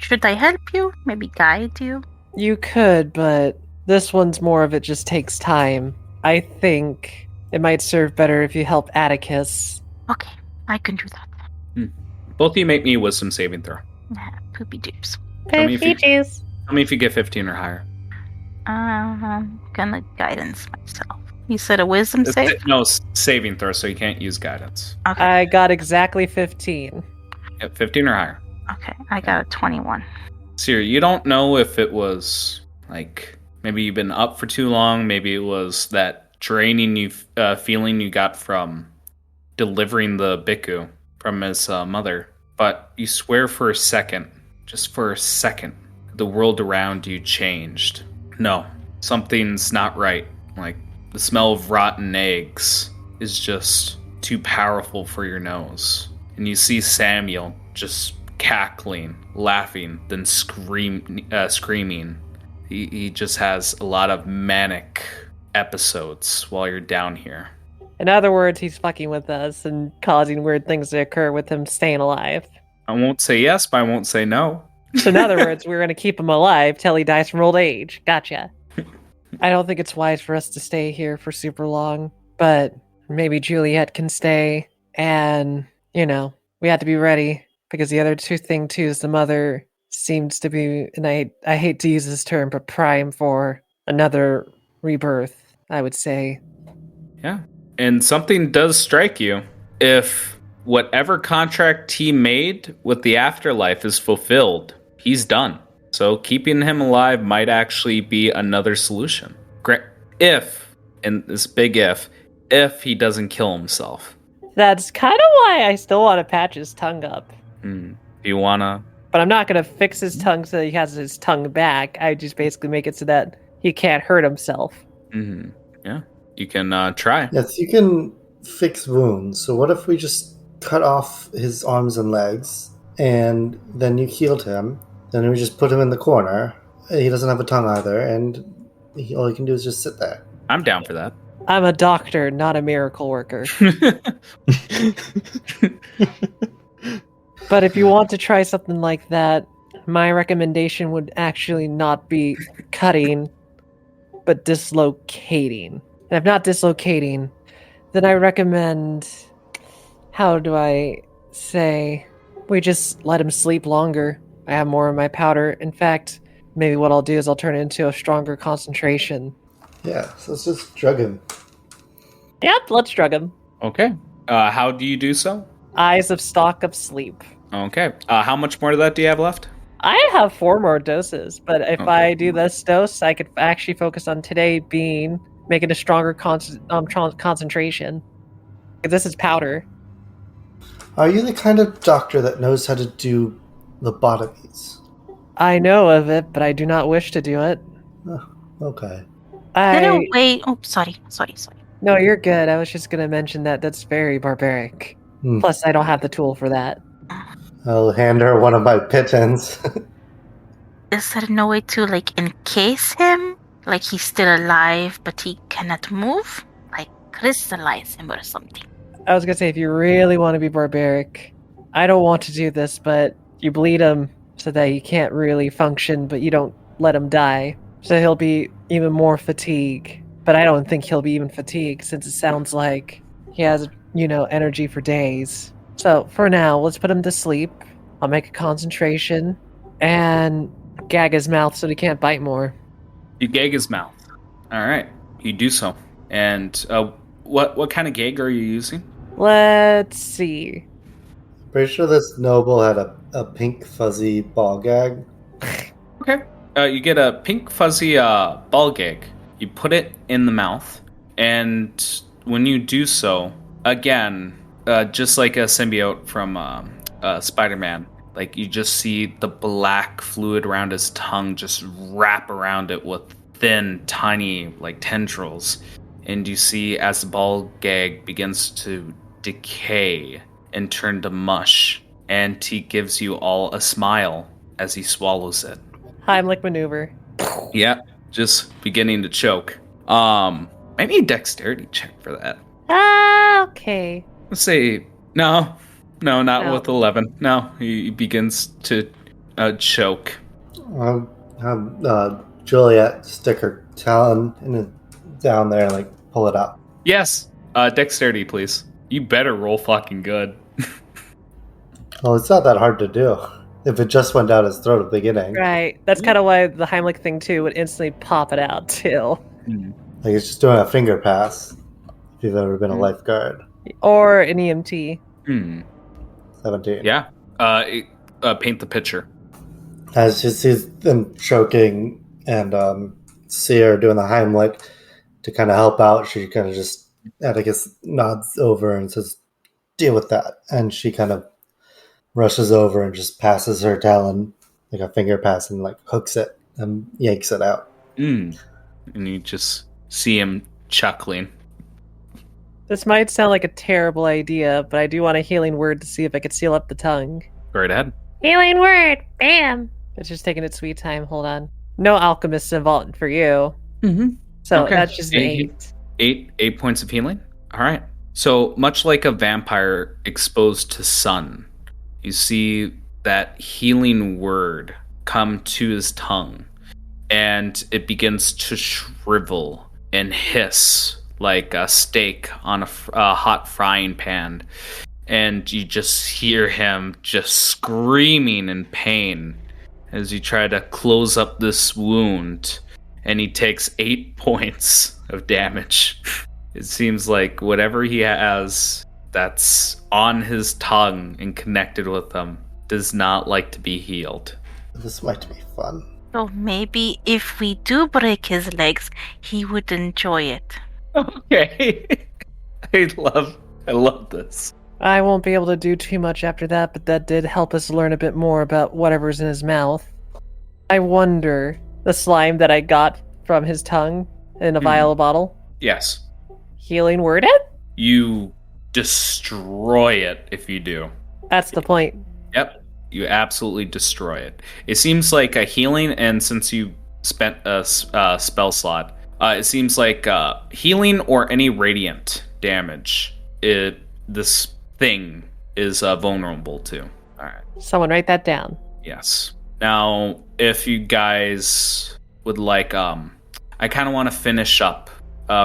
should I help you? Maybe guide you? You could, but this one's more of it just takes time. I think it might serve better if you help Atticus. Okay, I can do that. Both of you make me a wisdom saving throw. Poopy doops. Tell me if you get 15 or higher. I'm gonna guidance myself. You said a wisdom save? No, saving throw, so you can't use guidance. Okay. I got exactly 15. 15 or higher. Okay, I got a 21. Siri, you don't know if it was maybe you've been up for too long. Maybe it was that draining feeling you got from delivering the Bhikkhu from his mother. But you swear for a second, just for a second, the world around you changed. No, something's not right. The smell of rotten eggs is just too powerful for your nose. And you see Samuel just cackling, laughing, then screaming. He just has a lot of manic episodes while you're down here. In other words, he's fucking with us and causing weird things to occur with him staying alive. I won't say yes, but I won't say no. So in other words, we're going to keep him alive till he dies from old age. Gotcha. I don't think it's wise for us to stay here for super long, but maybe Juliet can stay. And, we have to be ready because the other thing too is the mother seems to be, and I hate to use this term, but prime for another rebirth, I would say. Yeah. And something does strike you. If whatever contract he made with the afterlife is fulfilled, he's done. So keeping him alive might actually be another solution. If, and this big if he doesn't kill himself. That's kind of why I still want to patch his tongue up. Do you want to? But I'm not going to fix his tongue so he has his tongue back. I just basically make it so that he can't hurt himself. Mm-hmm. Yeah, you can try. Yes, you can fix wounds. So what if we just cut off his arms and legs, and then you healed him, then we just put him in the corner. He doesn't have a tongue either, and all he can do is just sit there. I'm down for that. I'm a doctor, not a miracle worker. But if you want to try something like that, my recommendation would actually not be cutting, but dislocating. And if not dislocating, then I recommend, how do I say, we just let him sleep longer. I have more of my powder. In fact, maybe what I'll do is I'll turn it into a stronger concentration. Yeah, so let's just drug him. Yep, let's drug him. Okay. How do you do so? Eyes of Stalk of Sleep. Okay. How much more of that do you have left? I have 4 more doses, but if I do this dose, I could actually focus on today being making a stronger concentration. This is powder. Are you the kind of doctor that knows how to do lobotomies? I know of it, but I do not wish to do it. Oh, okay. Wait. Oh, sorry. No, you're good. I was just going to mention that that's very barbaric. Plus, I don't have the tool for that. I'll hand her one of my pigeons. Is there no way to, encase him? Like he's still alive, but he cannot move? Like, crystallize him or something. I was going to say, if you really want to be barbaric, I don't want to do this, but you bleed him so that he can't really function, but you don't let him die. So he'll be even more fatigued. But I don't think he'll be even fatigued, since it sounds like he has, energy for days. So for now, let's put him to sleep. I'll make a concentration and gag his mouth so he can't bite more. You gag his mouth. All right, you do so. And what kind of gag are you using? Let's see. Pretty sure this noble had a pink fuzzy ball gag. Okay. You get a pink fuzzy ball gag. You put it in the mouth, and when you do so, again, just like a symbiote from Spider-Man, you just see the black fluid around his tongue just wrap around it with thin, tiny, tendrils. And you see as the ball gag begins to decay and turn to mush, and he gives you all a smile as he swallows it. Heimlich maneuver. Yeah, just beginning to choke. I need a dexterity check for that. Okay. Let's say no, not with 11. No, he begins to choke. Juliet stick her talon down there and pull it up. Yes, dexterity, please. You better roll fucking good. Well, it's not that hard to do. If it just went down his throat at the beginning. Right. That's kind of why the Heimlich thing, too, would instantly pop it out, too. It's just doing a finger pass, if you've ever been a lifeguard. Or an EMT. 17. Yeah. Paint the picture. As she sees them choking and see her doing the Heimlich to kind of help out, she kind of just, Atticus nods over and says, deal with that. And she kind of rushes over and just passes her talon, a finger pass, and hooks it and yanks it out. And you just see him chuckling. This might sound like a terrible idea, but I do want a healing word to see if I could seal up the tongue. Go right ahead. Healing word! Bam! It's just taking its sweet time. Hold on. No alchemists involved for you. So Okay. that's just an 8. 8 points of healing? All right. So much like a vampire exposed to sun, you see that healing word come to his tongue, and it begins to shrivel and hiss like a steak on a hot frying pan. And you just hear him just screaming in pain as you try to close up this wound, and he takes 8 points of damage. It seems like whatever he has that's on his tongue and connected with him does not like to be healed. This might be fun. So maybe if we do break his legs, he would enjoy it. Okay. I love this. I won't be able to do too much after that, but that did help us learn a bit more about whatever's in his mouth. I wonder, the slime that I got from his tongue in a vial bottle? Yes. Healing word it? You destroy it if you do. That's the point. Yep. You absolutely destroy it. It seems like a healing, and since you spent a spell slot, it seems like healing or any radiant damage, this thing is vulnerable to. All right. Someone write that down. Yes. Now, if you guys would like, I kind of want to finish up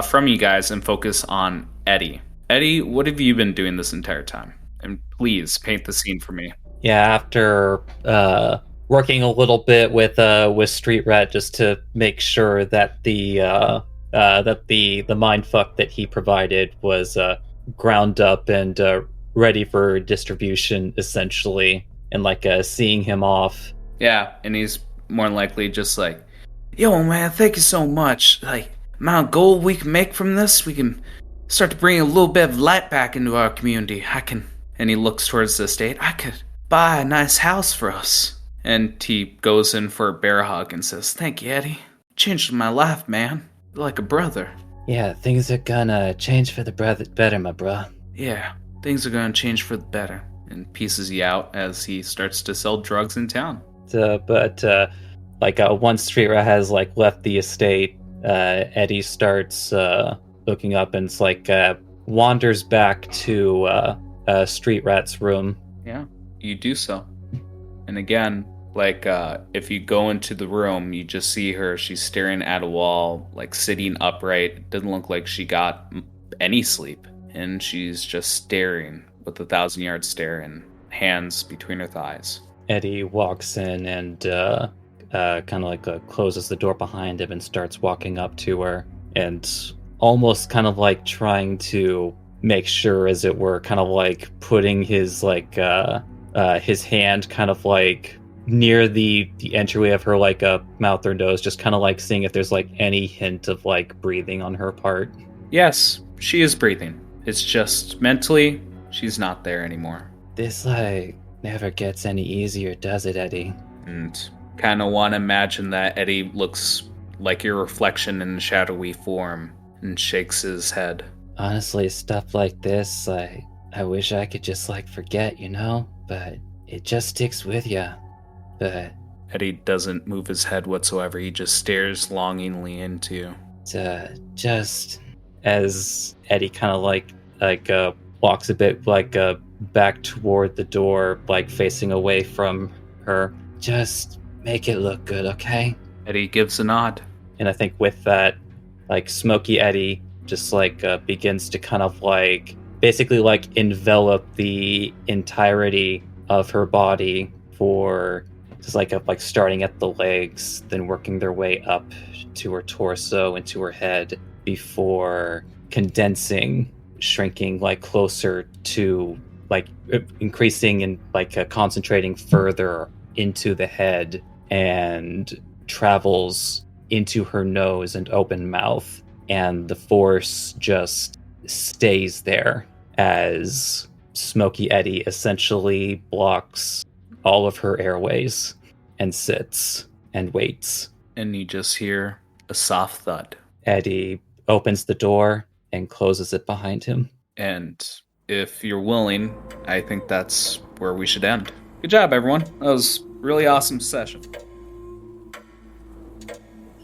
from you guys and focus on Eddie. Eddie, what have you been doing this entire time? And please paint the scene for me. Yeah, after working a little bit with Street Rat just to make sure that the mind fuck that he provided was ground up and ready for distribution, essentially, and like seeing him off. Yeah, and he's more than likely just like, yo, man, thank you so much. Like, amount of gold we can make from this, we can start to bring a little bit of light back into our community. And he looks towards the estate. I could buy a nice house for us. And he goes in for a bear hug and says, thank you, Eddie. Changed my life, man. You're like a brother. Yeah, things are gonna change for the better, my bruh. Yeah, things are gonna change for the better. And pieces you out as he starts to sell drugs in town. But once Street Rat has like left the estate, Eddie starts looking up and it's like wanders back to Street Rat's room. Yeah, you do so. And again, like if you go into the room, you just see her. She's staring at a wall, like sitting upright. It doesn't look like she got any sleep. And she's just staring with a 1,000-yard stare and hands between her thighs. Eddie walks in and kind of like closes the door behind him and starts walking up to her and almost kind of like trying to make sure, as it were, kind of like putting his like his hand kind of like near the entryway of her like mouth or nose, just kind of like seeing if there's like any hint of like breathing on her part. Yes, she is breathing. It's just mentally, she's not there anymore. This like never gets any easier, does it, Eddie? And kind of want to imagine that Eddie looks like your reflection in shadowy form and shakes his head. Honestly, stuff like this, I wish I could just like forget, you know? But it just sticks with you. But Eddie doesn't move his head whatsoever. He just stares longingly into you. Just as Eddie kind of like walks a bit like back toward the door, like facing away from her. Just make it look good, okay? Eddie gives a nod. And I think with that, like Smoky Eddie just like begins to kind of like basically like envelop the entirety of her body for just like starting at the legs, then working their way up to her torso and to her head before condensing, shrinking like closer to like increasing and like concentrating further into the head and travels into her nose and open mouth, and the force just stays there as Smoky Eddie essentially blocks all of her airways and sits and waits. And you just hear a soft thud. Eddie opens the door and closes it behind him. And if you're willing, I think that's where we should end. Good job, everyone. That was a really awesome session.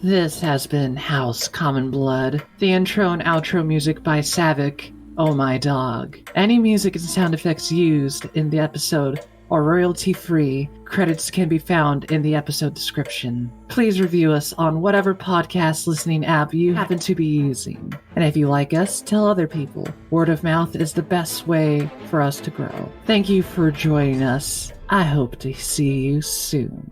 This has been House Common Blood, the intro and outro music by Savick, Oh My Dog. Any music and sound effects used in the episode or royalty-free, credits can be found in the episode description. Please review us on whatever podcast listening app you happen to be using. And if you like us, tell other people. Word of mouth is the best way for us to grow. Thank you for joining us. I hope to see you soon.